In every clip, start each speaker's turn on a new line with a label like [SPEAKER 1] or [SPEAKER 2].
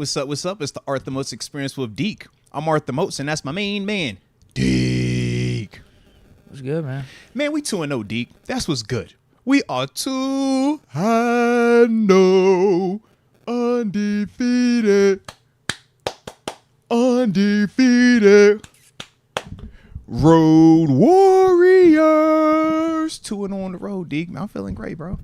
[SPEAKER 1] what's up? What's up? It's the Arthur Moats Experience with Deke. I'm Arthur Moats, and that's my main man, Deke.
[SPEAKER 2] What's good, man?
[SPEAKER 1] Man, we 2-0, Deke. That's what's good. We are 2-0, undefeated. Undefeated. Road Warriors. 2-0 on the road, Deke. Man, I'm feeling great, bro.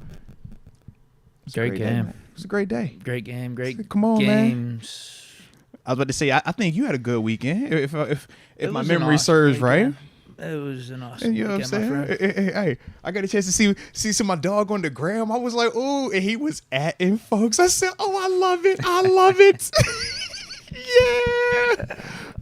[SPEAKER 2] Great game.
[SPEAKER 1] Day, it was a great day.
[SPEAKER 2] Great game. Great
[SPEAKER 1] Come on,
[SPEAKER 2] games.
[SPEAKER 1] Man. I was about to say, I think you had a good weekend. If my memory
[SPEAKER 2] awesome
[SPEAKER 1] serves right.
[SPEAKER 2] Game. It was an awesome
[SPEAKER 1] You know what I'm saying?
[SPEAKER 2] my friend.
[SPEAKER 1] Hey, I got a chance to see my dog on the gram. I was like, ooh, and he was atting folks. I said, oh, I love it. I love it. Yeah.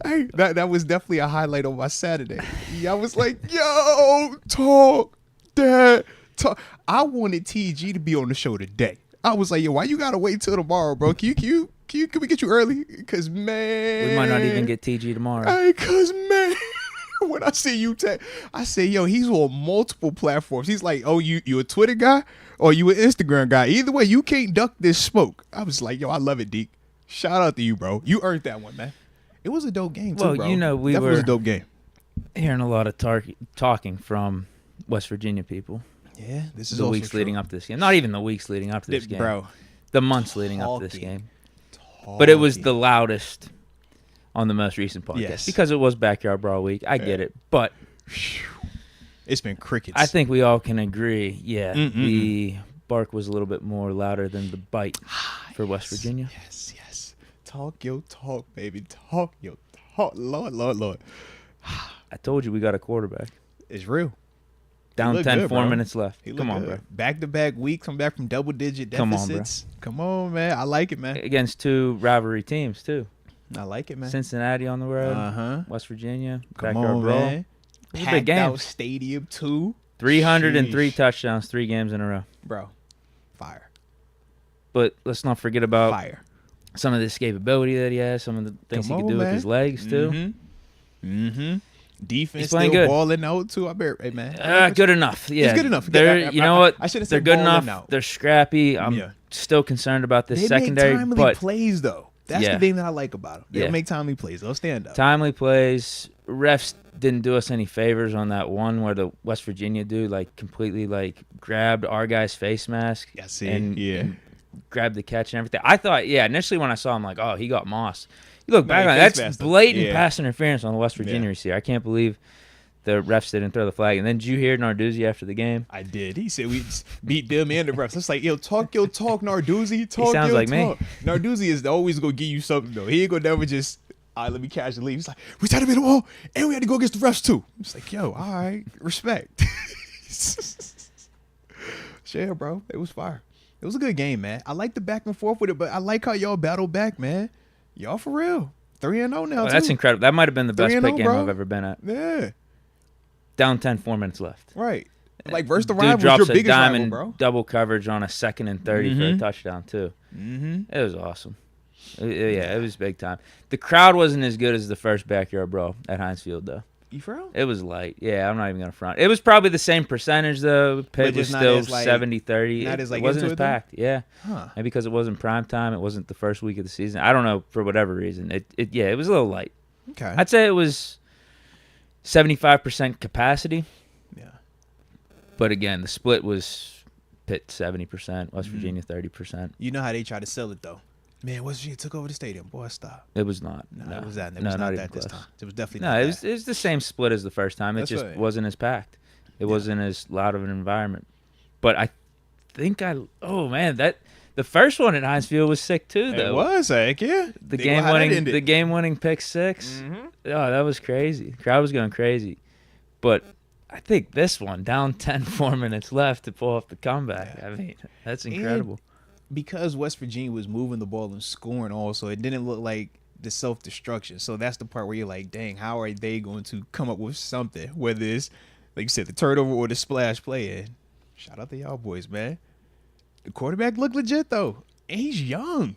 [SPEAKER 1] Hey, that was definitely a highlight of my Saturday. Yeah, I was like, yo, talk, dad, talk. I wanted TG to be on the show today. I was like, yo, why you gotta wait till tomorrow, bro? Can we get you early? Cause man,
[SPEAKER 2] We might not even get TG tomorrow.
[SPEAKER 1] Hey, cause man, when I see you, I say, yo, he's on multiple platforms. He's like, oh, you a Twitter guy or you an Instagram guy? Either way, you can't duck this smoke. I was like, yo, I love it, Deke. Shout out to you, bro. You earned that one, man. It was a dope game, too,
[SPEAKER 2] Well,
[SPEAKER 1] bro.
[SPEAKER 2] you know, we
[SPEAKER 1] That
[SPEAKER 2] were
[SPEAKER 1] was a dope game.
[SPEAKER 2] hearing a lot of talking from West Virginia people.
[SPEAKER 1] Yeah, this is
[SPEAKER 2] The
[SPEAKER 1] also
[SPEAKER 2] weeks
[SPEAKER 1] true.
[SPEAKER 2] leading up to this game. Not even the weeks leading up to this game.
[SPEAKER 1] Bro,
[SPEAKER 2] The months leading up to this
[SPEAKER 1] talking.
[SPEAKER 2] game. But it was the loudest on the most recent podcast.
[SPEAKER 1] Yes.
[SPEAKER 2] Because it was Backyard Brawl Week. I get it. But
[SPEAKER 1] it's been crickets.
[SPEAKER 2] I think we all can agree, the bark was a little bit more louder than the bite for West Virginia.
[SPEAKER 1] Yes. Talk your talk, baby. Talk your talk. Lord.
[SPEAKER 2] I told you we got a quarterback.
[SPEAKER 1] It's real.
[SPEAKER 2] Down
[SPEAKER 1] looked
[SPEAKER 2] 10,
[SPEAKER 1] good,
[SPEAKER 2] 4
[SPEAKER 1] bro.
[SPEAKER 2] minutes left.
[SPEAKER 1] He
[SPEAKER 2] Come
[SPEAKER 1] looked
[SPEAKER 2] on,
[SPEAKER 1] good.
[SPEAKER 2] bro.
[SPEAKER 1] Back-to-back weeks, come back from double-digit
[SPEAKER 2] Come on, bro.
[SPEAKER 1] deficits. Come on, man. I like it, man.
[SPEAKER 2] Against two rivalry teams, too.
[SPEAKER 1] I like it, man.
[SPEAKER 2] Cincinnati on the road.
[SPEAKER 1] Uh-huh.
[SPEAKER 2] West Virginia.
[SPEAKER 1] Come
[SPEAKER 2] Backyard
[SPEAKER 1] on,
[SPEAKER 2] Brawl.
[SPEAKER 1] man.
[SPEAKER 2] It was a
[SPEAKER 1] Packed
[SPEAKER 2] big game.
[SPEAKER 1] out stadium, too.
[SPEAKER 2] 303
[SPEAKER 1] Sheesh.
[SPEAKER 2] touchdowns, 3 games in a row.
[SPEAKER 1] Bro, fire.
[SPEAKER 2] But let's not forget about
[SPEAKER 1] Fire.
[SPEAKER 2] some of the escapability that he has, some of the things
[SPEAKER 1] Come
[SPEAKER 2] he
[SPEAKER 1] on,
[SPEAKER 2] can do with
[SPEAKER 1] man.
[SPEAKER 2] his legs, too.
[SPEAKER 1] Mm-hmm. Defense
[SPEAKER 2] He's playing
[SPEAKER 1] still
[SPEAKER 2] good.
[SPEAKER 1] balling out, too. I bet, hey, man.
[SPEAKER 2] Good enough. Yeah,
[SPEAKER 1] It's good enough.
[SPEAKER 2] They're, you know what?
[SPEAKER 1] I should have
[SPEAKER 2] They're
[SPEAKER 1] said
[SPEAKER 2] good
[SPEAKER 1] balling
[SPEAKER 2] enough.
[SPEAKER 1] out.
[SPEAKER 2] They're scrappy. I'm
[SPEAKER 1] Yeah.
[SPEAKER 2] still concerned about this
[SPEAKER 1] They
[SPEAKER 2] secondary,
[SPEAKER 1] make timely
[SPEAKER 2] but
[SPEAKER 1] plays, though. That's
[SPEAKER 2] Yeah.
[SPEAKER 1] the thing that I like about them. They'll
[SPEAKER 2] Yeah.
[SPEAKER 1] make timely plays. They'll stand up.
[SPEAKER 2] timely plays. Refs didn't do us any favors on that one where the West Virginia dude completely grabbed our guy's face mask.
[SPEAKER 1] I see.
[SPEAKER 2] And,
[SPEAKER 1] Yeah.
[SPEAKER 2] and grabbed the catch and everything. I thought, initially when I saw him, oh, he got mossed. You look back
[SPEAKER 1] No,
[SPEAKER 2] on
[SPEAKER 1] he
[SPEAKER 2] it,
[SPEAKER 1] face
[SPEAKER 2] that's
[SPEAKER 1] masked him.
[SPEAKER 2] blatant
[SPEAKER 1] Yeah.
[SPEAKER 2] pass interference on the West Virginia
[SPEAKER 1] Yeah.
[SPEAKER 2] receiver. I can't believe the refs didn't throw the flag. And then did you hear Narduzzi after the game?
[SPEAKER 1] I did. He said we just beat them and the refs. It's like, yo, talk your talk, Narduzzi. Talk
[SPEAKER 2] sounds
[SPEAKER 1] your
[SPEAKER 2] like me.
[SPEAKER 1] talk. Narduzzi is always going to give you something, though. He ain't going to never just, all right, let me catch and leave. He's like, we tried to beat them all, and we had to go against the refs, too. It's like, yo, all right, respect. Share, bro. It was fire. It was a good game, man. I like the back and forth with it, but I like how y'all battle back, man. Y'all for real. 3-0 now, too.
[SPEAKER 2] That's incredible. That might have been the best
[SPEAKER 1] 3-0,
[SPEAKER 2] pick game
[SPEAKER 1] bro.
[SPEAKER 2] I've ever been at.
[SPEAKER 1] Yeah,
[SPEAKER 2] Down 10, 4 minutes left.
[SPEAKER 1] right. Like, versus the
[SPEAKER 2] Dude
[SPEAKER 1] rivals,
[SPEAKER 2] drops
[SPEAKER 1] your
[SPEAKER 2] a
[SPEAKER 1] biggest rival,
[SPEAKER 2] diamond
[SPEAKER 1] bro.
[SPEAKER 2] double coverage on a 2nd and 30 for a
[SPEAKER 1] Mhm.
[SPEAKER 2] touchdown, too.
[SPEAKER 1] Mm-hmm.
[SPEAKER 2] It was awesome. Yeah, it was big time. The crowd wasn't as good as the first Backyard Brawl at Heinz Field, though.
[SPEAKER 1] You for real?
[SPEAKER 2] It was light. Yeah, I'm not even going to front. It was probably the same percentage, though. Pitt was
[SPEAKER 1] just not
[SPEAKER 2] still
[SPEAKER 1] as,
[SPEAKER 2] 70-30.
[SPEAKER 1] not as,
[SPEAKER 2] It wasn't
[SPEAKER 1] into
[SPEAKER 2] as
[SPEAKER 1] it, though?
[SPEAKER 2] packed. Yeah.
[SPEAKER 1] Huh.
[SPEAKER 2] Maybe because it wasn't prime time. It wasn't the first week of the season. I don't know, for whatever reason. It was a little light.
[SPEAKER 1] Okay.
[SPEAKER 2] I'd say it was 75% capacity.
[SPEAKER 1] Yeah.
[SPEAKER 2] But again, the split was Pitt 70%, West Virginia 30%.
[SPEAKER 1] You know how they try to sell it, though. Man, West Virginia took over the stadium. Boy, stop.
[SPEAKER 2] It was not.
[SPEAKER 1] No, it was that. It
[SPEAKER 2] No,
[SPEAKER 1] was not
[SPEAKER 2] even
[SPEAKER 1] that this
[SPEAKER 2] close.
[SPEAKER 1] time. It was definitely
[SPEAKER 2] No,
[SPEAKER 1] not
[SPEAKER 2] it
[SPEAKER 1] that.
[SPEAKER 2] was the same split as the first time. It
[SPEAKER 1] That's
[SPEAKER 2] just
[SPEAKER 1] right.
[SPEAKER 2] wasn't as packed. It wasn't as loud of an environment. But I think the first one at Heinz Field was sick too, though.
[SPEAKER 1] It was, heck yeah.
[SPEAKER 2] The
[SPEAKER 1] Think about how that ended.
[SPEAKER 2] game winning pick 6.
[SPEAKER 1] Mhm.
[SPEAKER 2] Oh, that was crazy. The crowd was going crazy. But I think this one, down 10, 4 minutes left to pull off the comeback.
[SPEAKER 1] Yeah.
[SPEAKER 2] I mean, that's incredible.
[SPEAKER 1] Because West Virginia was moving the ball and scoring also, it didn't look like the self-destruction. So that's the part where you're like, dang, how are they going to come up with something? Whether it's, like you said, the turnover or the splash play. And shout out to y'all boys, man. The quarterback looked legit, though. And he's young.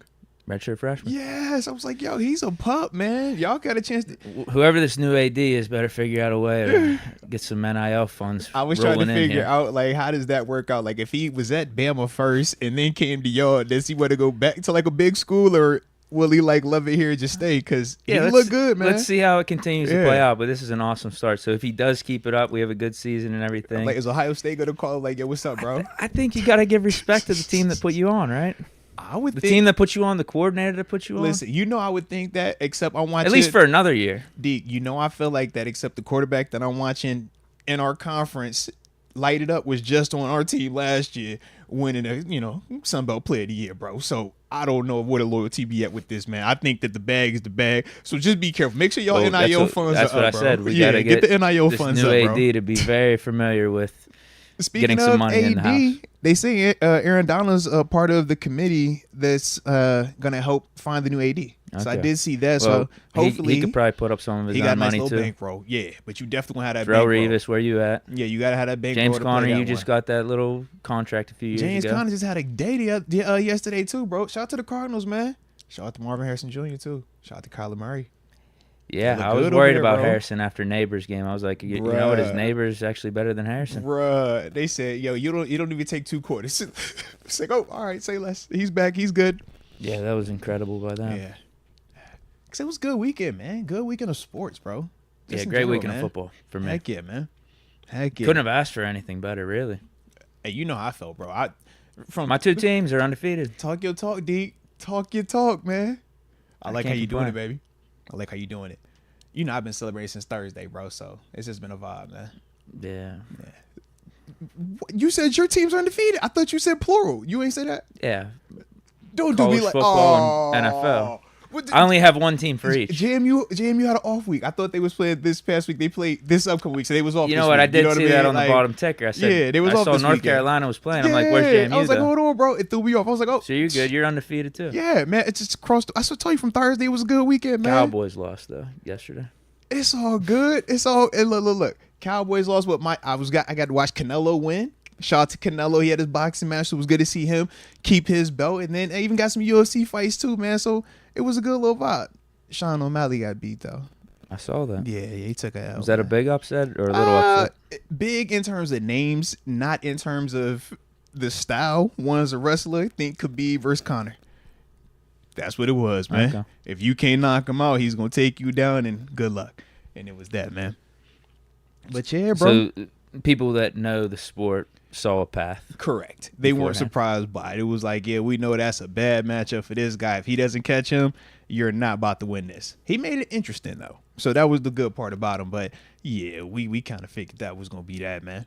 [SPEAKER 2] Redshirt freshman.
[SPEAKER 1] Yes. I was like, yo, he's a pup, man. Y'all got a chance to...
[SPEAKER 2] Whoever this new AD is better figure out a way to get some NIL funds.
[SPEAKER 1] I was trying to
[SPEAKER 2] rolling in
[SPEAKER 1] figure
[SPEAKER 2] here.
[SPEAKER 1] out, like, how does that work out? Like, if he was at Bama first and then came to y'all, does he want to go back to, like, a big school, or will he like love it here and just stay? Because he
[SPEAKER 2] let's
[SPEAKER 1] look good, man.
[SPEAKER 2] Let's see how it continues to play out. But this is an awesome start. So if he does keep it up, we have a good season and everything.
[SPEAKER 1] Like, is Ohio State gonna call like, yo, what's up, bro?
[SPEAKER 2] I think you got to give respect to the team that put you on, right?
[SPEAKER 1] I would
[SPEAKER 2] the
[SPEAKER 1] think,
[SPEAKER 2] team that put you on, the coordinator that put you on.
[SPEAKER 1] Listen, I would think that, except I'm watching
[SPEAKER 2] at least for another year.
[SPEAKER 1] Deke, I feel like that, except the quarterback that I'm watching in our conference light it up was just on our team last year, winning a Sun Belt Player of the Year, bro. So I don't know where the loyalty be at with this, man. I think that the bag is the bag. So just be careful. Make sure y'all NIL funds
[SPEAKER 2] that's
[SPEAKER 1] are
[SPEAKER 2] what
[SPEAKER 1] up,
[SPEAKER 2] I
[SPEAKER 1] bro.
[SPEAKER 2] said. We gotta get
[SPEAKER 1] the NIL
[SPEAKER 2] this
[SPEAKER 1] funds
[SPEAKER 2] new
[SPEAKER 1] up,
[SPEAKER 2] AD
[SPEAKER 1] bro.
[SPEAKER 2] to be very familiar with
[SPEAKER 1] Speaking
[SPEAKER 2] getting
[SPEAKER 1] of
[SPEAKER 2] some money
[SPEAKER 1] AD,
[SPEAKER 2] in the house.
[SPEAKER 1] they say Aaron Donald's part of the committee that's gonna help find the new AD. So I did see that.
[SPEAKER 2] Well,
[SPEAKER 1] so hopefully
[SPEAKER 2] he could probably put up some of his
[SPEAKER 1] he got
[SPEAKER 2] own
[SPEAKER 1] a nice
[SPEAKER 2] money
[SPEAKER 1] little
[SPEAKER 2] too.
[SPEAKER 1] bankroll. Yeah, but you definitely gonna have that
[SPEAKER 2] Darrell
[SPEAKER 1] bankroll.
[SPEAKER 2] Revis, where you at?
[SPEAKER 1] Yeah, you gotta have that bankroll.
[SPEAKER 2] James
[SPEAKER 1] to play
[SPEAKER 2] Conner,
[SPEAKER 1] that
[SPEAKER 2] you just got that little contract a few years
[SPEAKER 1] James
[SPEAKER 2] ago.
[SPEAKER 1] Conner just had a day yesterday too, bro. Shout out to the Cardinals, man. Shout out to Marvin Harrison Jr. too. Shout out to Kyler Murray.
[SPEAKER 2] Yeah,
[SPEAKER 1] look
[SPEAKER 2] I was
[SPEAKER 1] good
[SPEAKER 2] worried
[SPEAKER 1] over
[SPEAKER 2] about
[SPEAKER 1] there, bro.
[SPEAKER 2] Harrison after Neighbors game. I was like, you know what? His
[SPEAKER 1] Bruh.
[SPEAKER 2] Neighbors actually better than Harrison.
[SPEAKER 1] Bruh, they said, yo, you don't even take 2 quarters. It's like, oh, all right, say less. He's back. He's good.
[SPEAKER 2] Yeah, that was incredible by them.
[SPEAKER 1] Yeah. Cause it was a good weekend, man. Good weekend of sports, bro. Just
[SPEAKER 2] Yeah,
[SPEAKER 1] in
[SPEAKER 2] great
[SPEAKER 1] general,
[SPEAKER 2] weekend
[SPEAKER 1] man.
[SPEAKER 2] of football for me.
[SPEAKER 1] Heck yeah, man. Heck yeah.
[SPEAKER 2] Couldn't have asked for anything better, really.
[SPEAKER 1] Hey, you know how I felt, bro. From
[SPEAKER 2] My 2 teams are undefeated.
[SPEAKER 1] talk your talk, Deke. Talk your talk, man. I like how
[SPEAKER 2] can't
[SPEAKER 1] you doing it,
[SPEAKER 2] complain.
[SPEAKER 1] baby. I like how you doing it. You know I've been celebrating since Thursday, bro. So it's just been a vibe, man.
[SPEAKER 2] Yeah.
[SPEAKER 1] You said your teams are undefeated. I thought you said plural. You ain't say that.
[SPEAKER 2] Yeah.
[SPEAKER 1] Don't do me
[SPEAKER 2] College
[SPEAKER 1] like
[SPEAKER 2] football and NFL.
[SPEAKER 1] What
[SPEAKER 2] I only have one team for each.
[SPEAKER 1] JMU had an off week. I thought they was playing this past week. They played this upcoming week, so they was off.
[SPEAKER 2] You
[SPEAKER 1] this
[SPEAKER 2] know what?
[SPEAKER 1] week.
[SPEAKER 2] I did
[SPEAKER 1] know
[SPEAKER 2] see
[SPEAKER 1] I
[SPEAKER 2] that
[SPEAKER 1] mean?
[SPEAKER 2] on the
[SPEAKER 1] Like,
[SPEAKER 2] bottom ticker. I said,
[SPEAKER 1] yeah, they was
[SPEAKER 2] I
[SPEAKER 1] off
[SPEAKER 2] saw
[SPEAKER 1] this
[SPEAKER 2] North
[SPEAKER 1] weekend.
[SPEAKER 2] Carolina was playing. I'm like, where's JMU?
[SPEAKER 1] I was like,
[SPEAKER 2] though?
[SPEAKER 1] hold on, bro. It threw me off. I was like, oh.
[SPEAKER 2] So you're good. You're undefeated too.
[SPEAKER 1] Yeah, man. It's just across. I should tell you from Thursday. It was a good weekend, man.
[SPEAKER 2] Cowboys lost though yesterday.
[SPEAKER 1] It's all good. It's all. And look. Cowboys lost, but I got to watch Canelo win. Shout out to Canelo. He had his boxing match, so it was good to see him keep his belt. And then I even got some UFC fights too, man. So it was a good little vibe. Sean O'Malley got beat though.
[SPEAKER 2] I saw that.
[SPEAKER 1] Yeah, he took a L.
[SPEAKER 2] Was that a big upset or a little upset?
[SPEAKER 1] Big in terms of names, not in terms of the style. One is a wrestler. Think Khabib versus Conor. That's what it was, man.
[SPEAKER 2] Okay.
[SPEAKER 1] If you can't knock him out, he's gonna take you down, and good luck. And it was that, man. But yeah, bro.
[SPEAKER 2] So people that know the sport saw a path.
[SPEAKER 1] Correct. They weren't
[SPEAKER 2] beforehand.
[SPEAKER 1] surprised by it. It was like, yeah, we know that's a bad matchup for this guy. If he doesn't catch him, you're not about to win this. He made it interesting though, so that was the good part about him. But yeah, we kind of figured that was gonna be that, man.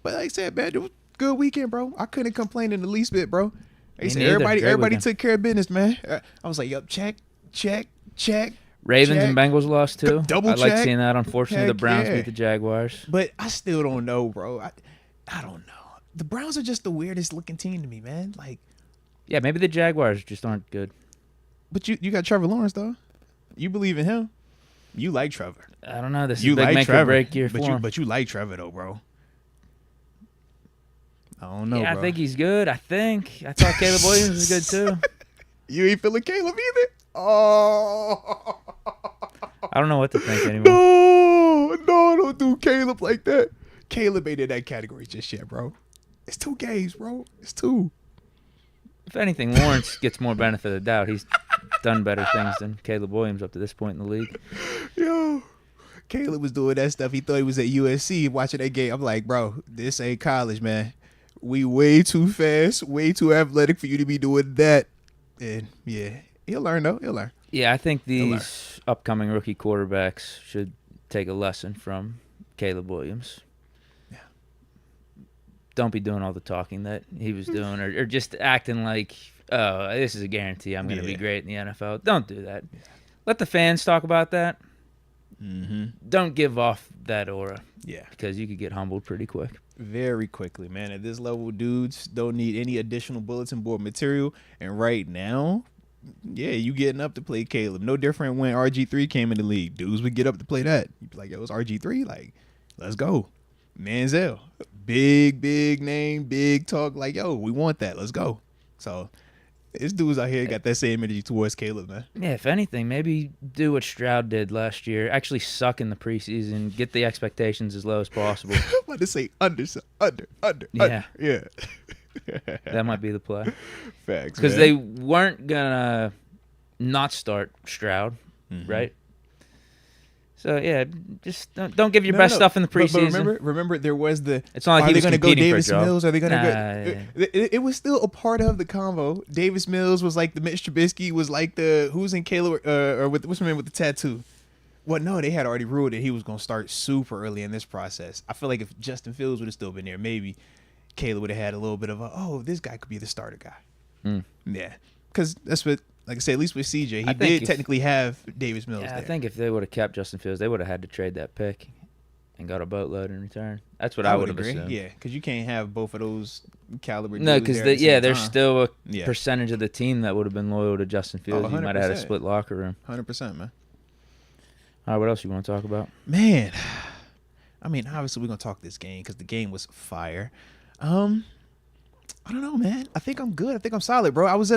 [SPEAKER 1] But like I said, man, it was a good weekend, bro. I couldn't complain in the least bit, bro. They
[SPEAKER 2] Me
[SPEAKER 1] said
[SPEAKER 2] neither. Great
[SPEAKER 1] everybody
[SPEAKER 2] weekend.
[SPEAKER 1] took care of business, man. I was like, yup, check.
[SPEAKER 2] Ravens
[SPEAKER 1] check.
[SPEAKER 2] and Bengals lost too.
[SPEAKER 1] Double
[SPEAKER 2] I like
[SPEAKER 1] check.
[SPEAKER 2] seeing that. Unfortunately, the
[SPEAKER 1] Heck
[SPEAKER 2] Browns
[SPEAKER 1] yeah.
[SPEAKER 2] beat the Jaguars.
[SPEAKER 1] But I still don't know, bro. I don't know. The Browns are just the weirdest looking team to me, man. Like,
[SPEAKER 2] Yeah, maybe the Jaguars just aren't good.
[SPEAKER 1] but you got Trevor Lawrence though. You believe in him. You like Trevor.
[SPEAKER 2] I don't know. This is
[SPEAKER 1] You
[SPEAKER 2] a big
[SPEAKER 1] like
[SPEAKER 2] make
[SPEAKER 1] Trevor,
[SPEAKER 2] or break year for him.
[SPEAKER 1] but you like Trevor though, bro. I don't know,
[SPEAKER 2] Yeah,
[SPEAKER 1] bro.
[SPEAKER 2] I think he's good. I thought Caleb Williams was good too.
[SPEAKER 1] You ain't feeling Caleb either. Oh
[SPEAKER 2] I don't know what to think anymore.
[SPEAKER 1] no, don't do Caleb like that. Caleb ain't in that category just yet, bro. It's 2 games, bro. It's 2.
[SPEAKER 2] If anything, Lawrence gets more benefit of the doubt. He's done better things than Caleb Williams up to this point in the league.
[SPEAKER 1] Yo, Caleb was doing that stuff. He thought he was at USC watching that game. I'm like, bro, this ain't college, man. We way too fast, way too athletic for you to be doing that. And yeah, he'll learn though. He'll learn.
[SPEAKER 2] Yeah, I think these upcoming rookie quarterbacks should take a lesson from Caleb Williams.
[SPEAKER 1] Yeah.
[SPEAKER 2] Don't be doing all the talking that he was doing or just acting like, oh, this is a guarantee I'm going to be great in the NFL. Don't do that.
[SPEAKER 1] Yeah.
[SPEAKER 2] Let the fans talk about that.
[SPEAKER 1] Mm-hmm.
[SPEAKER 2] Don't give off that aura
[SPEAKER 1] Yeah.
[SPEAKER 2] because you could get humbled pretty quick.
[SPEAKER 1] Very quickly, man. At this level, dudes don't need any additional bulletin board material. And right now, yeah, you getting up to play Caleb. No different when RG3 came in the league. Dudes would get up to play that. You'd be like, yo, it's RG3. Like, let's go. Manziel. Big name, big talk. Like, yo, we want that. Let's go. So, this dudes out here got that same energy towards Caleb, man.
[SPEAKER 2] Yeah, if anything, maybe do what Stroud did last year. Actually suck in the preseason. Get the expectations as low as possible.
[SPEAKER 1] I'm about to say under.
[SPEAKER 2] Yeah.
[SPEAKER 1] Yeah.
[SPEAKER 2] That might be the play.
[SPEAKER 1] Facts,
[SPEAKER 2] Because
[SPEAKER 1] man.
[SPEAKER 2] they weren't going to not start Stroud, right? So yeah, just don't give your best stuff in the preseason.
[SPEAKER 1] But remember, there was the.
[SPEAKER 2] It's not like
[SPEAKER 1] are
[SPEAKER 2] he
[SPEAKER 1] they
[SPEAKER 2] was
[SPEAKER 1] going to go
[SPEAKER 2] competing for a
[SPEAKER 1] Davis
[SPEAKER 2] job.
[SPEAKER 1] Mills? Are they going to
[SPEAKER 2] Nah,
[SPEAKER 1] go? It was still a part of the convo. Davis Mills was like the Mitch Trubisky was like the who's in Caleb or with what's the man with the tattoo. Well, no, they had already ruled that he was going to start super early in this process. I feel like if Justin Fields would have still been there, maybe Caleb would have had a little bit of this guy could be the starter guy. Yeah, because that's what. Like I said, at least with CJ, he did technically have Davis Mills there.
[SPEAKER 2] I think if they would have kept Justin Fields, they would have had to trade that pick and got a boatload in return. That's what I would have assumed.
[SPEAKER 1] Yeah, because you can't have both of those caliber.
[SPEAKER 2] No, because there's still a percentage of the team that would have been loyal to Justin Fields. You might have had a split locker room.
[SPEAKER 1] 100%, man.
[SPEAKER 2] All right, what else you want to talk about?
[SPEAKER 1] Man, I mean, obviously we're gonna talk this game because the game was fire. I don't know, man. I think I'm good. I think I'm solid, bro. I was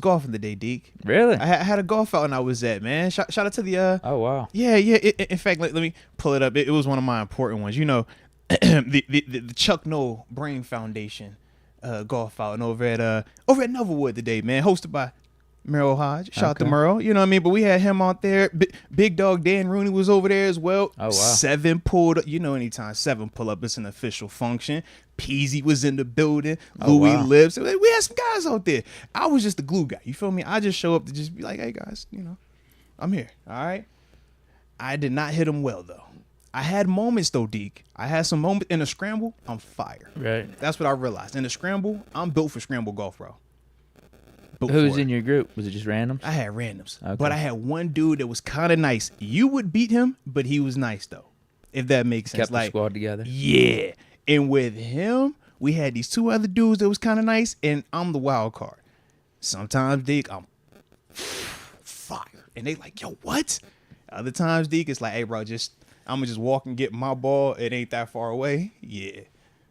[SPEAKER 1] golfing today, Deke.
[SPEAKER 2] Really?
[SPEAKER 1] I had a golf outing I was at, man. Shout out to the.
[SPEAKER 2] Oh wow.
[SPEAKER 1] Yeah. In fact, let me pull it up. It was one of my important ones. You know, the Chuck Noll Brain Foundation golf outing over at Novelwood today, man. Hosted by Merrill Hodge. Shout out to Merrill. You know what I mean? But we had him out there. Big dog Dan Rooney was over there as well.
[SPEAKER 2] Oh wow.
[SPEAKER 1] 7 pulled up. You know, anytime 7 pull up, it's an official function. Peasy was in the building. Louis Lips. We had some guys out there. I was just the glue guy. You feel me? I just show up to just be like, hey, guys, you know, I'm here. All right? I did not hit them well, though. I had moments, though, Deke. I had some moments. In a scramble, I'm fire.
[SPEAKER 2] Right.
[SPEAKER 1] That's what I realized. In a scramble, I'm built for scramble golf, bro.
[SPEAKER 2] Who's in your group? Was it just randoms?
[SPEAKER 1] I had randoms.
[SPEAKER 2] Okay.
[SPEAKER 1] But I had one dude that was kind of nice. You would beat him, but he was nice, though, if that makes sense.
[SPEAKER 2] Kept the squad together.
[SPEAKER 1] Yeah. And with him, we had these 2 other dudes that was kind of nice, and I'm the wild card. Sometimes, Deke, I'm fire. And they like, yo, what? Other times, Deke, it's like, hey, bro, I'm going to just walk and get my ball. It ain't that far away. Yeah.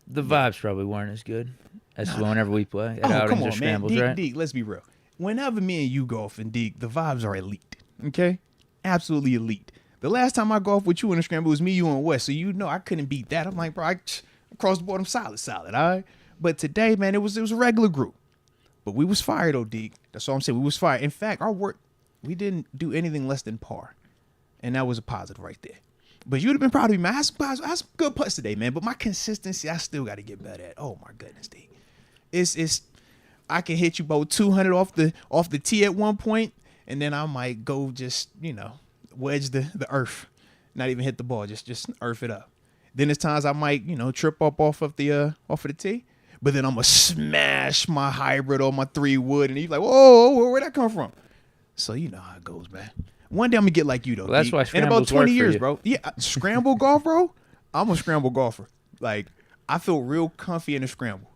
[SPEAKER 2] The vibes probably weren't as good as whenever we play at
[SPEAKER 1] outings
[SPEAKER 2] or scrambles,
[SPEAKER 1] man.
[SPEAKER 2] right?
[SPEAKER 1] Deke, let's be real. Whenever me and you golf and Deke, the vibes are elite, okay? Absolutely elite. The last time I golfed with you in a scramble was me, you, and West, so you know I couldn't beat that. I'm like, bro, across the board, I'm solid, all right? But today, man, it was a regular group. But we was fired, though, Deke. That's all I'm saying. We was fired. In fact, our work, we didn't do anything less than par. And that was a positive right there. But you'd have been proud of me, man. I had some good putts today, man. But my consistency, I still got to get better at. Oh, my goodness, Deke. It's I can hit you about 200 off the tee at one point, and then I might go just, you know, wedge the earth. Not even hit the ball, just earth it up. Then there's times I might, you know, trip up off of the tee, but then I'm gonna smash my hybrid or my 3-wood, and he's like, whoa, where'd that come from? So you know how it goes, man. One day I'm gonna get like you though.
[SPEAKER 2] Well, that's why
[SPEAKER 1] in about 20 years,
[SPEAKER 2] you.
[SPEAKER 1] bro. Yeah, scramble golf, bro. I'm a scramble golfer. Like I feel real comfy in a scramble.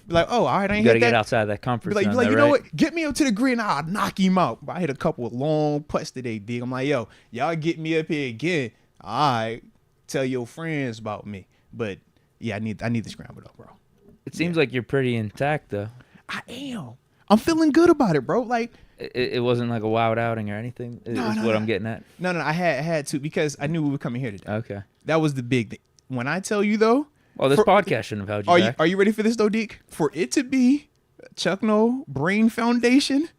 [SPEAKER 1] Be like, oh, all right, I ain't hit that.
[SPEAKER 2] You gotta get outside that comfort zone.
[SPEAKER 1] Be like, you know what? Get me up to the green, I'll knock him out. But I hit a couple of long putts today, Dig. I'm like, yo, y'all get me up here again. All right, tell your friends about me. But yeah, I need the scramble though, bro.
[SPEAKER 2] It seems like you're pretty intact though.
[SPEAKER 1] I am. I'm feeling good about it, bro. Like
[SPEAKER 2] it wasn't like a wild outing or anything. I'm getting at.
[SPEAKER 1] No, I had to because I knew we were coming here today.
[SPEAKER 2] Okay.
[SPEAKER 1] That was the big thing. When I tell you though.
[SPEAKER 2] Well, this podcast shouldn't have held you back.
[SPEAKER 1] Are you ready for this though, Deke? For it to be Chuck Noll Brain Foundation,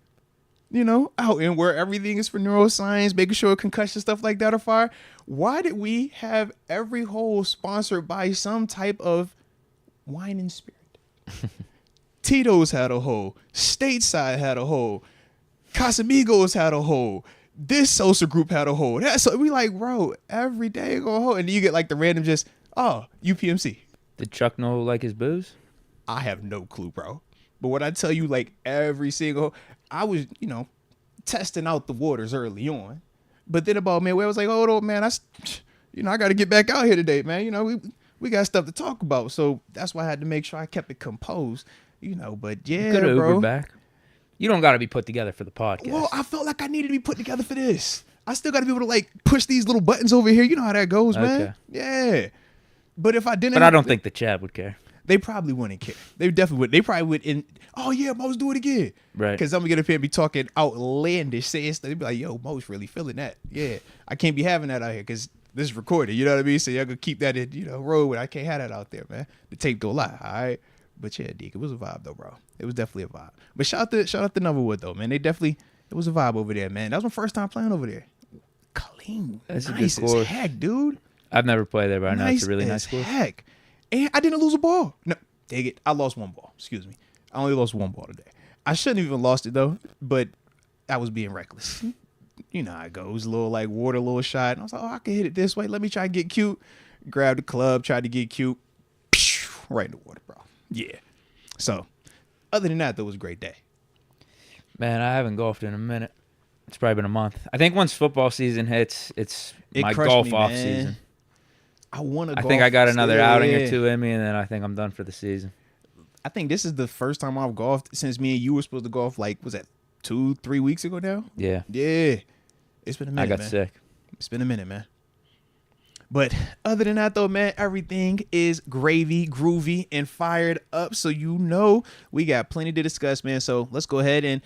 [SPEAKER 1] you know, out and where everything is for neuroscience, making sure concussion stuff like that are fire. Why did we have every hole sponsored by some type of wine and spirit? Tito's had a hole. Stateside had a hole. Casamigos had a hole. This social group had a hole. So we like, bro, every day go a hole. And then you get like the random just, oh, UPMC.
[SPEAKER 2] Did Chuck know like his booze?
[SPEAKER 1] I have no clue, bro. But when I tell you, like, every single, I was, you know, testing out the waters early on. But then about midway, I was like, hold on, man, I got to get back out here today, man. You know, we got stuff to talk about. So that's why I had to make sure I kept it composed, you know. But yeah,
[SPEAKER 2] you could have
[SPEAKER 1] bro.
[SPEAKER 2] Ubered back. You don't got to be put together for the podcast.
[SPEAKER 1] Well, I felt like I needed to be put together for this. I still got to be able to, like, push these little buttons over here. You know how that goes, man. Yeah. But if I didn't,
[SPEAKER 2] but I don't think the chat would care.
[SPEAKER 1] They probably wouldn't care. They definitely would. They probably would. Oh yeah, Mo's do it again.
[SPEAKER 2] Right.
[SPEAKER 1] Because I'm gonna get up here and be talking outlandish, saying stuff. They'd be like, "Yo, Mo's really feeling that." Yeah, I can't be having that out here because this is recorded. You know what I mean? So y'all gonna keep that in, road with. I can't have that out there, man. The tape don't lie. All right. But yeah, Deke, it was a vibe though, bro. It was definitely a vibe. But shout out to Novelwood though, man. They definitely It was a vibe over there, man. That was my first time playing over there. Clean.
[SPEAKER 2] That's
[SPEAKER 1] nice
[SPEAKER 2] a good course.
[SPEAKER 1] as heck, dude.
[SPEAKER 2] I've never played there, but I know it's a really nice course.
[SPEAKER 1] Heck. And I didn't lose a ball. No, dang it. I lost one ball. Excuse me. I only lost one ball today. I shouldn't have even lost it, though, but I was being reckless. You know how it goes. A little like water, a little shot. And I was like, oh, I can hit it this way. Let me try and get cute. Grabbed the club, tried to get cute. Right in the water, bro. Yeah. So, other than that, though, it was a great day.
[SPEAKER 2] Man, I haven't golfed in a minute. It's probably been a month. I think once football season hits, it's my golf off season.
[SPEAKER 1] I want to golf.
[SPEAKER 2] I think I got another outing or two in me, and then I think I'm done for the season.
[SPEAKER 1] I think this is the first time I've golfed since me and you were supposed to golf, like, was that 2-3 weeks ago now?
[SPEAKER 2] Yeah.
[SPEAKER 1] Yeah. It's been a minute,
[SPEAKER 2] I got sick.
[SPEAKER 1] It's been a minute, man. But other than that, though, man, everything is gravy, groovy, and fired up. So you know we got plenty to discuss, man. So let's go ahead and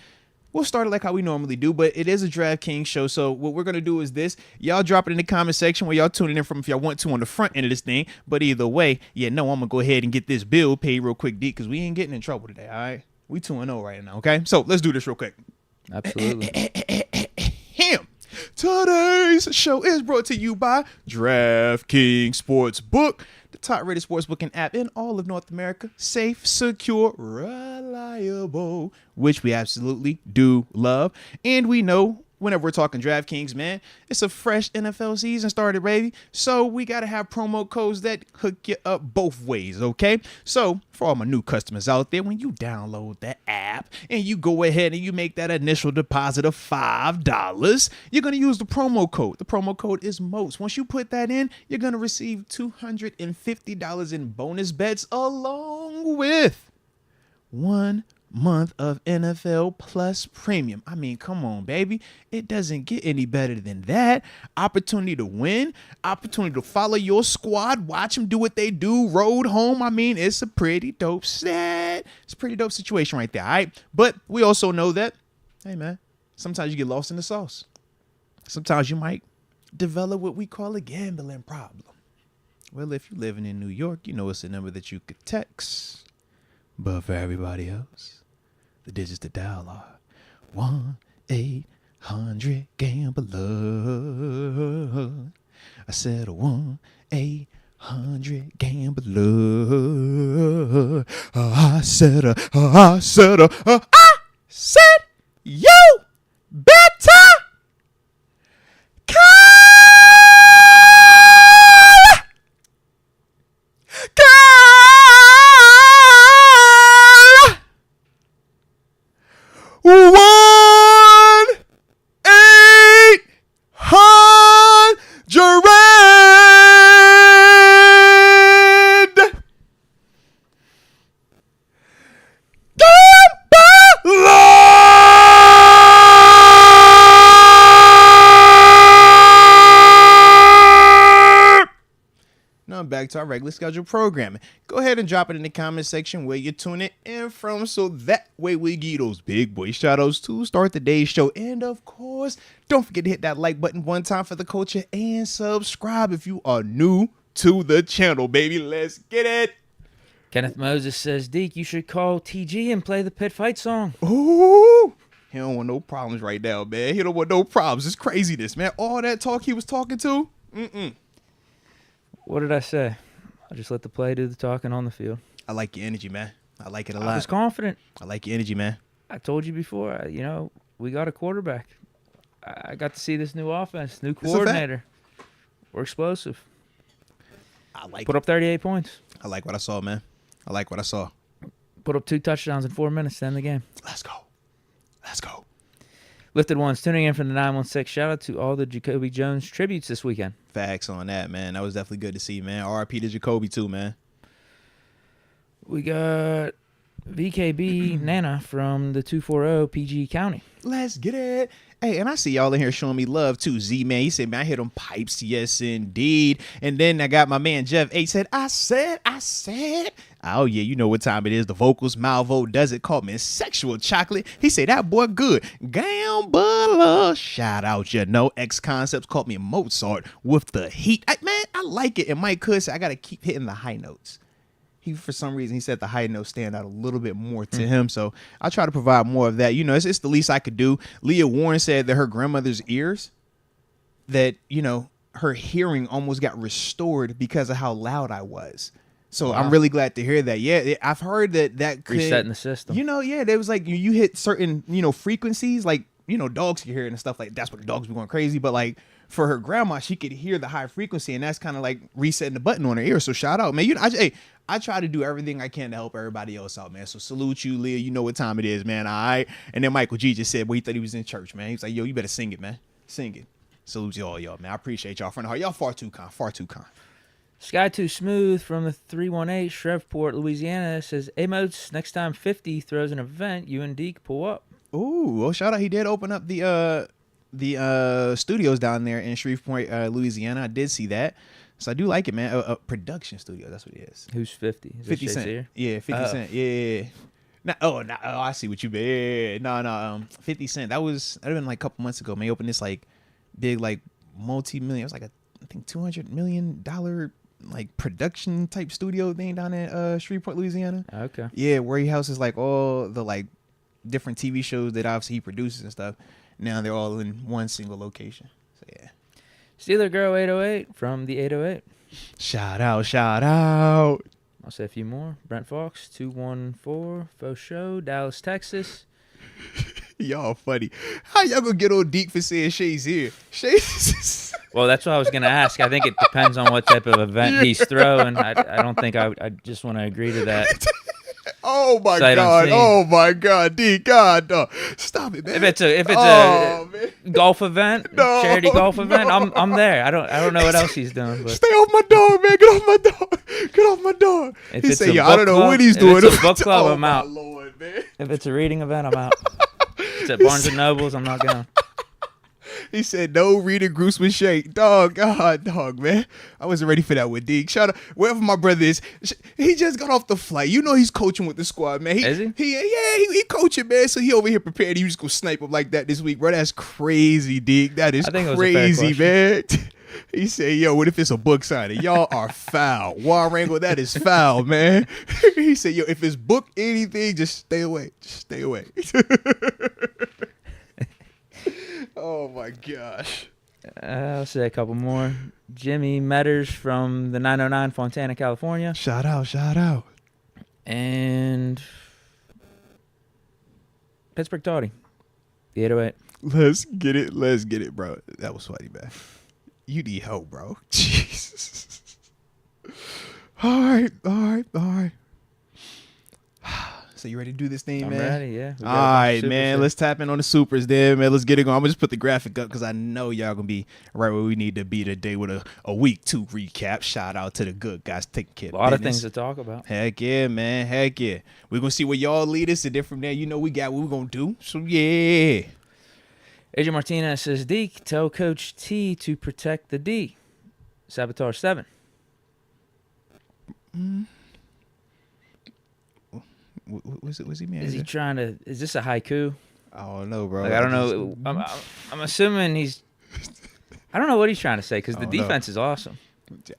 [SPEAKER 1] we'll start it like how we normally do. But it is a DraftKings show. So what we're going to do is this. Y'all drop it in the comment section where y'all tuning in from if y'all want to on the front end of this thing. But either way, yeah, no, I'm going to go ahead and get this bill paid real quick, Deke, because we ain't getting in trouble today, all right? We 2-0 right now, okay? So let's do this real quick.
[SPEAKER 2] Absolutely.
[SPEAKER 1] Him. Today's show is brought to you by DraftKings Sportsbook, the top-rated sportsbooking app in all of North America. Safe, secure, reliable, which we absolutely do love. And we know whenever we're talking DraftKings, man, it's a fresh NFL season started, baby. So we got to have promo codes that hook you up both ways, okay? So for all my new customers out there, when you download the app and you go ahead and you make that initial deposit of $5, you're going to use the promo code. The promo code is Moats. Once you put that in, you're going to receive $250 in bonus bets along with 1 month of NFL Plus Premium. I mean, come on, baby. It doesn't get any better than that. Opportunity to win, opportunity to follow your squad, watch them do what they do, road home. I mean, it's a pretty dope set. It's a pretty dope situation right there, all right? But we also know that, hey, man, sometimes you get lost in the sauce. Sometimes you might develop what we call a gambling problem. Well, if you're living in New York, you know it's a number that you could text. But for everybody else, the digits to dial are 1-800-GAMBLER. I said 1-800-GAMBLER. I said you better call 1-800-GAMBLER. Now back to our regular scheduled programming. Go ahead and drop it in the comment section where you're tuning in from, so that way we give you those big boy shout outs to start the day's show. And of course, don't forget to hit that like button one time for the culture and subscribe if you are new to the channel, baby. Let's get it.
[SPEAKER 2] Kenneth Moses says, Deke, you should call TG and play the pit fight song.
[SPEAKER 1] Ooh, he don't want no problems right now, man. He don't want no problems. It's craziness, man. All that talk he was talking to.
[SPEAKER 2] What did I say? I just let the play do the talking on the field.
[SPEAKER 1] I like your energy, man. I like it a lot.
[SPEAKER 2] I was confident.
[SPEAKER 1] I like your energy, man.
[SPEAKER 2] I told you before, we got a quarterback. I got to see this new offense, new coordinator. We're explosive.
[SPEAKER 1] I like
[SPEAKER 2] Put up 38 points.
[SPEAKER 1] I like what I saw, man. I like what I saw.
[SPEAKER 2] Put up 2 touchdowns in 4 minutes to end the game.
[SPEAKER 1] Let's go. Let's go.
[SPEAKER 2] Lifted Ones tuning in from the 916. Shout out to all the Jacoby Jones tributes this weekend.
[SPEAKER 1] Facts on that, man. That was definitely good to see, man. RIP to Jacoby, too, man.
[SPEAKER 2] We got VKB Nana from the 240 PG County.
[SPEAKER 1] Let's get it. Hey, and I see y'all in here showing me love, too. Z-Man, he said, man, I hit them pipes. Yes, indeed. And then I got my man Jeff H said, I said. Oh, yeah, you know what time it is. The vocals, Malvo does it. Called me Sexual Chocolate. He said, that boy good. Gambler. Shout out, X Concepts called me Mozart with the heat. Man, I like it. And Mike Hood said, I got to keep hitting the high notes. for some reason, he said the high notes stand out a little bit more to him. So I try to provide more of that. You know, it's the least I could do. Leah Warren said that her grandmother's ears, that, you know, her hearing almost got restored because of how loud I was. So wow. I'm really glad to hear that. Yeah, I've heard that could,
[SPEAKER 2] resetting the system.
[SPEAKER 1] You know, yeah, there was like you hit certain, you know, frequencies, like, you know, dogs can hear it and stuff like that's what the dogs be going crazy. But like for her grandma, she could hear the high frequency, and that's kind of like resetting the button on her ear. So shout out, man. You know, I try to do everything I can to help everybody else out, man. So salute you, Leah. You know what time it is, man. All right. And then Michael G just said, well, he thought he was in church, man. He was like, yo, you better sing it, man. Sing it. Salute you all, y'all, man. I appreciate y'all from the heart. Y'all far too kind. Far too kind.
[SPEAKER 2] Sky Too Smooth from the 318 Shreveport, Louisiana says, hey, Moats, next time 50 throws an event, you and Deke pull up.
[SPEAKER 1] Ooh, well, shout out. He did open up the studios down there in Shreveport, Louisiana. I did see that. So I do like it, man. A production studio. That's what it is.
[SPEAKER 2] Who's 50? Is
[SPEAKER 1] 50 Cent. Here? Yeah, 50 Cent. Yeah. I see what you mean. No. 50 Cent. That'd have been like a couple months ago. Man, he opened this like big, like multi-million. It was like I think $200 million like production type studio thing down in Shreveport, Louisiana.
[SPEAKER 2] Okay.
[SPEAKER 1] Yeah, where he houses like all the like different TV shows that obviously he produces and stuff. Now they're all in one single location. So yeah.
[SPEAKER 2] Steeler Girl 808 from the 808.
[SPEAKER 1] Shout out.
[SPEAKER 2] I'll say a few more. Brent Fox 214 Faux Show, Dallas, Texas.
[SPEAKER 1] Y'all funny. How y'all gonna get on Deke for saying Shay's here? Shay's.
[SPEAKER 2] Well, that's what I was gonna ask. I think it depends on what type of event he's throwing. I don't think I just want to agree to that.
[SPEAKER 1] Oh my God! Oh my God, Deke! God, no. Stop it, man.
[SPEAKER 2] If it's a golf event, charity golf event, I'm there. I don't know what else he's doing. But.
[SPEAKER 1] Stay off my dog, man. Get off my dog. Get off my dog.
[SPEAKER 2] If he
[SPEAKER 1] say, I don't know what he's doing.
[SPEAKER 2] If it's a book club, I'm out.
[SPEAKER 1] Lord, man.
[SPEAKER 2] If it's a reading event, I'm out. If it's at Barnes and Nobles, I'm not going.
[SPEAKER 1] He said no reading groups with Shay. Dog, man. I wasn't ready for that with Deke. Shout out wherever my brother is. He just got off the flight. You know he's coaching with the squad, man.
[SPEAKER 2] Is he?
[SPEAKER 1] He coaching, man. So he over here prepared. He was gonna snipe him like that this week, bro. That's crazy, Deke. That is crazy, man. He said, yo, what if it's a book signing? Y'all are foul. Warango, that is foul, man. He said, yo, if it's book anything, just stay away. Just stay away. Oh my gosh.
[SPEAKER 2] I'll say a couple more. Jimmy Metters from the 909 Fontana, California.
[SPEAKER 1] Shout out.
[SPEAKER 2] And Pittsburgh Toddy, the 808.
[SPEAKER 1] Let's get it, bro. That was funny, man. You need help, bro. Jesus. All right. So you ready to do this thing, man?
[SPEAKER 2] I'm ready, yeah.
[SPEAKER 1] All right, man. Let's tap in on the supers there, man. Let's get it going. I'm going to just put the graphic up because I know y'all going to be right where we need to be today with a week 2 recap. Shout out to the good guys taking care of business.
[SPEAKER 2] A lot of things to talk about.
[SPEAKER 1] Heck yeah, man. Heck yeah. We're going to see where y'all lead us, and then from there, you know we got what we're going to do. So, yeah.
[SPEAKER 2] AJ Martinez says, Deke, tell Coach T to protect the D. Saboteur 7.
[SPEAKER 1] Was he man?
[SPEAKER 2] Is he trying to? Is this a haiku?
[SPEAKER 1] I don't know, bro.
[SPEAKER 2] Like, I don't know. I'm assuming he's. I don't know what he's trying to say because the defense is awesome.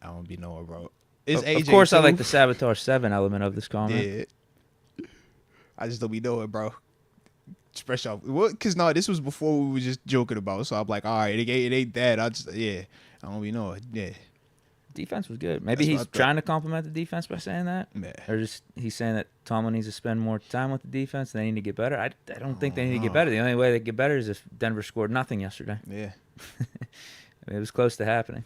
[SPEAKER 1] I don't be knowing, bro.
[SPEAKER 2] Of course, I like the Saboteur 7 element of this comment.
[SPEAKER 1] Yeah. I just don't be knowing, bro. Express y'all. Because no, this was before we were just joking about. So I'm like, all right, it ain't that. I don't be knowing. Yeah.
[SPEAKER 2] Defense was good. Maybe he's trying to compliment the defense by saying that.
[SPEAKER 1] Yeah.
[SPEAKER 2] Or just he's saying that Tomlin needs to spend more time with the defense. They need to get better. I don't think they need to get better. The only way they get better is if Denver scored nothing yesterday.
[SPEAKER 1] Yeah.
[SPEAKER 2] It was close to happening.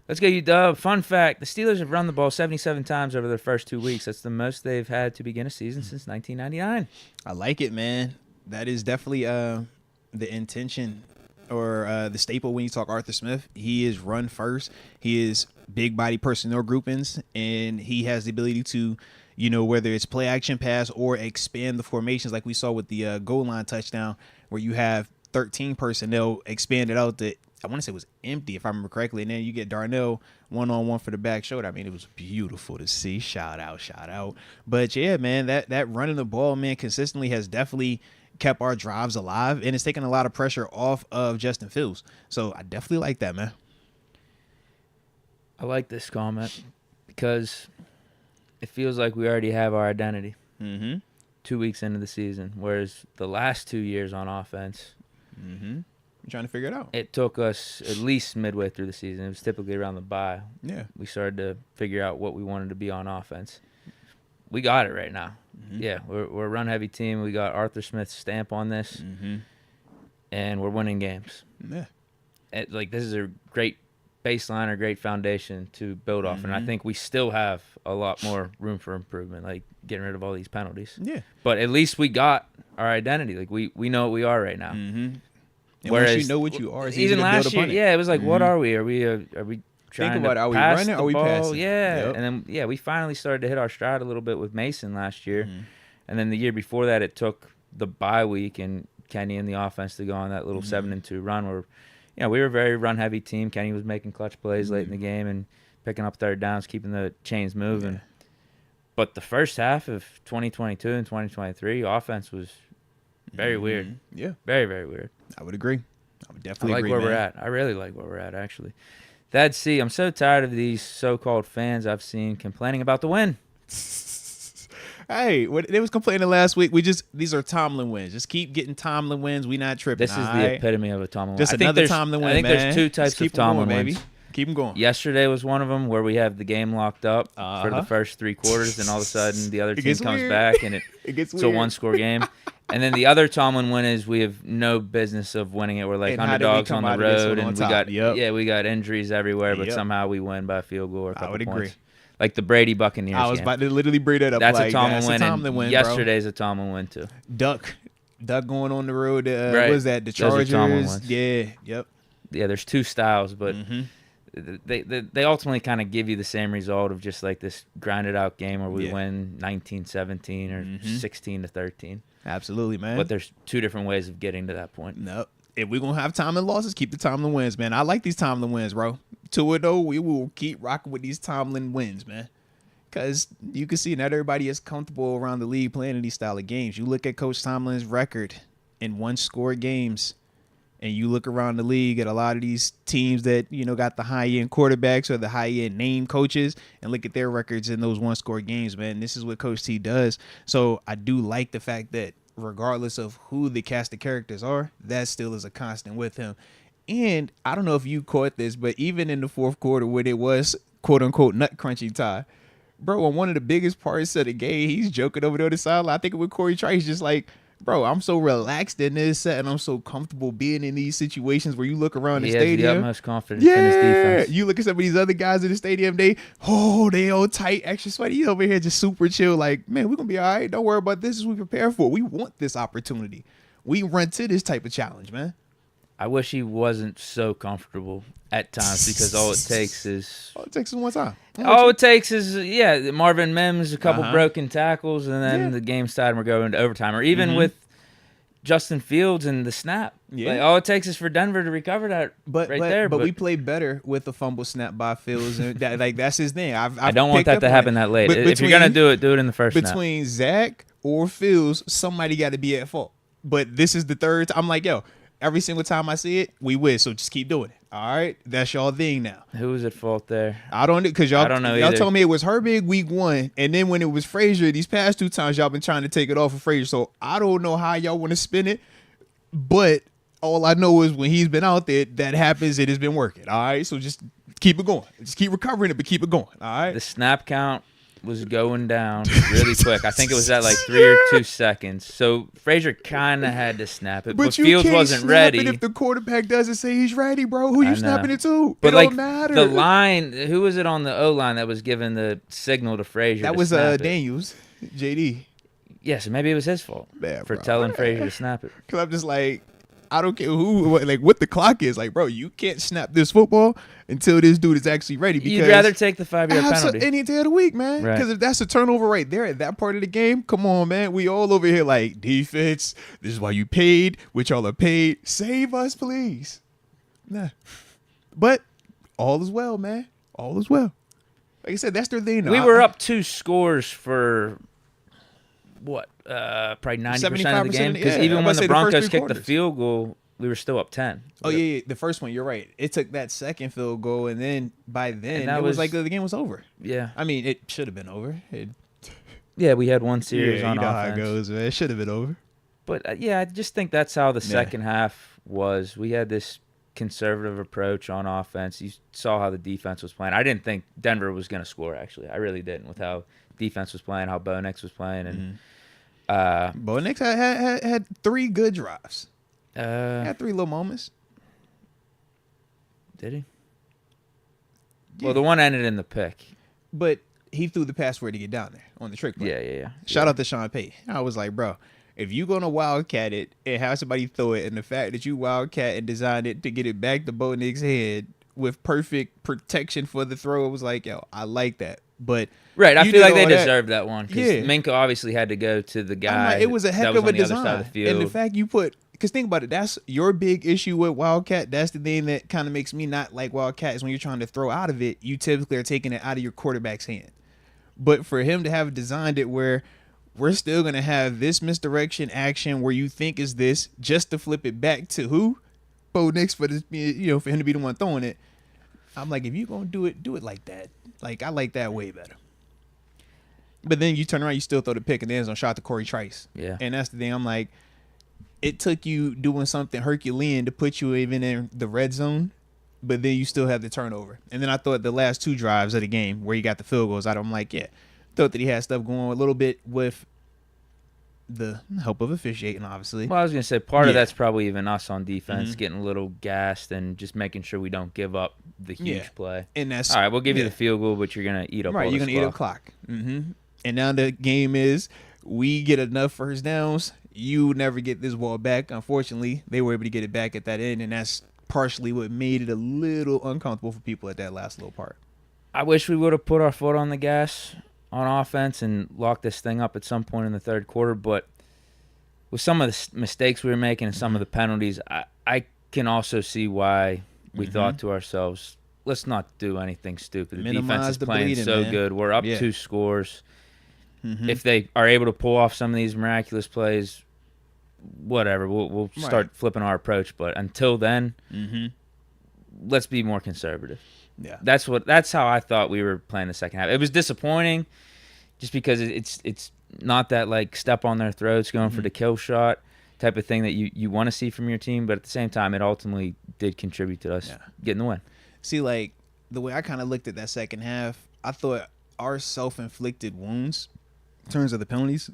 [SPEAKER 2] Let's go, UW. Fun fact, the Steelers have run the ball 77 times over their first 2 weeks. That's the most they've had to begin a season since 1999.
[SPEAKER 1] I like it, man. That is definitely the intention or the staple when you talk Arthur Smith. He is run first. He is big body personnel groupings, and he has the ability to, you know, whether it's play action pass or expand the formations like we saw with the goal line touchdown where you have 13 personnel expanded out to, I want to say it was empty if I remember correctly, and then you get Darnell one-on-one for the back shoulder. I mean, it was beautiful to see. Shout out. But yeah, man, that running the ball, man, consistently has definitely kept our drives alive, and it's taken a lot of pressure off of Justin Fields. So I definitely like that, man.
[SPEAKER 2] I like this comment because it feels like we already have our identity
[SPEAKER 1] Mm-hmm.
[SPEAKER 2] 2 weeks into the season, whereas the last 2 years on offense,
[SPEAKER 1] Mm-hmm. I'm trying to figure it out.
[SPEAKER 2] it took us at least midway through the season. It was typically around the bye.
[SPEAKER 1] Yeah.
[SPEAKER 2] We started to figure out what we wanted to be on offense. We got it right now.
[SPEAKER 1] Mm-hmm.
[SPEAKER 2] Yeah, we're a run-heavy team. We got Arthur Smith's stamp on this,
[SPEAKER 1] Mm-hmm.
[SPEAKER 2] and we're winning games.
[SPEAKER 1] Yeah.
[SPEAKER 2] This is a great baseline or great foundation to build off, and I
[SPEAKER 1] Mhm.
[SPEAKER 2] think we still have a lot more room for improvement, like getting rid of all these penalties.
[SPEAKER 1] Yeah.
[SPEAKER 2] But at least we got our identity. Like we know what we are right now.
[SPEAKER 1] Mm-hmm. And
[SPEAKER 2] Whereas
[SPEAKER 1] once you know what you are, it's easy
[SPEAKER 2] even
[SPEAKER 1] to
[SPEAKER 2] last
[SPEAKER 1] build
[SPEAKER 2] year,
[SPEAKER 1] upon it.
[SPEAKER 2] yeah, it was like, what
[SPEAKER 1] Mhm.
[SPEAKER 2] are we? Are we trying
[SPEAKER 1] about it.
[SPEAKER 2] to
[SPEAKER 1] Are we
[SPEAKER 2] pass
[SPEAKER 1] running or
[SPEAKER 2] the
[SPEAKER 1] are we
[SPEAKER 2] ball?
[SPEAKER 1] passing?
[SPEAKER 2] Yeah,
[SPEAKER 1] Yep.
[SPEAKER 2] and then we finally started to hit our stride a little bit with Mason last year,
[SPEAKER 1] Mhm.
[SPEAKER 2] and then the year before that, it took the bye week and Kenny and the offense to go on that little
[SPEAKER 1] Mhm.
[SPEAKER 2] 7-2 run where, we were a very run heavy team. Kenny was making clutch plays late in the game and picking up third downs, keeping the chains moving.
[SPEAKER 1] Yeah.
[SPEAKER 2] But the first half of 2022 and 2023, offense was very weird.
[SPEAKER 1] Mhm. Yeah,
[SPEAKER 2] Very, very weird.
[SPEAKER 1] I would agree. I would
[SPEAKER 2] I
[SPEAKER 1] definitely
[SPEAKER 2] like
[SPEAKER 1] agree,
[SPEAKER 2] where
[SPEAKER 1] man.
[SPEAKER 2] we're at. I really like where we're at, actually. That C, I'm so tired of these so-called fans I've seen complaining about the win.
[SPEAKER 1] Hey, what they was complaining last week. These are Tomlin wins. Just keep getting Tomlin wins. We not tripping.
[SPEAKER 2] This is the epitome of a Tomlin win.
[SPEAKER 1] Just
[SPEAKER 2] I think
[SPEAKER 1] another
[SPEAKER 2] there's-
[SPEAKER 1] Tomlin win,
[SPEAKER 2] I think
[SPEAKER 1] man.
[SPEAKER 2] there's two
[SPEAKER 1] Just
[SPEAKER 2] types
[SPEAKER 1] keep
[SPEAKER 2] of
[SPEAKER 1] 'em
[SPEAKER 2] Tomlin
[SPEAKER 1] going,
[SPEAKER 2] wins.
[SPEAKER 1] baby. Keep them going.
[SPEAKER 2] Yesterday was one of them where we have the game locked up for
[SPEAKER 1] Uh-huh.
[SPEAKER 2] the first 3 quarters, and all of a sudden the other
[SPEAKER 1] It
[SPEAKER 2] team
[SPEAKER 1] gets
[SPEAKER 2] comes
[SPEAKER 1] weird.
[SPEAKER 2] back, and
[SPEAKER 1] It gets
[SPEAKER 2] it's a
[SPEAKER 1] weird.
[SPEAKER 2] one-score game. And then the other Tomlin win is we have no business of winning it. We're like
[SPEAKER 1] And how did we
[SPEAKER 2] underdogs
[SPEAKER 1] come
[SPEAKER 2] on the
[SPEAKER 1] out of this
[SPEAKER 2] road,
[SPEAKER 1] one on
[SPEAKER 2] and we
[SPEAKER 1] top?
[SPEAKER 2] got
[SPEAKER 1] Yep.
[SPEAKER 2] we got injuries everywhere, but
[SPEAKER 1] Yep.
[SPEAKER 2] somehow we win by a field goal or a couple
[SPEAKER 1] would
[SPEAKER 2] points.
[SPEAKER 1] agree.
[SPEAKER 2] Like the Brady Buccaneers
[SPEAKER 1] I was
[SPEAKER 2] game.
[SPEAKER 1] about to literally bring that up.
[SPEAKER 2] That's
[SPEAKER 1] like,
[SPEAKER 2] a Tomlin
[SPEAKER 1] that's
[SPEAKER 2] win.
[SPEAKER 1] a Tomlin
[SPEAKER 2] And
[SPEAKER 1] win,
[SPEAKER 2] yesterday's a Tomlin win too.
[SPEAKER 1] bro. Duck going on the road.
[SPEAKER 2] Right.
[SPEAKER 1] What was that? The
[SPEAKER 2] Those are Tomlin
[SPEAKER 1] Chargers.
[SPEAKER 2] wins.
[SPEAKER 1] Yeah. Yep.
[SPEAKER 2] Yeah, there's 2 styles, but
[SPEAKER 1] Mhm.
[SPEAKER 2] they ultimately kind of give you the same result of just like this grinded out game where we
[SPEAKER 1] Yeah.
[SPEAKER 2] win 19-17 or
[SPEAKER 1] Mhm.
[SPEAKER 2] 16-13.
[SPEAKER 1] Absolutely, man.
[SPEAKER 2] But there's 2 different ways of getting to that point.
[SPEAKER 1] No. If we're going to have Tomlin losses, keep the Tomlin wins, man. I like these Tomlin wins, bro. 2-0, we will keep rocking with these Tomlin wins, man. Because you can see not everybody is comfortable around the league playing in these style of games. You look at Coach Tomlin's record in one-score games, and you look around the league at a lot of these teams that, got the high-end quarterbacks or the high-end name coaches, and look at their records in those one-score games, man. This is what Coach T does. So I do like the fact that regardless of who the cast of characters are, that still is a constant with him. And I don't know if you caught this, but even in the fourth quarter when it was quote-unquote nut crunching time, bro, on one of the biggest parts of the game, he's joking over there on the sideline. I think with Corey Trice, just like, bro, I'm so relaxed in this set and I'm so comfortable being in these situations where you look around the
[SPEAKER 2] He has
[SPEAKER 1] stadium.
[SPEAKER 2] the utmost confidence in his defense.
[SPEAKER 1] You look at some of these other guys in the stadium, they all tight, extra sweaty. He over here just super chill, like, man, we're going to be all right. Don't worry about this as we prepare for it. We want this opportunity. We run to this type of challenge, man.
[SPEAKER 2] I wish he wasn't so comfortable at times because all it takes is
[SPEAKER 1] All it takes is one time.
[SPEAKER 2] all it takes is Marvin Mims, a couple
[SPEAKER 1] Uh-huh.
[SPEAKER 2] broken tackles, and then
[SPEAKER 1] Yeah.
[SPEAKER 2] the game's tied and we're going to overtime. Or even
[SPEAKER 1] Mhm.
[SPEAKER 2] with Justin Fields and the snap.
[SPEAKER 1] Yeah.
[SPEAKER 2] Like, all it takes is for Denver to recover that
[SPEAKER 1] But
[SPEAKER 2] there.
[SPEAKER 1] we play better with the fumble snap by Fields, and that's his thing.
[SPEAKER 2] I don't want that to happen that late.
[SPEAKER 1] But
[SPEAKER 2] If you're gonna do it in the first snap.
[SPEAKER 1] between Zach or Fields, somebody got to be at fault. But this is the third. I'm like, yo, every single time I see it, we win. So just keep doing it. All right, that's y'all thing now.
[SPEAKER 2] Who was at fault there?
[SPEAKER 1] I don't because y'all.
[SPEAKER 2] I don't know
[SPEAKER 1] Y'all
[SPEAKER 2] either.
[SPEAKER 1] told me it was Herbig week 1, and then when it was Frazier, these past 2 times y'all been trying to take it off of Frazier. So I don't know how y'all want to spin it, but all I know is when he's been out there, that happens. It has been working. All right, so just keep it going. Just keep recovering it, but keep it going. All right.
[SPEAKER 2] The snap count was going down really quick. I think it was at like 3 or 2 seconds. So Frazier kind of had to snap it, but
[SPEAKER 1] you
[SPEAKER 2] Fields
[SPEAKER 1] can't
[SPEAKER 2] wasn't
[SPEAKER 1] snap
[SPEAKER 2] ready.
[SPEAKER 1] it if the quarterback doesn't say he's ready, bro. Who
[SPEAKER 2] I
[SPEAKER 1] you snapping
[SPEAKER 2] know.
[SPEAKER 1] it to?
[SPEAKER 2] But
[SPEAKER 1] it
[SPEAKER 2] like
[SPEAKER 1] don't matter.
[SPEAKER 2] the line, who was it on the O line that was giving the signal to Frazier?
[SPEAKER 1] that
[SPEAKER 2] to
[SPEAKER 1] was
[SPEAKER 2] snap it?
[SPEAKER 1] Daniels, JD.
[SPEAKER 2] Yes, maybe it was his fault
[SPEAKER 1] Yeah,
[SPEAKER 2] for
[SPEAKER 1] bro.
[SPEAKER 2] telling Frazier to snap it.
[SPEAKER 1] Because I'm just like, I don't care what the clock is. Like, bro, you can't snap this football until this dude is actually ready. Because
[SPEAKER 2] You'd rather take the 5-yard penalty.
[SPEAKER 1] any day of the week, man.
[SPEAKER 2] Right.
[SPEAKER 1] Because if that's a turnover right there at that part of the game, come on, man. We all over here like, defense, this is why you paid, which y'all are paid. Save us, please. Nah. But all is well, man. All is well. Like I said, that's their thing.
[SPEAKER 2] We were up 2 scores for what? Probably 90% of the
[SPEAKER 1] 75%
[SPEAKER 2] game. Because
[SPEAKER 1] yeah,
[SPEAKER 2] even
[SPEAKER 1] I'm
[SPEAKER 2] when
[SPEAKER 1] about to say
[SPEAKER 2] the
[SPEAKER 1] the first
[SPEAKER 2] Broncos
[SPEAKER 1] 3
[SPEAKER 2] kicked the
[SPEAKER 1] quarters.
[SPEAKER 2] field goal, we were still up 10.
[SPEAKER 1] Oh, yeah, the first one, you're right. It took that second field goal, and then by then, it was like the game was over.
[SPEAKER 2] Yeah.
[SPEAKER 1] I mean, it should have been over.
[SPEAKER 2] Yeah, we had one series on
[SPEAKER 1] you know
[SPEAKER 2] offense.
[SPEAKER 1] how it goes, man. It should have been over.
[SPEAKER 2] But, I just think that's how the second half was. We had this conservative approach on offense. You saw how the defense was playing. I didn't think Denver was going to score, actually. I really didn't, with how defense was playing, how Bo Nix was playing. And
[SPEAKER 1] Bo Nix had 3 good drives. He
[SPEAKER 2] uh,
[SPEAKER 1] had 3 little moments.
[SPEAKER 2] did he?
[SPEAKER 1] Yeah.
[SPEAKER 2] Well, the one ended in the pick.
[SPEAKER 1] But he threw the pass for it to get down there on the trick play.
[SPEAKER 2] Yeah.
[SPEAKER 1] Shout out to Sean Payton. I was like, bro, if you're going to wildcat it and have somebody throw it, and the fact that you wildcat and designed it to get it back to Bo Nix's head with perfect protection for the throw, it was like, yo, I like that. But
[SPEAKER 2] right, I
[SPEAKER 1] you
[SPEAKER 2] feel like
[SPEAKER 1] did
[SPEAKER 2] they
[SPEAKER 1] all that.
[SPEAKER 2] deserved that one because
[SPEAKER 1] Yeah.
[SPEAKER 2] Minka obviously had to go to the guy.
[SPEAKER 1] Like, it was a heck
[SPEAKER 2] that
[SPEAKER 1] of a
[SPEAKER 2] on the other
[SPEAKER 1] design.
[SPEAKER 2] side of the field.
[SPEAKER 1] And the fact you put, because think about it, that's your big issue with wildcat. That's the thing that kind of makes me not like wildcat is when you're trying to throw out of it, you typically are taking it out of your quarterback's hand. But for him to have designed it where we're still going to have this misdirection action where you think is this just to flip it back to who? Bo Nix for this, for him to be the one throwing it. I'm like, if you're going to do it like that. Like, I like that way better. But then you turn around, you still throw the pick in the end zone, shot to Corey Trice.
[SPEAKER 2] Yeah.
[SPEAKER 1] And that's the thing. I'm like, it took you doing something Herculean to put you even in the red zone, but then you still have the turnover. And then I thought the last 2 drives of the game where he got the field goals out, I'm like, yeah, thought that he had stuff going a little bit with the help of officiating, obviously.
[SPEAKER 2] Well, I was going to say part of that's probably even us on defense getting a little gassed and just making sure we don't give up the huge play.
[SPEAKER 1] And that's
[SPEAKER 2] all right, we'll give you the field goal, but you're going to eat up all
[SPEAKER 1] you're going to eat up clock. And now the game is we get enough first downs. You never get this ball back. Unfortunately, they were able to get it back at that end, and that's partially what made it a little uncomfortable for people at that last little part.
[SPEAKER 2] I wish we would have put our foot on the gas on offense and locked this thing up at some point in the third quarter, but with some of the mistakes we were making and some of the penalties, I can also see why we thought to ourselves, let's not do anything stupid. The defense is playing so good. We're up 2 scores. If they are able to pull off some of these miraculous plays, whatever, we'll start flipping our approach. But until then, let's be more conservative.
[SPEAKER 1] Yeah,
[SPEAKER 2] that's how I thought we were playing the second half. It was disappointing, just because it's not that like step on their throats, going for the kill shot type of thing that you want to see from your team. But at the same time, it ultimately did contribute to us getting the win.
[SPEAKER 1] See, like the way I kind of looked at that second half, I thought our self-inflicted wounds, in terms of the penalties,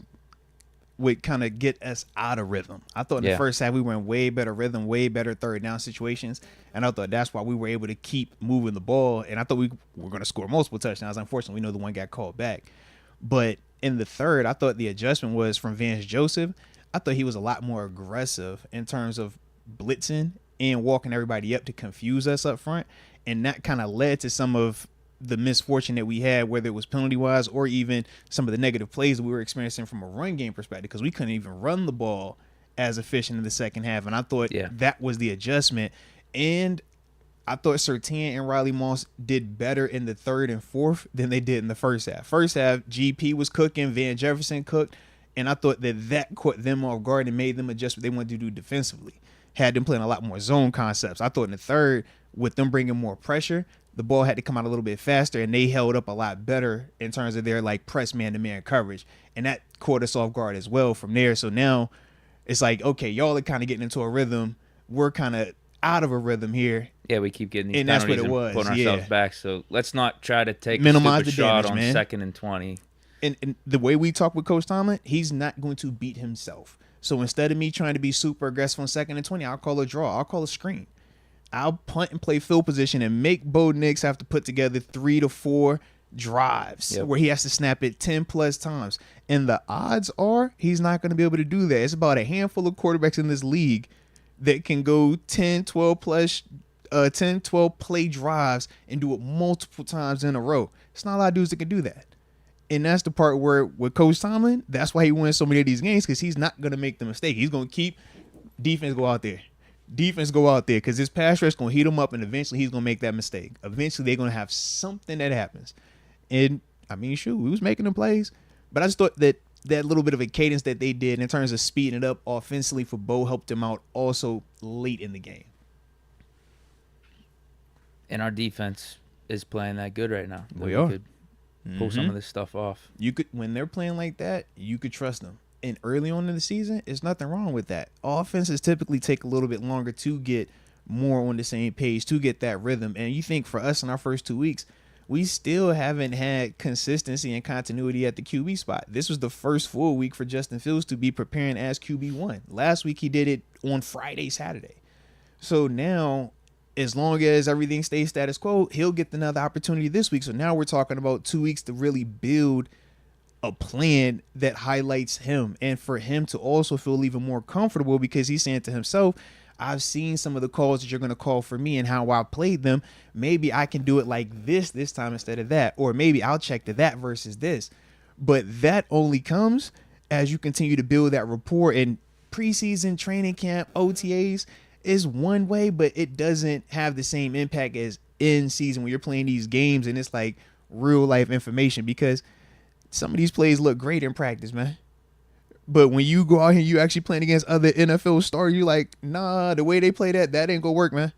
[SPEAKER 1] would kind of get us out of rhythm. I thought in the first half we were in way better rhythm, way better third down situations, and I thought that's why we were able to keep moving the ball, and I thought we were going to score multiple touchdowns. Unfortunately, we know the one got called back. But in the third, I thought the adjustment was from Vance Joseph. I thought he was a lot more aggressive in terms of blitzing and walking everybody up to confuse us up front, and that kind of led to some of the misfortune that we had, whether it was penalty-wise or even some of the negative plays that we were experiencing from a run game perspective, because we couldn't even run the ball as efficient in the second half. And I thought that was the adjustment. And I thought Surtain and Riley Moss did better in the third and fourth than they did in the first half. First half, GP was cooking, Van Jefferson cooked, and I thought that caught them off guard and made them adjust what they wanted to do defensively. Had them playing a lot more zone concepts. I thought in the third, with them bringing more pressure, the ball had to come out a little bit faster, and they held up a lot better in terms of their like press man-to-man coverage, and that caught us off guard as well from there. So now it's like, okay, y'all are kind of getting into a rhythm. We're kind of out of a rhythm here.
[SPEAKER 2] Yeah, we keep getting these
[SPEAKER 1] and that's
[SPEAKER 2] penalties
[SPEAKER 1] what it was.
[SPEAKER 2] Putting ourselves back. So let's not try to take
[SPEAKER 1] minimize
[SPEAKER 2] a
[SPEAKER 1] the
[SPEAKER 2] stupid shot
[SPEAKER 1] damage,
[SPEAKER 2] on
[SPEAKER 1] man.
[SPEAKER 2] 2nd and 20.
[SPEAKER 1] And the way we talk with Coach Tomlin, he's not going to beat himself. So instead of me trying to be super aggressive on 2nd and 20, I'll call a draw. I'll call a screen. I'll punt and play field position and make Bo Nix have to put together 3 to 4 drives where he has to snap it 10 plus times. And the odds are he's not going to be able to do that. It's about a handful of quarterbacks in this league that can go 10, 12 play drives and do it multiple times in a row. It's not a lot of dudes that can do that. And that's the part where with Coach Tomlin, that's why he wins so many of these games, because he's not going to make the mistake. He's going to keep defense go out there. Defense go out there, because his pass rush is going to heat him up, and eventually he's going to make that mistake. Eventually they're going to have something that happens. And, I mean, shoot, we was making them plays. But I just thought that that little bit of a cadence that they did in terms of speeding it up offensively for Bo helped them out also late in the game.
[SPEAKER 2] And our defense is playing that good right now.
[SPEAKER 1] We are.
[SPEAKER 2] Could pull some of this stuff off.
[SPEAKER 1] You could, when they're playing like that, you could trust them. And early on in the season, there's nothing wrong with that. Offenses typically take a little bit longer to get more on the same page, to get that rhythm. And you think for us in our first 2 weeks, we still haven't had consistency and continuity at the QB spot. This was the first full week for Justin Fields to be preparing as QB1. Last week, he did it on Friday, Saturday. So now, as long as everything stays status quo, he'll get another opportunity this week. So now we're talking about 2 weeks to really build a plan that highlights him and for him to also feel even more comfortable because he's saying to himself, I've seen some of the calls that you're going to call for me and how I played them. Maybe I can do it like this time instead of that. Or maybe I'll check to that versus this. But that only comes as you continue to build that rapport. And preseason, training camp, OTAs is one way, but it doesn't have the same impact as in season when you're playing these games and it's like real life information because some of these plays look great in practice, man. But when you go out here and you actually playing against other NFL stars, you like, nah, the way they play that ain't gonna work, man.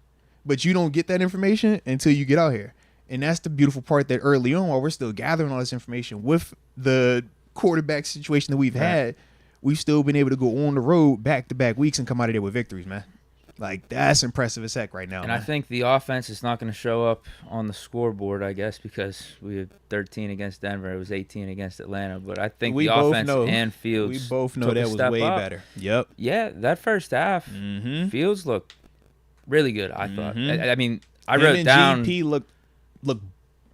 [SPEAKER 1] But you don't get that information until you get out here. And that's the beautiful part that early on, while we're still gathering all this information with the quarterback situation that we've had, we've still been able to go on the road back-to-back weeks and come out of there with victories, man. Like, that's impressive as heck right now.
[SPEAKER 2] And
[SPEAKER 1] man.
[SPEAKER 2] I think the offense is not going to show up on the scoreboard, I guess, because we had 13 against Denver. It was 18 against Atlanta. But I think the offense and Fields
[SPEAKER 1] we both know that was way better. Yep.
[SPEAKER 2] Yeah, that first half, Fields looked really good, I thought. I mean, I wrote down.
[SPEAKER 1] GP looked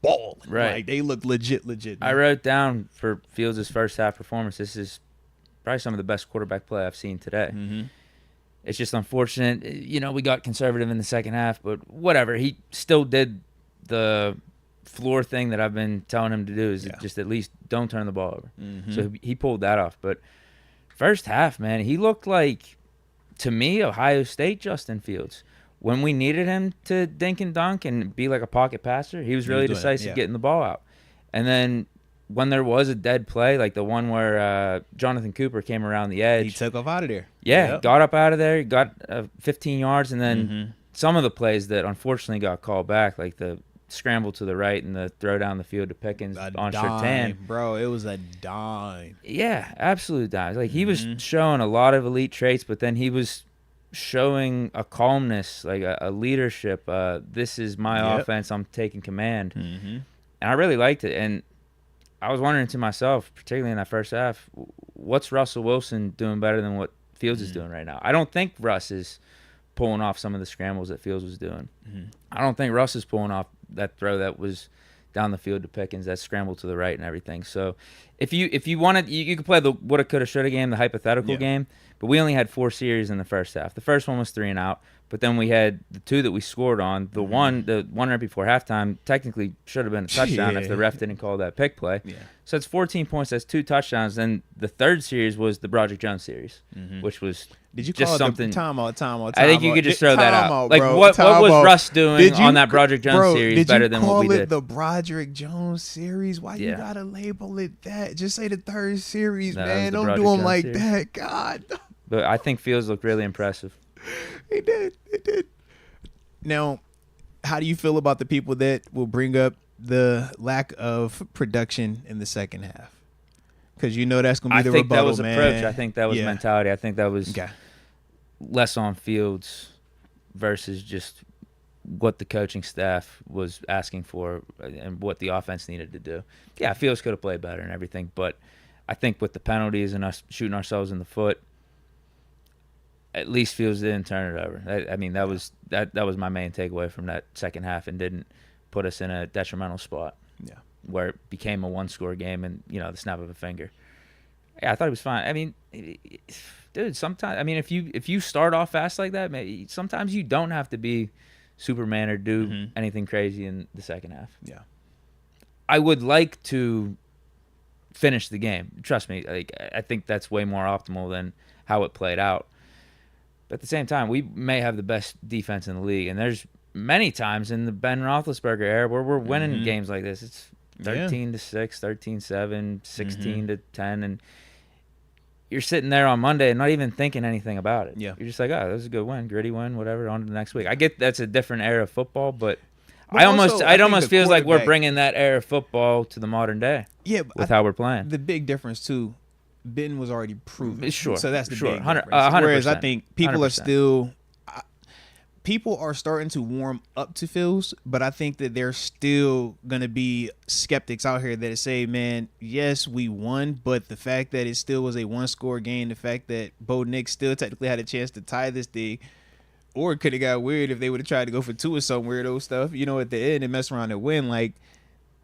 [SPEAKER 1] balling.
[SPEAKER 2] Right.
[SPEAKER 1] Like, they looked legit. Man.
[SPEAKER 2] I wrote down for Fields' first half performance, this is probably some of the best quarterback play I've seen today. It's just unfortunate. You know, we got conservative in the second half, but whatever. He still did the floor thing that I've been telling him to do is just at least don't turn the ball over. So he pulled that off. But first half, man, he looked like, to me, Ohio State Justin Fields. When we needed him to dink and dunk and be like a pocket passer, he was really decisive getting the ball out. And then when there was a dead play, like the one where Jonathan Cooper came around the edge.
[SPEAKER 1] He took off out of there.
[SPEAKER 2] Yeah, got up out of there, got 15 yards, and then some of the plays that unfortunately got called back, like the scramble to the right and the throw down the field to Pickens on Surtain.
[SPEAKER 1] Bro, it was a dime.
[SPEAKER 2] Yeah, absolute dime. Like he was showing a lot of elite traits, but then he was showing a calmness, like a leadership. This is my offense. I'm taking command. And I really liked it. And I was wondering to myself, particularly in that first half, what's Russell Wilson doing better than what Fields is doing right now? I don't think Russ is pulling off some of the scrambles that Fields was doing. I don't think Russ is pulling off that throw that was down the field to Pickens, that scramble to the right and everything. So if you wanted, you could play the woulda, coulda, shoulda game, the hypothetical game, but we only had 4 series in the first half. The first one was 3 and out, but then we had the 2 that we scored on. The one right before halftime technically should have been a touchdown if the ref didn't call that pick play. So it's 14 points. That's 2 touchdowns. Then the third series was the Broderick Jones series, which was
[SPEAKER 1] Did you
[SPEAKER 2] just
[SPEAKER 1] call
[SPEAKER 2] something.
[SPEAKER 1] Timeout.
[SPEAKER 2] I think you could just throw that out. Like
[SPEAKER 1] bro,
[SPEAKER 2] what was
[SPEAKER 1] out.
[SPEAKER 2] Russ doing on that Broderick Jones series better than what we did?
[SPEAKER 1] Did you call it the Broderick Jones series? Why you gotta label it that? Just say the third series, man. Don't do them like that. God.
[SPEAKER 2] But I think Fields looked really impressive.
[SPEAKER 1] He did. Now, how do you feel about the people that will bring up the lack of production in the second half? Because you know that's going to be the rebuttal,
[SPEAKER 2] I think that was
[SPEAKER 1] man.
[SPEAKER 2] approach. I think that was mentality. I think that was less on Fields versus just what the coaching staff was asking for and what the offense needed to do. Yeah, Fields could have played better and everything, but I think with the penalties and us shooting ourselves in the foot, at least Fields didn't turn it over. That was my main takeaway from that second half and didn't put us in a detrimental spot. Yeah, where it became a 1-score game and the snap of a finger. Yeah, I thought it was fine. I mean, dude, sometimes if you start off fast like that, maybe sometimes you don't have to be Superman or do anything crazy in the second half. Yeah, I would like to finish the game. Trust me, like I think that's way more optimal than how it played out. But at the same time, we may have the best defense in the league, and there's many times in the Ben Roethlisberger era where we're winning games like this. It's 13-6, 13-7, 16-10, and you're sitting there on Monday and not even thinking anything about it.
[SPEAKER 1] Yeah.
[SPEAKER 2] You're just like, oh, that was a good win, gritty win, whatever, on to the next week. I get that's a different era of football, but it almost feels like we're bringing that era of football to the modern day.
[SPEAKER 1] Yeah,
[SPEAKER 2] with how we're playing.
[SPEAKER 1] The big difference too, Ben was already proven.
[SPEAKER 2] Sure.
[SPEAKER 1] So that's the big difference.
[SPEAKER 2] 100%.
[SPEAKER 1] Whereas I think people
[SPEAKER 2] 100%.
[SPEAKER 1] are still. People are starting to warm up to Fields, but I think that there's still going to be skeptics out here that say, man, yes, we won, but the fact that it still was a one-score game, the fact that Bo Nix still technically had a chance to tie this thing, or it could have got weird if they would have tried to go for two or some weirdo stuff, at the end and mess around and win. Like,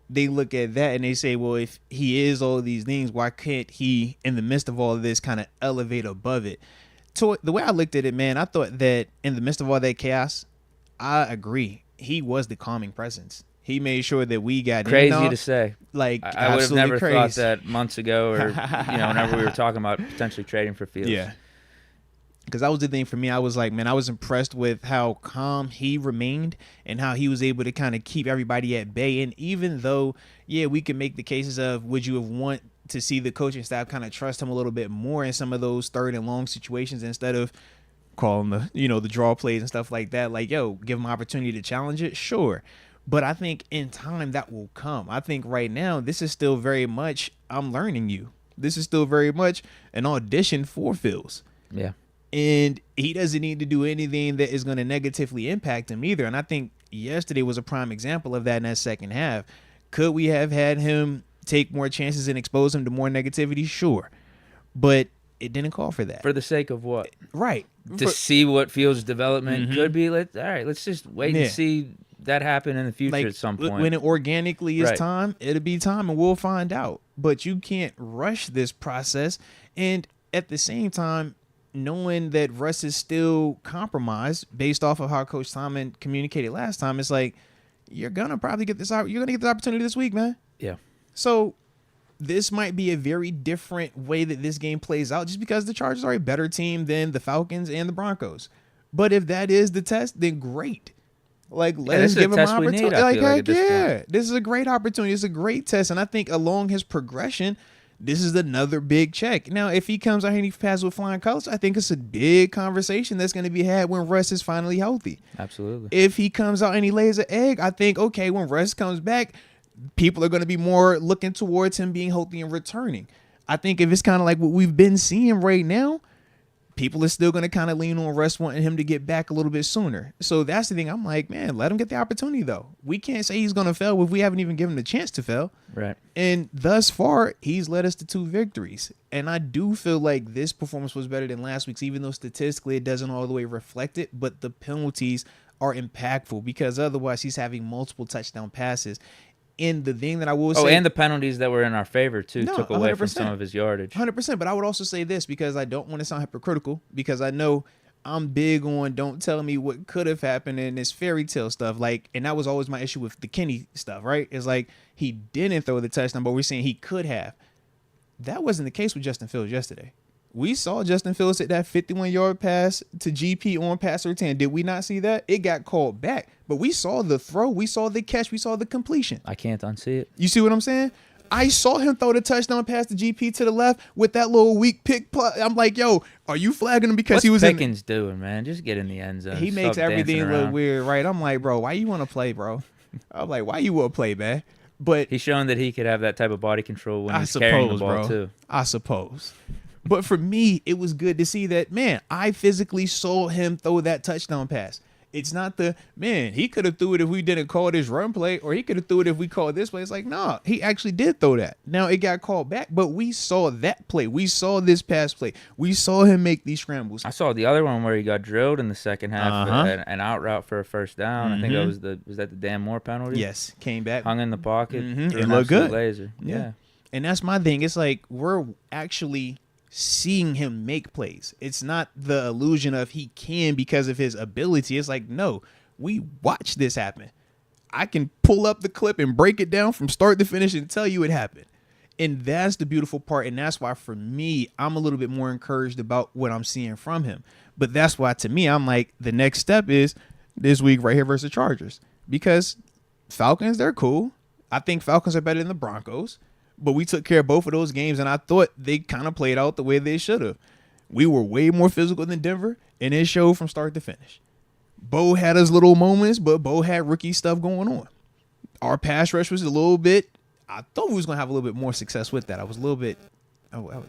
[SPEAKER 1] they look at that and they say, well, if he is all these things, why can't he, in the midst of all of this, kind of elevate above it? So the way I looked at it, man, I thought that in the midst of all that chaos, I agree. He was the calming presence. He made sure that we got
[SPEAKER 2] crazy to say.
[SPEAKER 1] Like,
[SPEAKER 2] I would have never thought that months ago, or whenever we were talking about potentially trading for Fields.
[SPEAKER 1] Yeah. Because that was the thing for me. I was like, man, I was impressed with how calm he remained and how he was able to kind of keep everybody at bay. And even though, yeah, we could make the cases of would you have want to see the coaching staff kind of trust him a little bit more in some of those third and long situations instead of calling the draw plays and stuff like that. Like, yo, give him opportunity to challenge it. Sure. But I think in time that will come. I think right now, this is still very much, I'm learning you. This is still very much an audition for Fields.
[SPEAKER 2] Yeah.
[SPEAKER 1] And he doesn't need to do anything that is going to negatively impact him either. And I think yesterday was a prime example of that in that second half. Could we have had him take more chances and expose him to more negativity? Sure. But it didn't call for that.
[SPEAKER 2] For the sake of what?
[SPEAKER 1] Right.
[SPEAKER 2] To see what Fields' development could be. Let's just wait and see that happen in the future at some point.
[SPEAKER 1] When it organically is time, it'll be time and we'll find out. But you can't rush this process. And at the same time, knowing that Russ is still compromised based off of how Coach Tomlin communicated last time, it's like, you're going to probably get this opportunity this week, man.
[SPEAKER 2] Yeah.
[SPEAKER 1] So this might be a very different way that this game plays out just because the Chargers are a better team than the Falcons and the Broncos. But if that is the test, then great. Like, let us give him an opportunity. This is a great opportunity. It's a great test. And I think along his progression, this is another big check. Now, if he comes out here and he passes with flying colors, I think it's a big conversation that's going to be had when Russ is finally healthy.
[SPEAKER 2] Absolutely.
[SPEAKER 1] If he comes out and he lays an egg, I think, okay, when Russ comes back, people are going to be more looking towards him being healthy and returning. I think if it's kind of like what we've been seeing right now, people are still going to kind of lean on Russ wanting him to get back a little bit sooner. So that's the thing. I'm like, man, let him get the opportunity, though. We can't say he's going to fail if we haven't even given him the chance to fail.
[SPEAKER 2] Right.
[SPEAKER 1] And thus far, he's led us to 2 victories. And I do feel like this performance was better than last week's, even though statistically it doesn't all the way reflect it. But the penalties are impactful because otherwise he's having multiple touchdown passes. And the thing that I will say...
[SPEAKER 2] Oh, and the penalties that were in our favor, too, took away 100%. From some of his yardage.
[SPEAKER 1] 100%. But I would also say this because I don't want to sound hypocritical because I know I'm big on don't tell me what could have happened in this fairy tale stuff. Like, and that was always my issue with the Kenny stuff, right? It's like he didn't throw the touchdown, but we're saying he could have. That wasn't the case with Justin Fields yesterday. We saw Justin Fields hit that 51-yard pass to GP on passer 10. Did we not see that? It got called back. But we saw the throw. We saw the catch. We saw the completion.
[SPEAKER 2] I can't unsee it.
[SPEAKER 1] You see what I'm saying? I saw him throw the touchdown pass to GP to the left with that little weak pick. I'm like, yo, are you flagging him because he was
[SPEAKER 2] Pickens doing, man? Just get in the end zone.
[SPEAKER 1] He makes everything look weird, right? I'm like, bro, why you want to play, bro? I'm like, why you want to play, man? But
[SPEAKER 2] he's shown that he could have that type of body control when he's carrying the ball, too.
[SPEAKER 1] I suppose. But for me, it was good to see that, man, I physically saw him throw that touchdown pass. It's not he could have threw it if we didn't call this run play, or he could have threw it if we called this play. It's like, no, he actually did throw that. Now, it got called back, but we saw that play. We saw this pass play. We saw him make these scrambles.
[SPEAKER 2] I saw the other one where he got drilled in the second half, an out route for a first down. I think that was that the Dan Moore penalty?
[SPEAKER 1] Yes, came back.
[SPEAKER 2] Hung in the pocket.
[SPEAKER 1] It looked good.
[SPEAKER 2] Laser.
[SPEAKER 1] Yeah. And that's my thing. It's like we're actually seeing him make plays. It's not the illusion of he can because of his ability. It's like, no, we watched this happen. I can pull up the clip and break it down from start to finish and tell you it happened. And that's the beautiful part. And that's why for me, I'm a little bit more encouraged about what I'm seeing from him. But that's why to me, I'm like, the next step is this week right here versus Chargers. Because Falcons, they're cool. I think Falcons are better than the Broncos. But we took care of both of those games, and I thought they kind of played out the way they should have. We were way more physical than Denver, and it showed from start to finish. Bo had his little moments, but Bo had rookie stuff going on. Our pass rush was a little bit, I thought we was going to have a little bit more success with that. I was a little bit,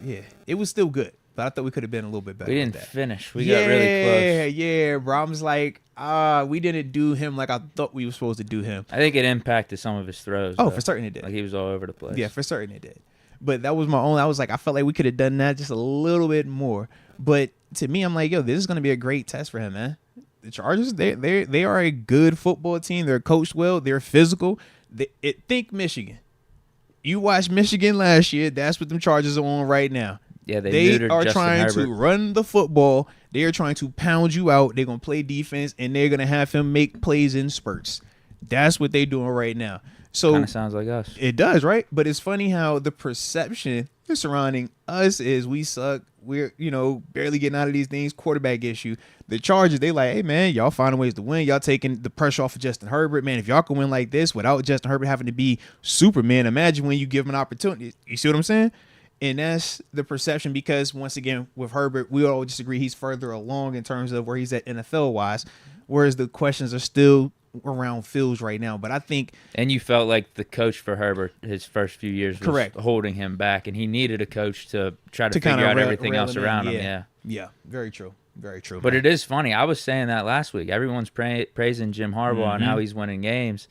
[SPEAKER 1] yeah, it was still good, but I thought we could have been a little bit better.
[SPEAKER 2] We didn't
[SPEAKER 1] with that.
[SPEAKER 2] finish. We got really close.
[SPEAKER 1] Yeah, bro. I was like, we didn't do him like I thought we were supposed to do him.
[SPEAKER 2] I think it impacted some of his throws.
[SPEAKER 1] Oh,
[SPEAKER 2] though.
[SPEAKER 1] for certain it did.
[SPEAKER 2] Like he was all over the place.
[SPEAKER 1] Yeah, for certain it did. But that was my own. I was like, I felt like we could have done that just a little bit more. But to me, I'm like, yo, this is going to be a great test for him, man. The Chargers, they are a good football team. They're coached well. They're physical. Think Michigan. You watched Michigan last year. That's what them Chargers are on right now.
[SPEAKER 2] Yeah, they
[SPEAKER 1] are
[SPEAKER 2] Justin
[SPEAKER 1] trying
[SPEAKER 2] Herbert.
[SPEAKER 1] to run the football. They are trying to pound you out. They're going to play defense, and they're going to have him make plays in spurts. That's what they're doing right now. So
[SPEAKER 2] Kind of sounds like us.
[SPEAKER 1] it does, right? But it's funny how the perception surrounding us is we suck. We're, barely getting out of these things. Quarterback issue. The Chargers, they like, hey, man, y'all finding ways to win. Y'all taking the pressure off of Justin Herbert. Man, if y'all can win like this without Justin Herbert having to be Superman, imagine when you give him an opportunity. You see what I'm saying? And that's the perception because, once again, with Herbert, we all just agree he's further along in terms of where he's at NFL-wise, whereas the questions are still around Fields right now. But I think...
[SPEAKER 2] And you felt like the coach for Herbert his first few years was
[SPEAKER 1] correct.
[SPEAKER 2] Holding him back, and he needed a coach to try to
[SPEAKER 1] kinda
[SPEAKER 2] figure out everything else around him.
[SPEAKER 1] Yeah. Yeah, very true. Very true.
[SPEAKER 2] But it is funny. I was saying that last week. Everyone's praising Jim Harbaugh and how he's winning games.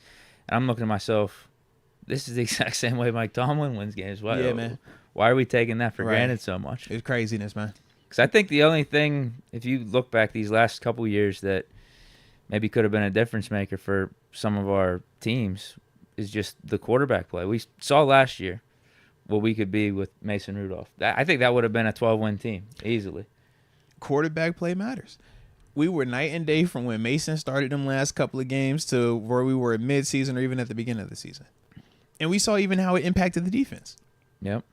[SPEAKER 2] And I'm looking at myself, this is the exact same way Mike Tomlin wins games. Why,
[SPEAKER 1] Yeah, man.
[SPEAKER 2] Why are we taking that for granted so much?
[SPEAKER 1] It's craziness, man.
[SPEAKER 2] Because I think the only thing, if you look back these last couple years that maybe could have been a difference maker for some of our teams is just the quarterback play. We saw last year what we could be with Mason Rudolph. I think that would have been a 12-win team easily.
[SPEAKER 1] Quarterback play matters. We were night and day from when Mason started them last couple of games to where we were at mid-season or even at the beginning of the season. And we saw even how it impacted the defense.
[SPEAKER 2] Yep.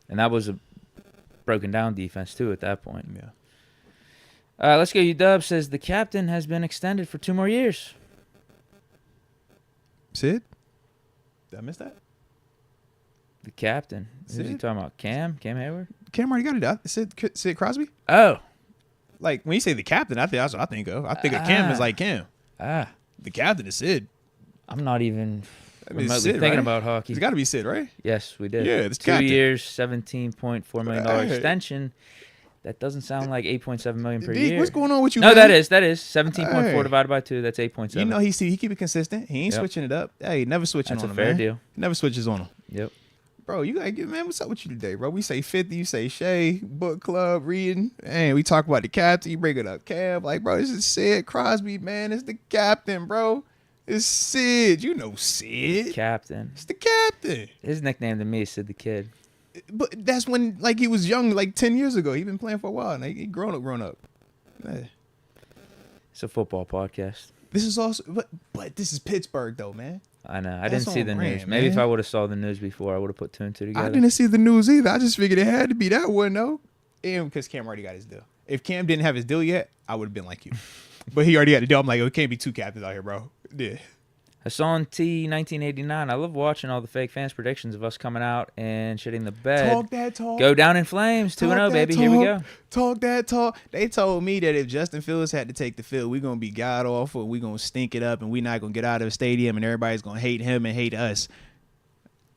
[SPEAKER 2] And that was a broken down defense, too, at that point.
[SPEAKER 1] Yeah.
[SPEAKER 2] Let's go. UW says the captain has been extended for 2 more years.
[SPEAKER 1] Sid? Did I miss that?
[SPEAKER 2] The captain.
[SPEAKER 1] Sid?
[SPEAKER 2] Who's he talking about? Cam Hayward?
[SPEAKER 1] Cam already got it. Sid Crosby?
[SPEAKER 2] Oh.
[SPEAKER 1] Like, when you say the captain, I think that's what I think of. I think of Cam as like Cam. The captain is Sid.
[SPEAKER 2] I'm not even remotely
[SPEAKER 1] Sid,
[SPEAKER 2] thinking
[SPEAKER 1] right?
[SPEAKER 2] about hockey.
[SPEAKER 1] It's got to be Sid, right?
[SPEAKER 2] Yes, we did.
[SPEAKER 1] Yeah, it's
[SPEAKER 2] 2
[SPEAKER 1] captain.
[SPEAKER 2] years, $17.4 million
[SPEAKER 1] Hey.
[SPEAKER 2] extension. That doesn't sound like $8.7 million per
[SPEAKER 1] Deke,
[SPEAKER 2] year.
[SPEAKER 1] what's going on with you,
[SPEAKER 2] No,
[SPEAKER 1] man?
[SPEAKER 2] that is 17.4
[SPEAKER 1] Hey.
[SPEAKER 2] divided by 2. That's 8.7.
[SPEAKER 1] You know, he keep it consistent. He ain't switching it up. Hey, never switching
[SPEAKER 2] That's
[SPEAKER 1] on
[SPEAKER 2] a
[SPEAKER 1] him,
[SPEAKER 2] fair
[SPEAKER 1] man.
[SPEAKER 2] deal.
[SPEAKER 1] Never switches on him.
[SPEAKER 2] Yep.
[SPEAKER 1] Bro, you gotta get, man, what's up with you today, bro? We say 50, you say Shay, book club, reading, and we talk about the captain, you bring it up, Cam. Like, bro, this is Sid Crosby, man. It's the captain, bro. It's Sid. You know Sid.
[SPEAKER 2] Captain.
[SPEAKER 1] It's the captain.
[SPEAKER 2] His nickname to me is Sid the Kid.
[SPEAKER 1] But that's when, like, he was young, like 10 years ago. He been playing for a while. Like, he grown up. Man.
[SPEAKER 2] It's a football podcast.
[SPEAKER 1] This is also, but this is Pittsburgh, though, man.
[SPEAKER 2] I know. I
[SPEAKER 1] That's
[SPEAKER 2] didn't see
[SPEAKER 1] on
[SPEAKER 2] the
[SPEAKER 1] brand,
[SPEAKER 2] news. Maybe if
[SPEAKER 1] man.
[SPEAKER 2] I would have saw the news before, I would have put 2 and 2 together.
[SPEAKER 1] I didn't see the news either. I just figured it had to be that one, though. And because Cam already got his deal. If Cam didn't have his deal yet, I would have been like you. But he already got the deal. I'm like, oh, it can't be 2 captains out here, bro. Yeah.
[SPEAKER 2] Hassan T 1989. I love watching all the fake fans predictions of us coming out and shitting the bed.
[SPEAKER 1] Talk that talk.
[SPEAKER 2] Go down in flames. 2-0, baby. Here we go.
[SPEAKER 1] Talk that talk. They told me that if Justin Fields had to take the field, we're going to be god awful. We're going to stink it up, and we're not going to get out of the stadium, and everybody's going to hate him and hate us.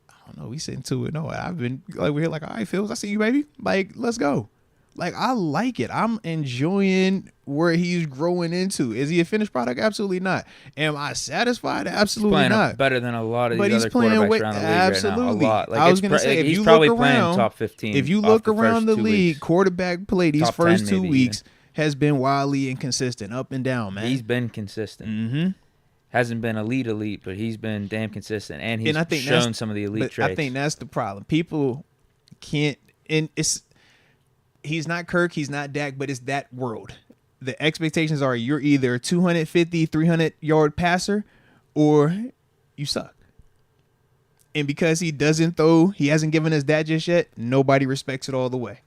[SPEAKER 1] I don't know. We sitting 2-0. I've been like, we're here like, all right, Fields, I see you, baby. Like, let's go. Like, I like it. I'm enjoying where he's growing into. Is he a finished product? Absolutely not. Am I satisfied? Absolutely
[SPEAKER 2] Playing
[SPEAKER 1] not.
[SPEAKER 2] better than a lot of
[SPEAKER 1] But
[SPEAKER 2] these
[SPEAKER 1] he's
[SPEAKER 2] other
[SPEAKER 1] playing
[SPEAKER 2] quarterbacks
[SPEAKER 1] with
[SPEAKER 2] around the league
[SPEAKER 1] absolutely.
[SPEAKER 2] right now. A lot. Like,
[SPEAKER 1] I was gonna say, if
[SPEAKER 2] he's
[SPEAKER 1] you
[SPEAKER 2] probably
[SPEAKER 1] look
[SPEAKER 2] playing
[SPEAKER 1] around,
[SPEAKER 2] top 15.
[SPEAKER 1] if you
[SPEAKER 2] off
[SPEAKER 1] look
[SPEAKER 2] the
[SPEAKER 1] around
[SPEAKER 2] first
[SPEAKER 1] the
[SPEAKER 2] 2
[SPEAKER 1] league,
[SPEAKER 2] weeks.
[SPEAKER 1] quarterback play these
[SPEAKER 2] Top 10
[SPEAKER 1] first 2
[SPEAKER 2] maybe
[SPEAKER 1] weeks has been wildly inconsistent, up and down, man.
[SPEAKER 2] He's been consistent.
[SPEAKER 1] Mm-hmm.
[SPEAKER 2] Hasn't been elite, but he's been damn consistent, and he's
[SPEAKER 1] I think
[SPEAKER 2] shown some of the elite traits.
[SPEAKER 1] I think that's the problem. People can't, and he's not Kirk, he's not Dak, but it's that world. The expectations are you're either a 250, 300-yard passer or you suck. And because he doesn't throw, he hasn't given us that just yet, nobody respects it all the way.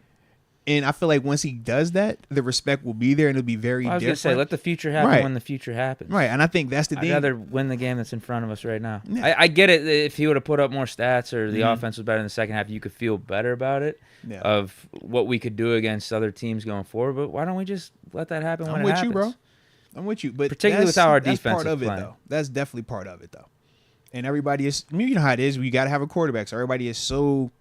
[SPEAKER 1] And I feel like once he does that, the respect will be there, and it'll be very
[SPEAKER 2] I was going
[SPEAKER 1] different.
[SPEAKER 2] to say, let the future happen when the future happens.
[SPEAKER 1] Right, and I think that's the
[SPEAKER 2] I'd
[SPEAKER 1] thing.
[SPEAKER 2] rather win the game that's in front of us right now.
[SPEAKER 1] Yeah.
[SPEAKER 2] I get it. If he would have put up more stats or the offense was better in the second half, you could feel better about it of what we could do against other teams going forward. But why don't we just let that happen when it happens?
[SPEAKER 1] I'm with you, bro. I'm with you. But
[SPEAKER 2] particularly with how our defense
[SPEAKER 1] part
[SPEAKER 2] is
[SPEAKER 1] of
[SPEAKER 2] playing.
[SPEAKER 1] it, though. That's definitely part of it, though. And everybody is, I mean, you know how it is. We got to have a quarterback. So everybody is so,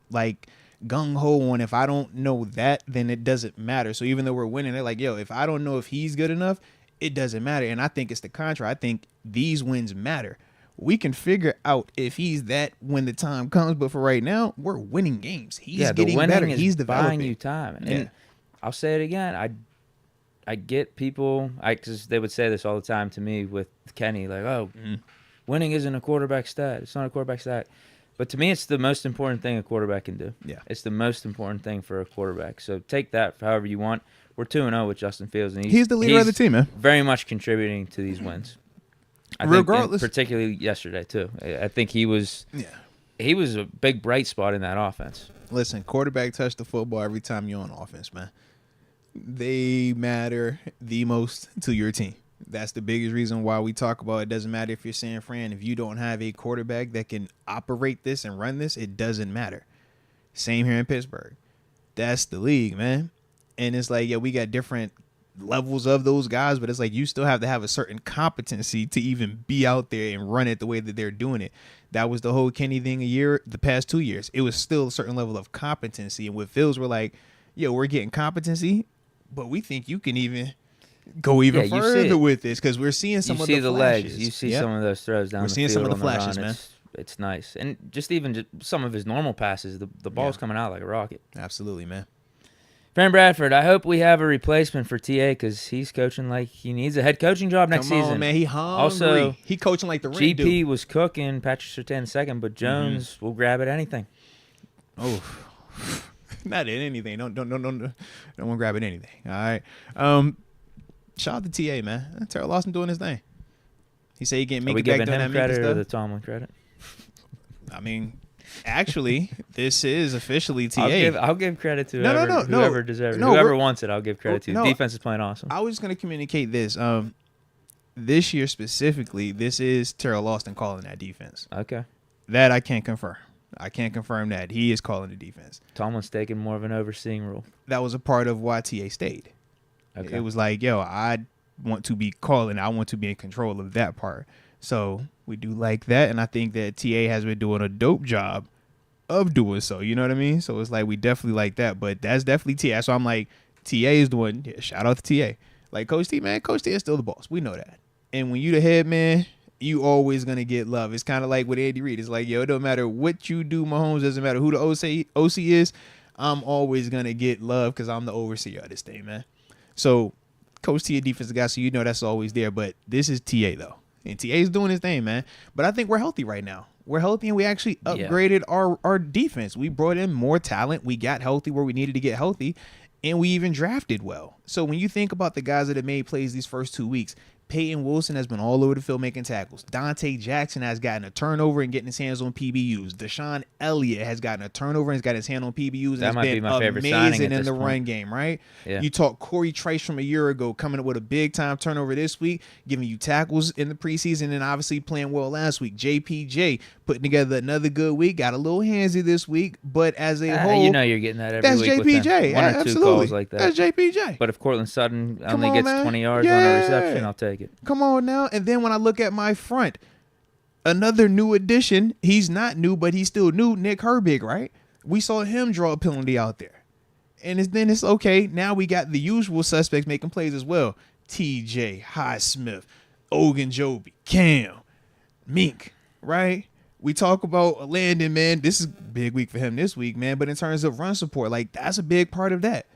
[SPEAKER 1] like, gung-ho on if I don't know that, then it doesn't matter. So even though we're winning, they're like, yo, if I don't know if he's good enough, it doesn't matter. And I think it's the contrary. I think these wins matter. We can figure out if he's that when the time comes, but for right now, we're winning games. He's getting better. He's developing.
[SPEAKER 2] Buying you time. And I'll say it again. I get people, because they would say this all the time to me with Kenny, like, oh, winning isn't a quarterback stat. It's not a quarterback stat. But to me, it's the most important thing a quarterback can do. Yeah, it's the most important thing for a quarterback. So take that for however you want. We're 2-0 with Justin Fields, and
[SPEAKER 1] he's the leader of the team, man.
[SPEAKER 2] Very much contributing to these wins.
[SPEAKER 1] Regardless,
[SPEAKER 2] think, particularly yesterday too. I think he was a big bright spot in that offense.
[SPEAKER 1] Listen, quarterback touch the football every time you're on offense, man. They matter the most to your team. That's the biggest reason why we talk about it. Doesn't matter if you're San Fran. If you don't have a quarterback that can operate this and run this, it doesn't matter. Same here in Pittsburgh. That's the league, man. And it's like, we got different levels of those guys, but it's like you still have to have a certain competency to even be out there and run it the way that they're doing it. That was the whole Kenny thing the past 2 years. It was still a certain level of competency. And with Phils, we're like, we're getting competency, but we think you can even go even further with this because we're seeing some of the flashes.
[SPEAKER 2] Legs. You see some of those throws down the field. We're seeing some of the flashes, man. It's nice. And just some of his normal passes, the ball's coming out like a rocket.
[SPEAKER 1] Absolutely, man.
[SPEAKER 2] Fran Bradford, I hope we have a replacement for TA because he's coaching like he needs a head coaching job next season.
[SPEAKER 1] Come on, man. He hungry.
[SPEAKER 2] Also,
[SPEAKER 1] he coaching like the ring
[SPEAKER 2] GP
[SPEAKER 1] dude.
[SPEAKER 2] was cooking, Patrick Surtain second, but Jones will grab at anything.
[SPEAKER 1] Oh, not at anything. Don't want to grab at anything. All right. Shout out to TA, man. Terrell Lawson doing his thing. He said he can't make it back doing that. Are we giving him
[SPEAKER 2] credit
[SPEAKER 1] stuff.
[SPEAKER 2] Or the Tomlin credit?
[SPEAKER 1] I mean, actually, this is officially TA.
[SPEAKER 2] I'll give credit to whoever deserves it. Whoever wants it, I'll give credit to. Defense is playing awesome.
[SPEAKER 1] I was just going to communicate this. This year specifically, this is Terrell Lawson calling that defense.
[SPEAKER 2] Okay.
[SPEAKER 1] That I can't confirm. I can't confirm that. He is calling the defense.
[SPEAKER 2] Tomlin's taking more of an overseeing role.
[SPEAKER 1] That was a part of why TA stayed. Okay. It was like, I want to be calling. I want to be in control of that part. So we do like that. And I think that TA has been doing a dope job of doing so. You know what I mean? So it's like we definitely like that. But that's definitely TA. So I'm like, TA is doing, shout out to TA. Like Coach T, man, Coach T is still the boss. We know that. And when you the head man, you always going to get love. It's kind of like with Andy Reid. It's like, it don't matter what you do, Mahomes. Doesn't matter who the OC is. I'm always going to get love because I'm the overseer of this thing, man. So, Coach T, a defensive guy, so you know that's always there. But this is TA, though. And TA is doing his thing, man. But I think we're healthy right now. We're healthy, and we actually upgraded our defense. We brought in more talent. We got healthy where we needed to get healthy, and we even drafted well. So when you think about the guys that have made plays these first 2 weeks, Peyton Wilson has been all over the field making tackles. Dante Jackson has gotten a turnover and getting his hands on PBUs. Deshaun Elliott has gotten a turnover and has got his hand on PBUs.
[SPEAKER 2] That
[SPEAKER 1] and
[SPEAKER 2] might
[SPEAKER 1] has been
[SPEAKER 2] be my favorite
[SPEAKER 1] amazing in the
[SPEAKER 2] point.
[SPEAKER 1] run game, right?
[SPEAKER 2] Yeah.
[SPEAKER 1] You talk Corey Trice from a year ago coming up with a big-time turnover this week, giving you tackles in the preseason and obviously playing well last week. JPJ putting together another good week. Got a little handsy this week, but as a whole.
[SPEAKER 2] You know you're getting that every
[SPEAKER 1] that's
[SPEAKER 2] week
[SPEAKER 1] JPJ.
[SPEAKER 2] with him. One or two calls like that.
[SPEAKER 1] That's JPJ.
[SPEAKER 2] But if Cortland Sutton only gets 20 yards on a reception, I'll take it.
[SPEAKER 1] Come on now. And then when I look at my front, another new addition. He's not new, but he's still new. Nick Herbig, right? We saw him draw a penalty out there. And then it's okay. Now we got the usual suspects making plays as well. TJ, Highsmith, Ogunjobi, Cam, Mink, right? We talk about Landon, man. This is a big week for him this week, man. But in terms of run support, like that's a big part of that.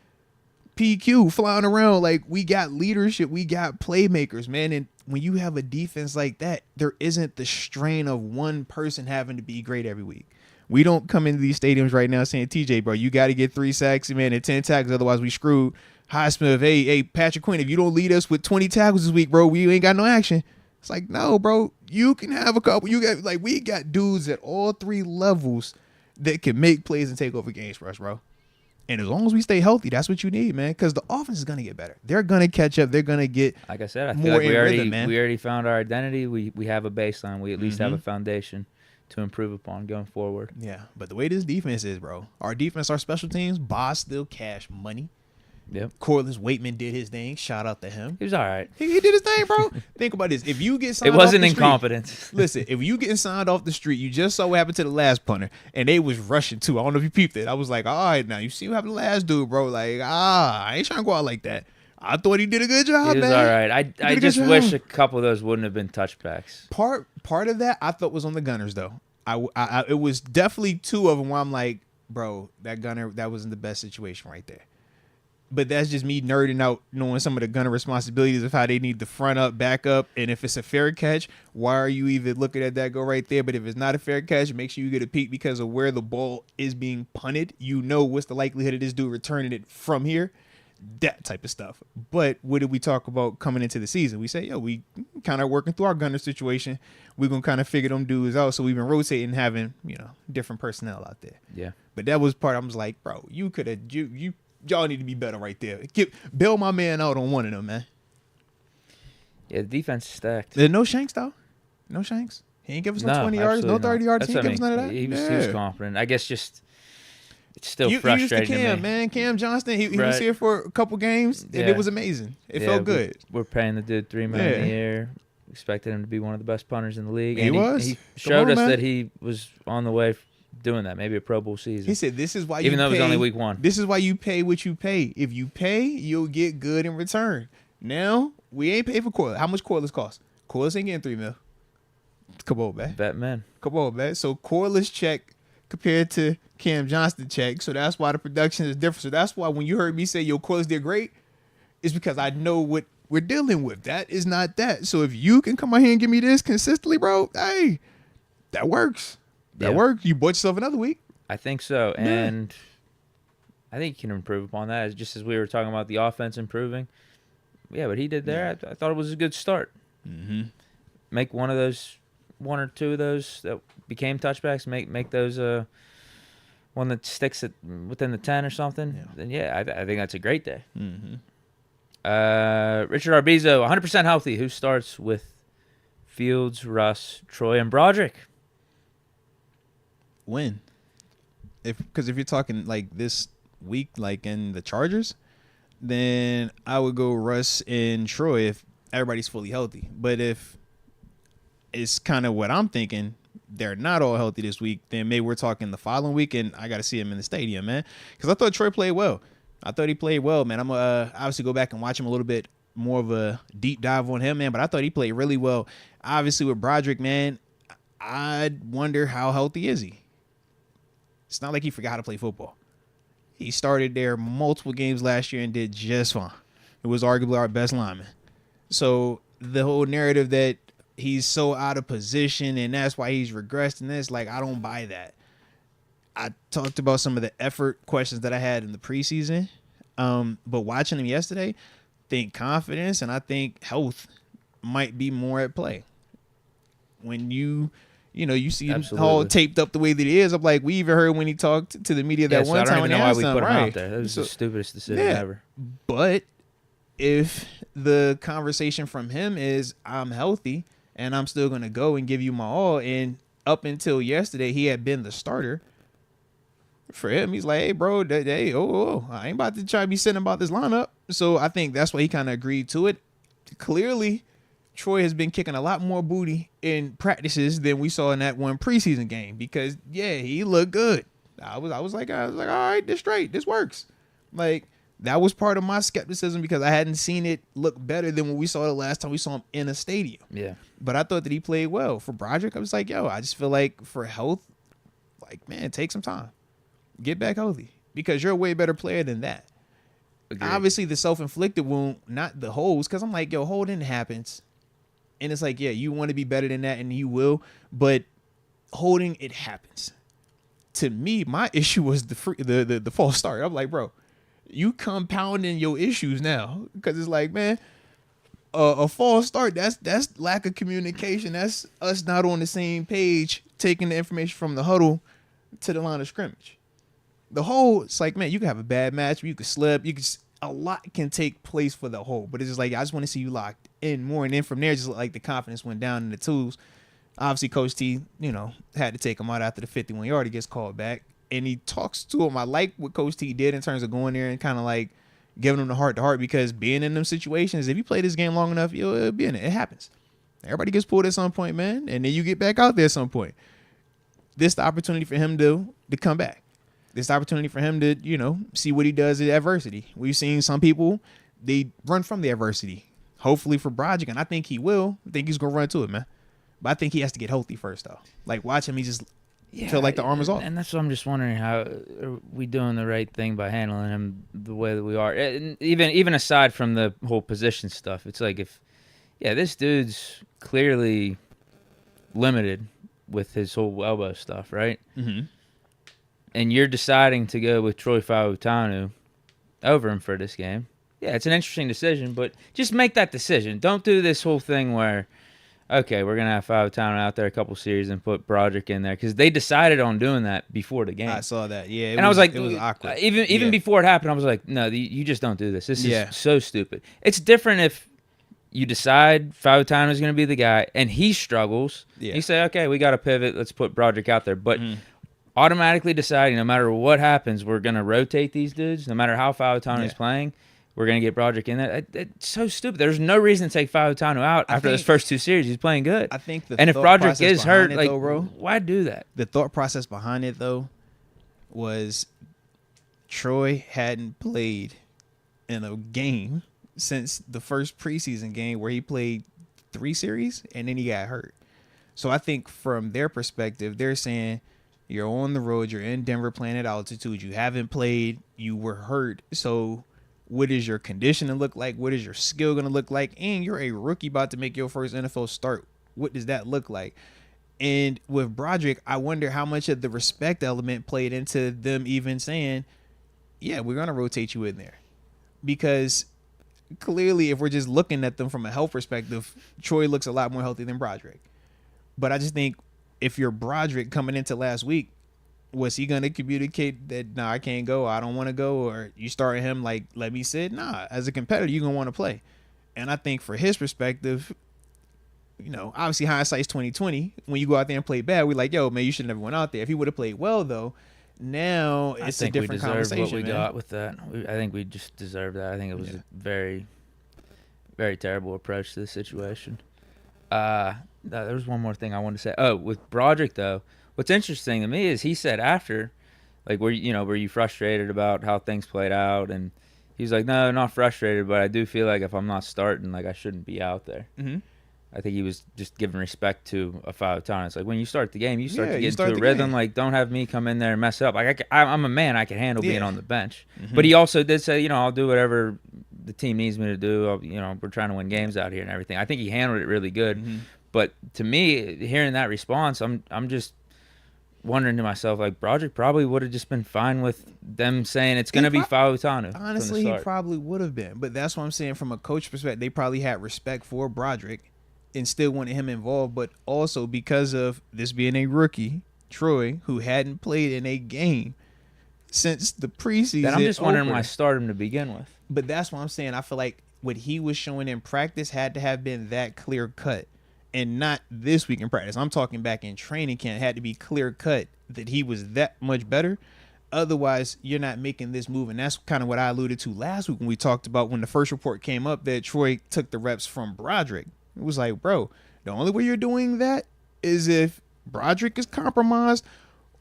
[SPEAKER 1] PQ flying around, like we got leadership, we got playmakers, man. And when you have a defense like that, there isn't the strain of one person having to be great every week. We don't come into these stadiums right now saying, TJ, bro, you got to get 3 sacks, man, and 10 tackles, otherwise we screwed. Highsmith, hey, Patrick Quinn, if you don't lead us with 20 tackles this week, bro, we ain't got no action. It's like, no, bro, you can have a couple. You got we got dudes at all 3 levels that can make plays and take over games for us, bro. And as long as we stay healthy, that's what you need, man. Because the offense is gonna get better. They're gonna catch up. They're gonna get
[SPEAKER 2] like I said. I
[SPEAKER 1] more
[SPEAKER 2] feel like we
[SPEAKER 1] rhythm, man.
[SPEAKER 2] already found our identity. We have a baseline. We at least have a foundation to improve upon going forward.
[SPEAKER 1] Yeah, but the way this defense is, bro, our defense, our special teams, Boss still cash money.
[SPEAKER 2] Yep.
[SPEAKER 1] Corliss Waitman did his thing. Shout out to him.
[SPEAKER 2] He was all right.
[SPEAKER 1] He did his thing, bro. Think about this. If you get signed
[SPEAKER 2] It wasn't
[SPEAKER 1] off the
[SPEAKER 2] incompetence.
[SPEAKER 1] Street, listen, if you getting signed off the street, you just saw what happened to the last punter, and they was rushing too. I don't know if you peeped it. I was like, all right, now you see what happened to the last dude, bro. Like, I ain't trying to go out like that. I thought he did a good job,
[SPEAKER 2] He was
[SPEAKER 1] man.
[SPEAKER 2] all right. I just wish a couple of those wouldn't have been touchbacks.
[SPEAKER 1] Part of that I thought was on the Gunners, though. I it was definitely two of them where I'm like, bro, that Gunner, that wasn't the best situation right there. But that's just me nerding out, knowing some of the Gunner responsibilities of how they need to front up, back up, and if it's a fair catch, why are you even looking at that go right there? But if it's not a fair catch, make sure you get a peek because of where the ball is being punted. You know what's the likelihood of this dude returning it from here, that type of stuff. But what did we talk about coming into the season? We say, yo, we kind of working through our Gunner situation. We're going to kind of figure them dudes out. So we've been rotating, having, different personnel out there.
[SPEAKER 2] Yeah.
[SPEAKER 1] But that was part, I was like, bro, you could have, y'all need to be better right there. Bail my man out on one of them, man.
[SPEAKER 2] Yeah, the defense is stacked.
[SPEAKER 1] There's no Shanks, though. No Shanks. He ain't give us no 20 yards, no 30 yards. He ain't give us none of that.
[SPEAKER 2] He was confident. I guess just it's still
[SPEAKER 1] you
[SPEAKER 2] frustrating
[SPEAKER 1] used to Cam,
[SPEAKER 2] me.
[SPEAKER 1] man. Cam Johnston, he was here for a couple games, and it was amazing. It felt good.
[SPEAKER 2] We're paying the dude $3 million a year. Expected him to be one of the best punters in the league.
[SPEAKER 1] And he
[SPEAKER 2] showed us that he was on the way doing that, maybe a Pro Bowl season.
[SPEAKER 1] He said, "This is why
[SPEAKER 2] even though it was only week 1.
[SPEAKER 1] This is why you pay what you pay. If you pay, you'll get good in return. Now we ain't paid for Corliss. How much Corliss cost? Corliss ain't getting $3 million. Come on, man.
[SPEAKER 2] Batman.
[SPEAKER 1] Come on, man. So Corliss check compared to Cam Johnston check. So that's why the production is different. So that's why when you heard me say, "Yo, Corliss did great," it's because I know what we're dealing with. That is not that. So if you can come out here and give me this consistently, bro, hey, that works. That worked. You bought yourself another week.
[SPEAKER 2] I think so. And I think you can improve upon that. Just as we were talking about the offense improving. Yeah, but he did there. I thought it was a good start.
[SPEAKER 1] Mm-hmm.
[SPEAKER 2] Make one or two of those that became touchbacks. Make those one that sticks at within the 10 or something.
[SPEAKER 1] Yeah.
[SPEAKER 2] Then I think that's a great day.
[SPEAKER 1] Mm-hmm.
[SPEAKER 2] Richard Arbizo, 100% healthy. Who starts with Fields, Russ, Troy, and Broderick?
[SPEAKER 1] Win. Because if you're talking like this week, like in the Chargers, then I would go Russ and Troy if everybody's fully healthy. But if it's kind of what I'm thinking, they're not all healthy this week, then maybe we're talking the following week, and I got to see him in the stadium, man. Because I thought Troy played well. I thought he played well, man. I'm obviously go back and watch him a little bit more of a deep dive on him, man. But I thought he played really well. Obviously with Broderick, man, I wonder how healthy is he. It's not like he forgot how to play football. He started there multiple games last year and did just fine. It was arguably our best lineman. So the whole narrative that he's so out of position and that's why he's regressed in this, like, I don't buy that. I talked about some of the effort questions that I had in the preseason. But watching him yesterday, I think confidence and I think health might be more at play. When you see him all taped up the way that he is. I'm like, we even heard when he talked to the media that one time.
[SPEAKER 2] I don't even know why we put him
[SPEAKER 1] right.
[SPEAKER 2] out there. That was the stupidest decision ever.
[SPEAKER 1] But if the conversation from him is, I'm healthy and I'm still going to go and give you my all, and up until yesterday, he had been the starter. For him, he's like, hey, bro, I ain't about to try to be sitting about this lineup. So I think that's why he kind of agreed to it. Clearly, Troy has been kicking a lot more booty in practices than we saw in that one preseason game because, he looked good. I was like, all right, this straight. This works. Like, that was part of my skepticism because I hadn't seen it look better than when we saw it last time we saw him in a stadium.
[SPEAKER 2] Yeah.
[SPEAKER 1] But I thought that he played well. For Broderick, I was like, I just feel like for health, like, man, take some time. Get back healthy because you're a way better player than that. Agreed. Obviously, the self-inflicted wound, not the holds, because I'm like, holding happens. And it's like, you want to be better than that, and you will. But holding, it happens. To me, my issue was the false start. I'm like, bro, you compounding your issues now. Because it's like, man, a false start, that's lack of communication. That's us not on the same page, taking the information from the huddle to the line of scrimmage. The whole, it's like, man, you can have a bad match, you could slip, a lot can take place for the whole. But it's just like, I just want to see you locked in more. And then from there, just like the confidence went down in the twos. Obviously, Coach T, had to take him out after the 51-yard. He gets called back. And he talks to him. I like what Coach T did in terms of going there and kind of like giving him the heart-to-heart, because being in them situations, if you play this game long enough, you'll be in it. It happens. Everybody gets pulled at some point, man. And then you get back out there at some point. This the opportunity for him to come back. This the opportunity for him to, see what he does in adversity. We've seen some people, they run from the adversity. Hopefully for Broderick, and I think he will. I think he's going to run to it, man. But I think he has to get healthy first, though. Like, watch him, he just feel like the arm is off.
[SPEAKER 2] And that's what I'm just wondering, how are we doing the right thing by handling him the way that we are? And even aside from the whole position stuff, it's like this dude's clearly limited with his whole elbow stuff, right?
[SPEAKER 1] Mm-hmm.
[SPEAKER 2] And you're deciding to go with Troy Fautanu over him for this game. Yeah, it's an interesting decision, but just make that decision. Don't do this whole thing where, okay, we're going to have Fautanu out there a couple series and put Broderick in there, because they decided on doing that before the game.
[SPEAKER 1] I saw that, yeah.
[SPEAKER 2] And I was like,
[SPEAKER 1] it was awkward.
[SPEAKER 2] Even before it happened, I was like, no, you just don't do this. This is so stupid. It's different if you decide Fautanu is going to be the guy and he struggles. Yeah. You say, okay, we got to pivot. Let's put Broderick out there. But automatically deciding, no matter what happens, we're going to rotate these dudes. No matter how Fautanu is playing, we're going to get Broderick in there. It's so stupid. There's no reason to take Fautanu out after those first two series. He's playing good.
[SPEAKER 1] I think
[SPEAKER 2] and if Broderick is hurt, like, why do that?
[SPEAKER 1] The thought process behind it, though, was Troy hadn't played in a game since the first preseason game where he played 3 series and then he got hurt. So I think from their perspective, they're saying, you're on the road, you're in Denver playing at altitude, you haven't played, you were hurt. So what is your conditioning look like? What is your skill going to look like? And you're a rookie about to make your first NFL start. What does that look like? And with Broderick, I wonder how much of the respect element played into them even saying, yeah, we're going to rotate you in there. Because clearly, if we're just looking at them from a health perspective, Troy looks a lot more healthy than Broderick. But I just think if you're Broderick coming into last week, was he going to communicate that, nah, I can't go, I don't want to go, or you starting him like, let me sit? Nah, as a competitor, you're going to want to play. And I think for his perspective, obviously hindsight's 2020. When you go out there and play bad, we're like, yo, man, you should never went out there. If he would have played well, though, now it's a different conversation.
[SPEAKER 2] What we got with that. I think we just deserved that. I think it was a very, very terrible approach to the situation. There was one more thing I wanted to say. Oh, with Broderick, though, what's interesting to me is he said after, like, were you frustrated about how things played out? And he's like, no, not frustrated, but I do feel like if I'm not starting, like, I shouldn't be out there. Mm-hmm. I think he was just giving respect to a Fautanu. It's like, when you start the game, you start to get into a rhythm. Like, don't have me come in there and mess up. Like, I'm a man. I can handle being on the bench. Mm-hmm. But he also did say, I'll do whatever the team needs me to do. We're trying to win games out here and everything. I think he handled it really good. Mm-hmm. But to me, hearing that response, I'm just wondering to myself, like, Broderick probably would have just been fine with them saying it's going to be Fautanu.
[SPEAKER 1] Honestly, he probably would have been. But that's what I'm saying from a coach perspective. They probably had respect for Broderick and still wanted him involved, but also because of this being a rookie, Troy, who hadn't played in a game since the preseason.
[SPEAKER 2] Then I'm just wondering why I started him to begin with.
[SPEAKER 1] But that's what I'm saying. I feel like what he was showing in practice had to have been that clear cut, and not this week in practice. I'm talking back in training camp. It had to be clear cut that he was that much better. Otherwise, you're not making this move. And that's kind of what I alluded to last week when we talked about when the first report came up that Troy took the reps from Broderick. It was like, bro, the only way you're doing that is if Broderick is compromised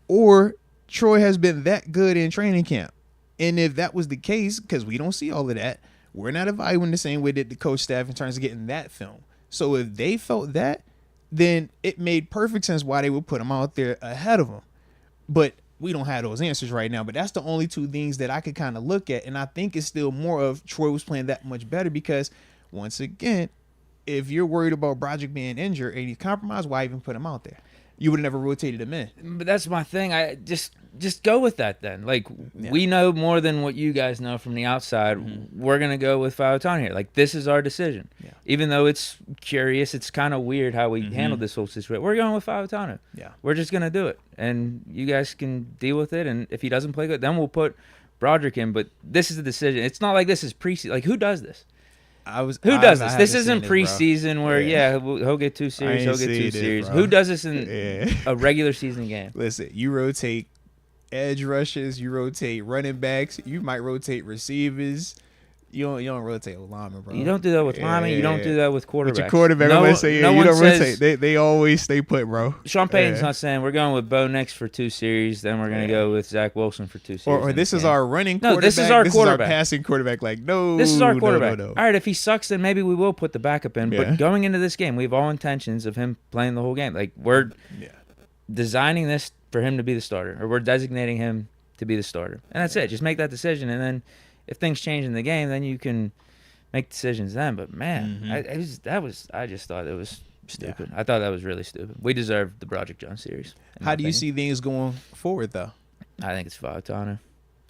[SPEAKER 1] or Troy has been that good in training camp. And if that was the case, because we don't see all of that, we're not evaluating the same way that the coach staff in terms of getting that film. So if they felt that, then it made perfect sense why they would put him out there ahead of him. But we don't have those answers right now. But that's the only two things that I could kind of look at. And I think it's still more of Troy was playing that much better because, once again, if you're worried about Broderick being injured and he's compromised, why even put him out there? You would have never rotated him in.
[SPEAKER 2] But that's my thing. I just go with that then. Like, we know more than what you guys know from the outside. We're going to go with Fautani here. Like, this is our decision.
[SPEAKER 1] Yeah.
[SPEAKER 2] Even though it's curious, it's kind of weird how we handled this whole situation. We're going with Fautani.
[SPEAKER 1] Yeah.
[SPEAKER 2] We're just going to do it. And you guys can deal with it. And if he doesn't play good, then we'll put Broderick in. But this is the decision. It's not like this is preseason. Like, who does this? Who does this? This isn't preseason where, he'll get 2 series, he'll get 2 series. Who does this in a regular season game?
[SPEAKER 1] Listen, you rotate edge rushes, you rotate running backs, you might rotate receivers. You don't rotate with linemen, bro.
[SPEAKER 2] You don't do that with linemen. You don't do that with quarterbacks.
[SPEAKER 1] With your quarterback, you don't rotate. They always stay put, bro.
[SPEAKER 2] Sean Payton's not saying we're going with Bo Nix for 2 series, then we're going to go with Zach Wilson for 2 series.
[SPEAKER 1] Or this is our running quarterback.
[SPEAKER 2] No, this is our quarterback.
[SPEAKER 1] This is our passing quarterback. Like, no.
[SPEAKER 2] This is our quarterback.
[SPEAKER 1] No.
[SPEAKER 2] All right, if he sucks, then maybe we will put the backup in. But going into this game, we have all intentions of him playing the whole game. Like, we're designing this for him to be the starter, or we're designating him to be the starter. And that's it. Just make that decision. And then if things change in the game, then you can make decisions then. But man, I just thought it was stupid. I thought that was really stupid. We deserved the Broderick Jones series.
[SPEAKER 1] How do you see things going forward, though?
[SPEAKER 2] I think it's Fautani.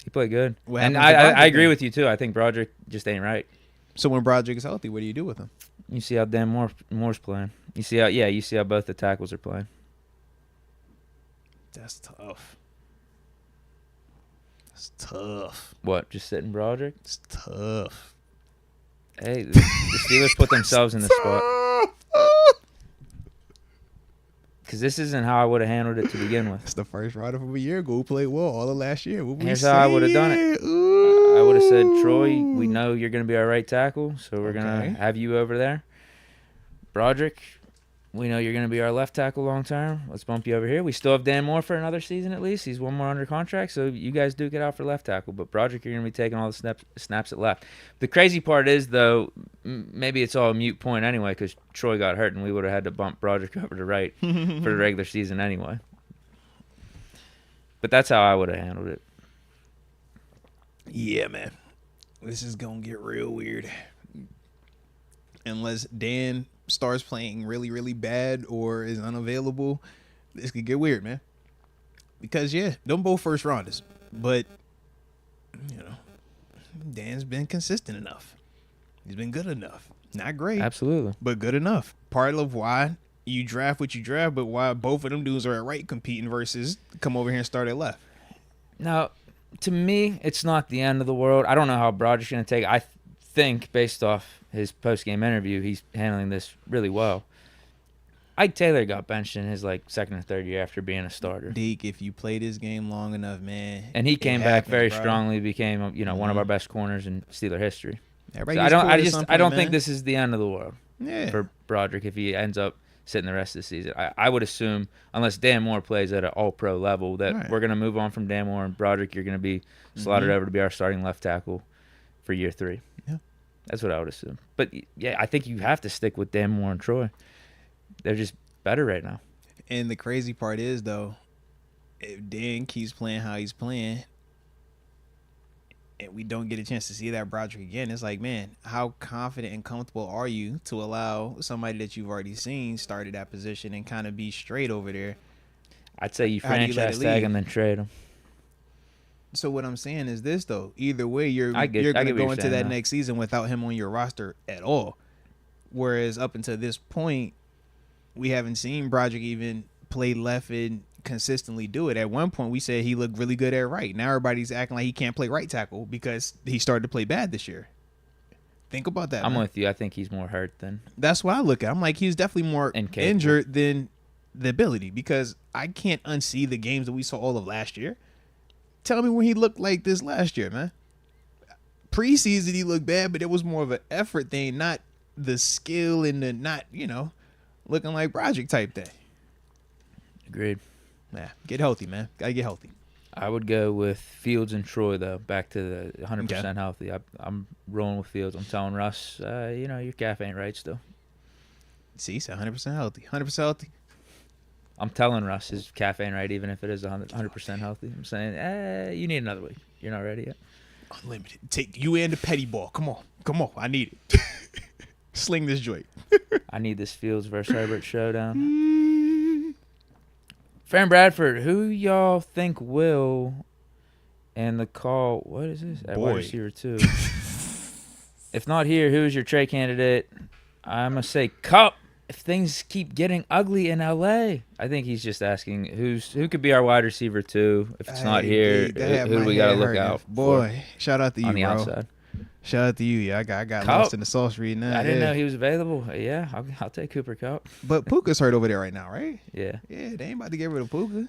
[SPEAKER 2] He played good,
[SPEAKER 1] and
[SPEAKER 2] I agree with you too. I think Broderick just ain't right.
[SPEAKER 1] So when Broderick is healthy, what do you do with him?
[SPEAKER 2] You see how Dan Moore's playing. You see how both the tackles are playing.
[SPEAKER 1] That's tough. That's tough.
[SPEAKER 2] What? Just sitting Broderick?
[SPEAKER 1] It's tough.
[SPEAKER 2] Hey, the Steelers put themselves in the spot. Because this isn't how I would have handled it to begin with.
[SPEAKER 1] It's the first rider from a year ago who played well all of last year.
[SPEAKER 2] Here's how I would have done it. I would have said, Troy, we know you're going to be our right tackle, so we're going to have you over there. Broderick, we know you're going to be our left tackle long term. Let's bump you over here. We still have Dan Moore for another season at least. He's one more under contract, so you guys do get out for left tackle. But Broderick, you're going to be taking all the snaps at left. The crazy part is, though, maybe it's all a mute point anyway because Troy got hurt and we would have had to bump Broderick over to right for the regular season anyway. But that's how I would have handled it.
[SPEAKER 1] Yeah, man. This is going to get real weird. Unless Dan starts playing really, really bad or is unavailable, this could get weird, man. Because, them both first rounders. But, Dan's been consistent enough. He's been good enough. Not great.
[SPEAKER 2] Absolutely.
[SPEAKER 1] But good enough. Part of why you draft what you draft, but why both of them dudes are at right competing versus come over here and start at left.
[SPEAKER 2] Now, to me, it's not the end of the world. I don't know how Broderick's going to take it. I think, based off his post-game interview, he's handling this really well. Ike Taylor got benched in his second or third year after being a starter.
[SPEAKER 1] Deke, if you play this game long enough, man,
[SPEAKER 2] and he came back very strongly, became one of our best corners in Steeler history. So I don't think this is the end of the world for Broderick if he ends up sitting the rest of the season. I would assume, unless Dan Moore plays at an all-pro level, that we're going to move on from Dan Moore, and Broderick, you're going to be slotted over to be our starting left tackle for year 3.
[SPEAKER 1] Yeah.
[SPEAKER 2] That's what I would assume. But, I think you have to stick with Dan Moore and Troy. They're just better right now.
[SPEAKER 1] And the crazy part is, though, if Dan keeps playing how he's playing and we don't get a chance to see that Broderick again, it's like, man, how confident and comfortable are you to allow somebody that you've already seen start at that position and kind of be straight over there?
[SPEAKER 2] I'd say you franchise tag him and trade him.
[SPEAKER 1] So what I'm saying is this, though. Either way, you're going to go into that next season without him on your roster at all. Whereas up until this point, we haven't seen Broderick even play left and consistently do it. At one point, we said he looked really good at right. Now everybody's acting like he can't play right tackle because he started to play bad this year. Think about that.
[SPEAKER 2] I'm with you. I think he's more hurt than.
[SPEAKER 1] That's what I look at. I'm like, he's definitely more injured than the ability, because I can't unsee the games that we saw all of last year. Tell me when he looked like this last year, man. Preseason, he looked bad, but it was more of an effort thing, not the skill and the not, looking like Broderick type thing.
[SPEAKER 2] Agreed.
[SPEAKER 1] Yeah, get healthy, man. Gotta get healthy.
[SPEAKER 2] I would go with Fields and Troy, though, back to the 100% healthy. I'm rolling with Fields. I'm telling Russ, your calf ain't right still.
[SPEAKER 1] See, he's 100% healthy. 100% healthy.
[SPEAKER 2] I'm telling Russ his calf ain't right, even if it is 100% healthy. I'm saying, you need another week. You're not ready yet.
[SPEAKER 1] Unlimited. Take you and the petty ball. Come on. I need it. Sling this joint.
[SPEAKER 2] I need this Fields versus Herbert showdown. Fran Bradford, who y'all think will? And the call, what is this? At wide receiver 2. If not here, who is your trade candidate? I'm going to say Kupp. If things keep getting ugly in LA, I think he's just asking who could be our wide receiver 2. If it's not here, who do we got to look out for?
[SPEAKER 1] Boy, shout out to you,
[SPEAKER 2] on the
[SPEAKER 1] bro.
[SPEAKER 2] outside.
[SPEAKER 1] Shout out to you. Yeah, I got
[SPEAKER 2] Kupp.
[SPEAKER 1] lost in the sauce reading that.
[SPEAKER 2] I didn't know he was available. Yeah, I'll take Cooper Kupp.
[SPEAKER 1] But Puka's hurt over there right now, right?
[SPEAKER 2] Yeah.
[SPEAKER 1] Yeah, they ain't about to get rid of Puka.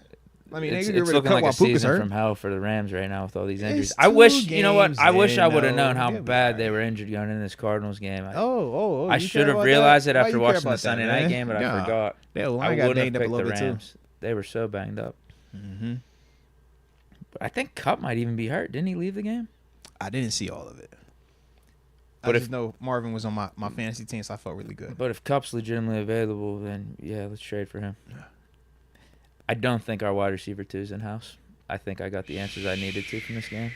[SPEAKER 1] I mean,
[SPEAKER 2] It's
[SPEAKER 1] they get rid of
[SPEAKER 2] looking
[SPEAKER 1] Kupp
[SPEAKER 2] like
[SPEAKER 1] while
[SPEAKER 2] a
[SPEAKER 1] Puka's
[SPEAKER 2] season
[SPEAKER 1] hurt.
[SPEAKER 2] from hell for the Rams right now with all these injuries.
[SPEAKER 1] It's
[SPEAKER 2] I wish,
[SPEAKER 1] 2
[SPEAKER 2] you know what?
[SPEAKER 1] games
[SPEAKER 2] I wish I
[SPEAKER 1] in,
[SPEAKER 2] would have
[SPEAKER 1] though.
[SPEAKER 2] known how
[SPEAKER 1] They'll be
[SPEAKER 2] bad they
[SPEAKER 1] alright.
[SPEAKER 2] were injured going into this Cardinals game.
[SPEAKER 1] I
[SPEAKER 2] I should have realized it after watching the Sunday night
[SPEAKER 1] man?
[SPEAKER 2] game, but I forgot.
[SPEAKER 1] Yeah, well,
[SPEAKER 2] I
[SPEAKER 1] I got
[SPEAKER 2] wouldn't have
[SPEAKER 1] banged up a
[SPEAKER 2] picked the
[SPEAKER 1] little bit too.
[SPEAKER 2] Rams. They were so banged up.
[SPEAKER 1] Mm-hmm.
[SPEAKER 2] But I think Kupp might even be hurt. Didn't he leave the game?
[SPEAKER 1] I didn't see all of it.
[SPEAKER 2] But
[SPEAKER 1] I just know Marvin was on my fantasy team, so I felt really good.
[SPEAKER 2] But if Kupp's legitimately available, then yeah, let's trade for him. I don't think our wide receiver 2 is in-house. I think I got the answers I needed to from this game.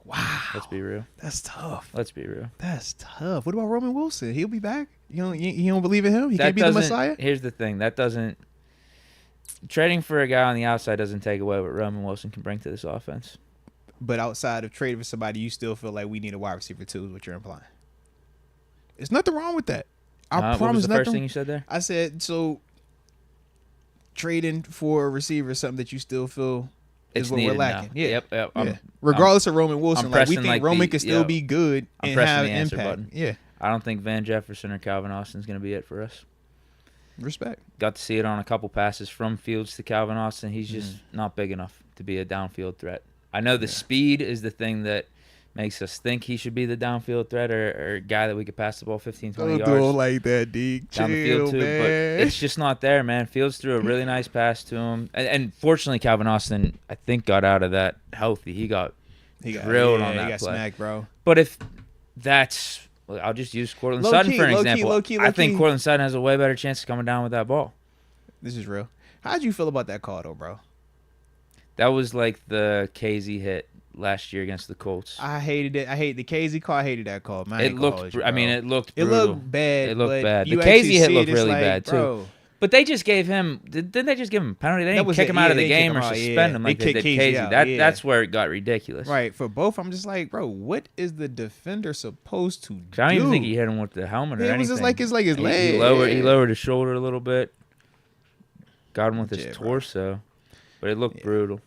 [SPEAKER 1] Wow.
[SPEAKER 2] Let's be real.
[SPEAKER 1] That's tough.
[SPEAKER 2] Let's be real.
[SPEAKER 1] That's tough. What about Roman Wilson? He'll be back. You don't believe in him? He can't be the Messiah?
[SPEAKER 2] Here's the thing. That doesn't... Trading for a guy on the outside doesn't take away what Roman Wilson can bring to this offense.
[SPEAKER 1] But outside of trading for somebody, you still feel like we need a wide receiver 2 is what you're implying. There's nothing wrong with that. I promise
[SPEAKER 2] what was the
[SPEAKER 1] nothing.
[SPEAKER 2] first thing you said there?
[SPEAKER 1] I said, so trading for a receiver is something that you still feel is
[SPEAKER 2] It's
[SPEAKER 1] what we're
[SPEAKER 2] needed
[SPEAKER 1] lacking.
[SPEAKER 2] now.
[SPEAKER 1] Yeah.
[SPEAKER 2] Yep.
[SPEAKER 1] Yeah. Regardless of Roman Wilson,
[SPEAKER 2] I'm
[SPEAKER 1] like we
[SPEAKER 2] pressing,
[SPEAKER 1] think
[SPEAKER 2] like,
[SPEAKER 1] Roman
[SPEAKER 2] the-
[SPEAKER 1] can still
[SPEAKER 2] yo,
[SPEAKER 1] be good
[SPEAKER 2] I'm
[SPEAKER 1] and
[SPEAKER 2] pressing
[SPEAKER 1] have
[SPEAKER 2] the answer
[SPEAKER 1] impact.
[SPEAKER 2] button.
[SPEAKER 1] Yeah.
[SPEAKER 2] I don't think Van Jefferson or Calvin Austin's going to be it for us.
[SPEAKER 1] Respect.
[SPEAKER 2] Got to see it on a couple passes from Fields to Calvin Austin. He's just not big enough to be a downfield threat. I know the speed is the thing that makes us think he should be the downfield threat or a guy that we could pass the ball 15, 20
[SPEAKER 1] Don't
[SPEAKER 2] yards.
[SPEAKER 1] do it like that, Deke.
[SPEAKER 2] Down the field too, but it's just not there, man. Fields threw a really nice pass to him, and fortunately, Calvin Austin, I think, got out of that healthy. He got drilled on that
[SPEAKER 1] he got
[SPEAKER 2] play.
[SPEAKER 1] smacked, bro.
[SPEAKER 2] But if that's, I'll just use Cortland
[SPEAKER 1] Low
[SPEAKER 2] Sutton
[SPEAKER 1] key,
[SPEAKER 2] for an
[SPEAKER 1] low key,
[SPEAKER 2] example.
[SPEAKER 1] low key,
[SPEAKER 2] I
[SPEAKER 1] low
[SPEAKER 2] think
[SPEAKER 1] key.
[SPEAKER 2] Cortland Sutton has a way better chance of coming down with that ball.
[SPEAKER 1] This is real. How'd you feel about that call, though, bro?
[SPEAKER 2] That was like the KZ hit last year against the Colts.
[SPEAKER 1] I hated it. I hate the KZ call. I hated that call. Man,
[SPEAKER 2] It looked. I mean, it looked. Brutal.
[SPEAKER 1] It looked bad.
[SPEAKER 2] It looked
[SPEAKER 1] but
[SPEAKER 2] bad. The
[SPEAKER 1] you
[SPEAKER 2] KZ
[SPEAKER 1] actually
[SPEAKER 2] hit
[SPEAKER 1] see
[SPEAKER 2] looked
[SPEAKER 1] it, it's
[SPEAKER 2] really
[SPEAKER 1] like,
[SPEAKER 2] bad too.
[SPEAKER 1] bro,
[SPEAKER 2] But they just gave him. Didn't they just give him a penalty? They
[SPEAKER 1] That
[SPEAKER 2] didn't
[SPEAKER 1] was
[SPEAKER 2] kick
[SPEAKER 1] it.
[SPEAKER 2] him out
[SPEAKER 1] Yeah,
[SPEAKER 2] of the
[SPEAKER 1] they kicked
[SPEAKER 2] game
[SPEAKER 1] him
[SPEAKER 2] or
[SPEAKER 1] out,
[SPEAKER 2] suspend
[SPEAKER 1] yeah.
[SPEAKER 2] him like
[SPEAKER 1] They
[SPEAKER 2] they did
[SPEAKER 1] kicked KZ
[SPEAKER 2] KZ.
[SPEAKER 1] out, yeah.
[SPEAKER 2] That's where it got ridiculous.
[SPEAKER 1] Right, for both, I'm just like, bro, what is the defender supposed to do?
[SPEAKER 2] I don't even think he hit him with the helmet or
[SPEAKER 1] Yeah, it
[SPEAKER 2] anything.
[SPEAKER 1] was just like his leg.
[SPEAKER 2] He lowered his shoulder a little bit. Got him with his
[SPEAKER 1] Yeah, bro.
[SPEAKER 2] torso, but it looked brutal.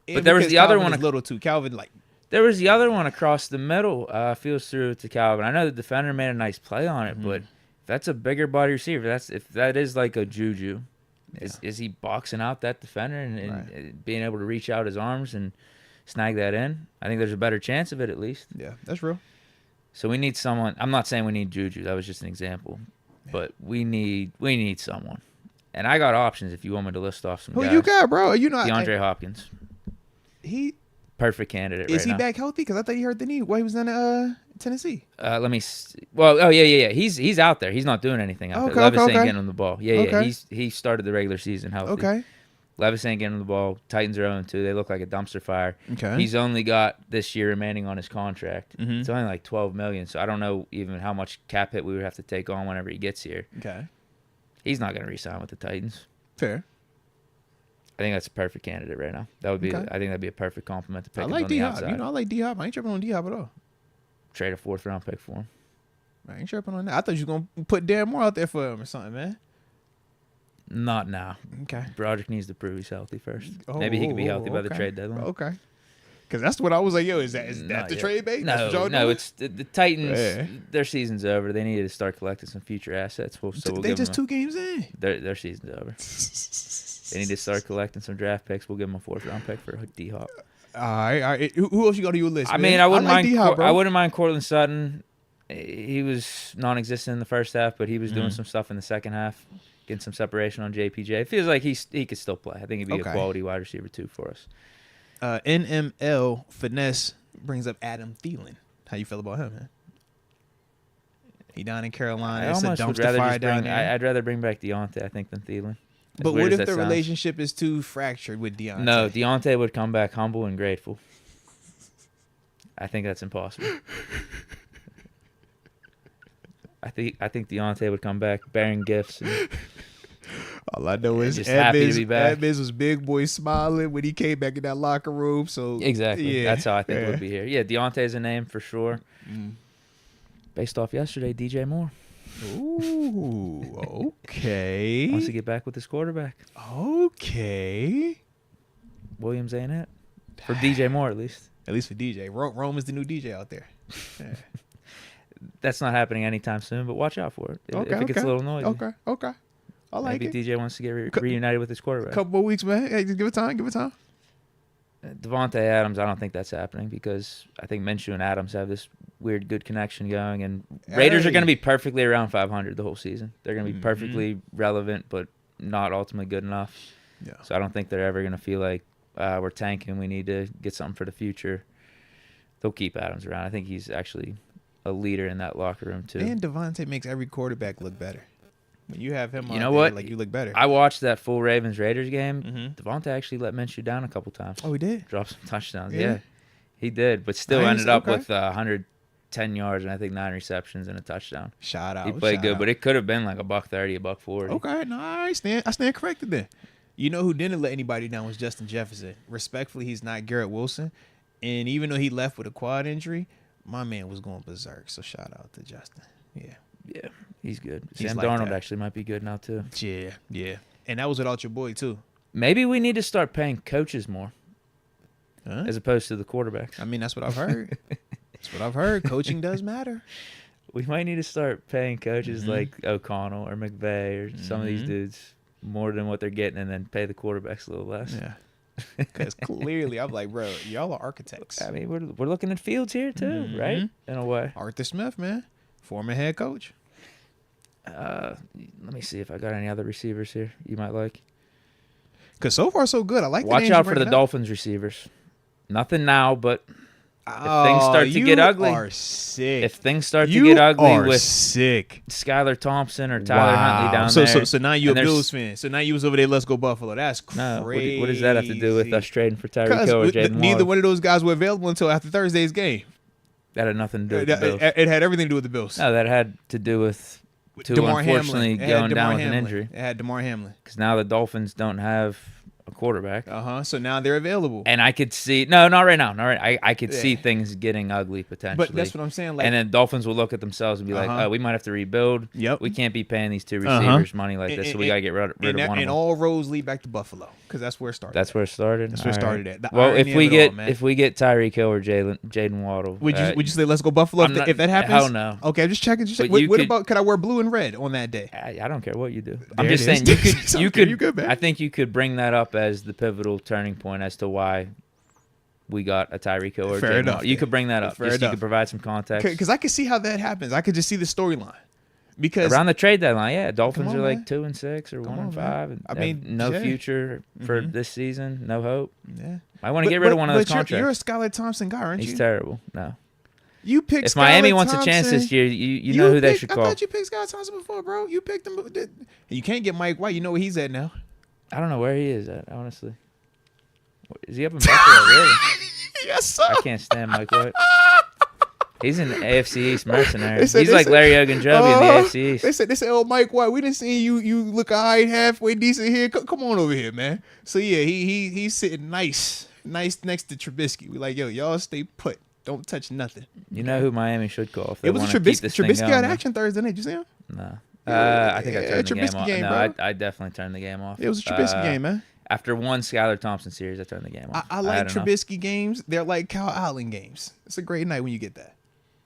[SPEAKER 1] Yeah,
[SPEAKER 2] But there was
[SPEAKER 1] because
[SPEAKER 2] the other
[SPEAKER 1] Calvin
[SPEAKER 2] one-
[SPEAKER 1] is little too. Calvin, like,
[SPEAKER 2] There was the other one across the middle. Fields through to Calvin. I know the defender made a nice play on it, but if that's a bigger body receiver. If that is like a Juju. Is he boxing out that defender and being able to reach out his arms and snag that in? I think there's a better chance of it at least.
[SPEAKER 1] yeah, that's real.
[SPEAKER 2] So we need someone. I'm not saying we need Juju. That was just an example. But we need someone. And I got options if you want me to list off some
[SPEAKER 1] Who
[SPEAKER 2] guys.
[SPEAKER 1] you got, bro? You know,
[SPEAKER 2] DeAndre Hopkins.
[SPEAKER 1] He
[SPEAKER 2] Perfect candidate
[SPEAKER 1] is
[SPEAKER 2] right
[SPEAKER 1] he
[SPEAKER 2] now.
[SPEAKER 1] back healthy? Because I thought he hurt the knee while he was in Tennessee.
[SPEAKER 2] Let me. Yeah. He's out there. He's not doing anything out there. Levis ain't getting him the ball. Yeah.
[SPEAKER 1] Okay.
[SPEAKER 2] He started the regular season healthy.
[SPEAKER 1] Okay.
[SPEAKER 2] Levis ain't getting him the ball. Titans are 0-2. They look like a dumpster fire.
[SPEAKER 1] Okay.
[SPEAKER 2] He's only got this year remaining on his contract.
[SPEAKER 1] Mhm.
[SPEAKER 2] It's only like $12 million. So I don't know even how much cap hit we would have to take on whenever he gets here.
[SPEAKER 1] Okay.
[SPEAKER 2] He's not going to re-sign with the Titans.
[SPEAKER 1] Fair.
[SPEAKER 2] I think that's a perfect candidate right now. That would be.
[SPEAKER 1] Okay.
[SPEAKER 2] I think that'd be a perfect compliment to pick
[SPEAKER 1] I
[SPEAKER 2] him
[SPEAKER 1] like
[SPEAKER 2] on the
[SPEAKER 1] D-Hop.
[SPEAKER 2] outside.
[SPEAKER 1] You know, I like D-Hop. I ain't tripping on D-Hop at all.
[SPEAKER 2] Trade a 4th-round pick for him.
[SPEAKER 1] I ain't tripping on that. I thought you was going to put Dan Moore out there for him or something, man.
[SPEAKER 2] Not now.
[SPEAKER 1] Okay.
[SPEAKER 2] Broderick needs to prove he's healthy first. Maybe he can be healthy by the trade deadline.
[SPEAKER 1] Okay. Because that's what I was like, yo, is that
[SPEAKER 2] Not
[SPEAKER 1] the
[SPEAKER 2] yet.
[SPEAKER 1] trade bait? That's what y'all
[SPEAKER 2] No,
[SPEAKER 1] doing?
[SPEAKER 2] it's the Titans.
[SPEAKER 1] Yeah.
[SPEAKER 2] Their season's over. They needed to start collecting some future assets. We'll
[SPEAKER 1] they
[SPEAKER 2] give
[SPEAKER 1] just
[SPEAKER 2] them
[SPEAKER 1] 2 games in.
[SPEAKER 2] their season's over. They need to start collecting some draft picks. We'll give them a 4th-round pick for D-Hop.
[SPEAKER 1] All right. Who else you got on your list?
[SPEAKER 2] I
[SPEAKER 1] man?
[SPEAKER 2] mean, I wouldn't
[SPEAKER 1] like
[SPEAKER 2] mind.
[SPEAKER 1] D-Hop, bro.
[SPEAKER 2] I wouldn't mind Cortland Sutton. He was non-existent in the first half, but he was doing some stuff in the second half, getting some separation on JPJ. It feels like he could still play. I think he'd be a quality wide receiver too for us.
[SPEAKER 1] NML Finesse brings up Adam Thielen. How you feel about him, man? He down in Carolina.
[SPEAKER 2] I
[SPEAKER 1] It's a
[SPEAKER 2] almost would
[SPEAKER 1] dumpster
[SPEAKER 2] rather
[SPEAKER 1] fire
[SPEAKER 2] just
[SPEAKER 1] down
[SPEAKER 2] bring.
[SPEAKER 1] there.
[SPEAKER 2] I'd rather bring back Deontay, I think, than Thielen. As
[SPEAKER 1] But
[SPEAKER 2] weird
[SPEAKER 1] what
[SPEAKER 2] as
[SPEAKER 1] if
[SPEAKER 2] that
[SPEAKER 1] the
[SPEAKER 2] sounds.
[SPEAKER 1] relationship is too fractured with Deontay?
[SPEAKER 2] No, Deontay would come back humble and grateful. I think that's impossible. I think Deontay would come back bearing gifts and
[SPEAKER 1] All I know is
[SPEAKER 2] just happy to be back.
[SPEAKER 1] Edmonds was big boy smiling when he came back in that locker room. So
[SPEAKER 2] Exactly.
[SPEAKER 1] yeah,
[SPEAKER 2] That's how I think it would be here. Yeah, Deontay's a name for sure. Based off yesterday, DJ Moore.
[SPEAKER 1] Ooh, okay.
[SPEAKER 2] Wants to get back with his quarterback.
[SPEAKER 1] Okay.
[SPEAKER 2] Williams ain't it. For DJ Moore, at least.
[SPEAKER 1] At least for DJ. Rome is the new DJ out there. Yeah.
[SPEAKER 2] That's not happening anytime soon, but watch out for it. If it gets a little noisy.
[SPEAKER 1] Okay. I like
[SPEAKER 2] Maybe
[SPEAKER 1] it.
[SPEAKER 2] DJ wants to get reunited with his quarterback.
[SPEAKER 1] Couple more weeks, man. Hey, just give it time.
[SPEAKER 2] Devontae Adams, I don't think that's happening because I think Minshew and Adams have this weird good connection going, and Raiders are going to be perfectly around 500 the whole season. They're going to be perfectly relevant, but not ultimately good enough.
[SPEAKER 1] Yeah.
[SPEAKER 2] So I don't think they're ever going to feel like we're tanking. We need to get something for the future. They'll keep Adams around. I think he's actually a leader in that locker room too.
[SPEAKER 1] And Devontae makes every quarterback look better. When you have him,
[SPEAKER 2] you know what?
[SPEAKER 1] Like you look better.
[SPEAKER 2] I watched that full Ravens-Raiders game. Devontae actually let Minshew down a couple times.
[SPEAKER 1] Oh, he did?
[SPEAKER 2] Dropped some touchdowns. Yeah, he did, but still ended up with 110 yards and I think 9 receptions and a touchdown.
[SPEAKER 1] Shout out.
[SPEAKER 2] He played good, but it could have been like $130, $140.
[SPEAKER 1] Okay, no, I stand corrected then. You know who didn't let anybody down was Justin Jefferson. Respectfully, he's not Garrett Wilson. And even though he left with a quad injury, my man was going berserk. So shout out to Justin. Yeah,
[SPEAKER 2] he's good.
[SPEAKER 1] He's
[SPEAKER 2] Sam
[SPEAKER 1] like
[SPEAKER 2] Darnold
[SPEAKER 1] that.
[SPEAKER 2] actually might be good now too.
[SPEAKER 1] Yeah. And that was without your boy too.
[SPEAKER 2] Maybe we need to start paying coaches more
[SPEAKER 1] Huh?
[SPEAKER 2] as opposed to the quarterbacks.
[SPEAKER 1] I mean, that's what I've heard. Coaching does matter.
[SPEAKER 2] We might need to start paying coaches like O'Connell or McVay or some of these dudes more than what they're getting, and then pay the quarterbacks a little less.
[SPEAKER 1] Yeah. Because clearly, I'm like, bro, y'all are architects.
[SPEAKER 2] I mean, we're looking at Fields here too, right? In a way.
[SPEAKER 1] Arthur Smith, man, former head coach.
[SPEAKER 2] Let me see if I got any other receivers here you might like.
[SPEAKER 1] Because so far, so good. I like.
[SPEAKER 2] Watch out for the Dolphins receivers. Nothing now, but if things start to get ugly,
[SPEAKER 1] are sick.
[SPEAKER 2] If things start to get ugly with
[SPEAKER 1] sick
[SPEAKER 2] Skylar Thompson or Tyler Huntley down there.
[SPEAKER 1] So now you a Bills fan. So now you was over there, let's go Buffalo. That's crazy.
[SPEAKER 2] No, what does that have to do with us trading for Tyreek Hill or Jaden Waller?
[SPEAKER 1] Neither one of those guys were available until after Thursday's game.
[SPEAKER 2] That had nothing to do with the Bills.
[SPEAKER 1] It had everything to do with the Bills.
[SPEAKER 2] No, that had to do with unfortunately going down with an injury.
[SPEAKER 1] It had DeMar Hamlin.
[SPEAKER 2] Because now the Dolphins don't have a quarterback.
[SPEAKER 1] So now they're available.
[SPEAKER 2] And I could see not right now. I could see things getting ugly potentially.
[SPEAKER 1] But that's what I'm saying. Like,
[SPEAKER 2] and then Dolphins will look at themselves and be like, "Oh, we might have to rebuild.
[SPEAKER 1] Yep.
[SPEAKER 2] We can't be paying these two receivers money like this, so we gotta get rid of one of them."
[SPEAKER 1] And all roads lead back to Buffalo because that's where it started.
[SPEAKER 2] That's where it started.
[SPEAKER 1] That's where it started at.
[SPEAKER 2] Well, if we get Tyreek Hill or Jaden Waddle,
[SPEAKER 1] would you say let's go Buffalo if that happens?
[SPEAKER 2] Hell no.
[SPEAKER 1] Okay, I'm just checking. What about could I wear blue and red on that day?
[SPEAKER 2] I don't care what you do. I'm just saying you could. I think you could bring that up as the pivotal turning point as to why we got a Tyreek Hill or
[SPEAKER 1] Fair enough.
[SPEAKER 2] You could bring that up.
[SPEAKER 1] Fair enough.
[SPEAKER 2] You could provide some context.
[SPEAKER 1] Because I could see how that happens. I could just see the storyline. Because
[SPEAKER 2] around the trade deadline, Dolphins are like
[SPEAKER 1] man.
[SPEAKER 2] 2-6 or 1-5.
[SPEAKER 1] I mean,
[SPEAKER 2] no future for this season, no hope.
[SPEAKER 1] Yeah,
[SPEAKER 2] I want to get rid of one of those contracts.
[SPEAKER 1] You're a Skylar Thompson guy, aren't you?
[SPEAKER 2] He's terrible. No.
[SPEAKER 1] You picked.
[SPEAKER 2] If Miami
[SPEAKER 1] Skylar
[SPEAKER 2] wants
[SPEAKER 1] Thompson,
[SPEAKER 2] a chance this year, you know who they should call.
[SPEAKER 1] I thought you picked Skylar Thompson before, bro. You picked him. You can't get Mike White. You know where he's at now.
[SPEAKER 2] I don't know where he is at, honestly. Is he up in Buffalo, really?
[SPEAKER 1] Yes, sir.
[SPEAKER 2] I can't stand Mike White. He's an AFC East mercenary. He's like Larry Ogunjobi in the AFC East.
[SPEAKER 1] They said, oh, Mike White, we didn't see you look all right, halfway decent here. Come on over here, man. So, yeah, he's sitting nice next to Trubisky. We like, yo, y'all stay put. Don't touch nothing.
[SPEAKER 2] You know who Miami should call if they
[SPEAKER 1] it was
[SPEAKER 2] want
[SPEAKER 1] a
[SPEAKER 2] to keep this thing
[SPEAKER 1] Trubisky
[SPEAKER 2] going,
[SPEAKER 1] had action Thursday night. Did you see him?
[SPEAKER 2] No. I think I turned the game
[SPEAKER 1] Trubisky
[SPEAKER 2] off.
[SPEAKER 1] game,
[SPEAKER 2] No,
[SPEAKER 1] bro.
[SPEAKER 2] I definitely turned the game off.
[SPEAKER 1] It was a Trubisky game, man.
[SPEAKER 2] After one Skylar Thompson series, I turned the game off.
[SPEAKER 1] I like Trubisky games. They're like Kyle Allen games. It's a great night when you get that.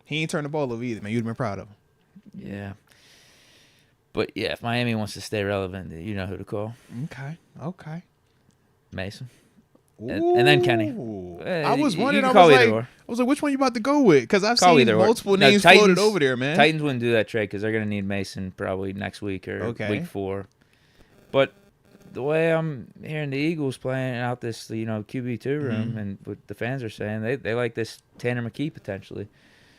[SPEAKER 1] He ain't turned the ball over either, man. You'd have been proud of him.
[SPEAKER 2] Yeah. But, yeah, if Miami wants to stay relevant, you know who to call.
[SPEAKER 1] Okay.
[SPEAKER 2] Mason. And then Kenny.
[SPEAKER 1] I was wondering. I was like, which one you about to go with? Because I've seen multiple names floated over there, man.
[SPEAKER 2] Titans wouldn't do that trade because they're going to need Mason probably next week or week 4. But the way I'm hearing the Eagles playing out this, QB2 room and what the fans are saying, they like this Tanner McKee potentially.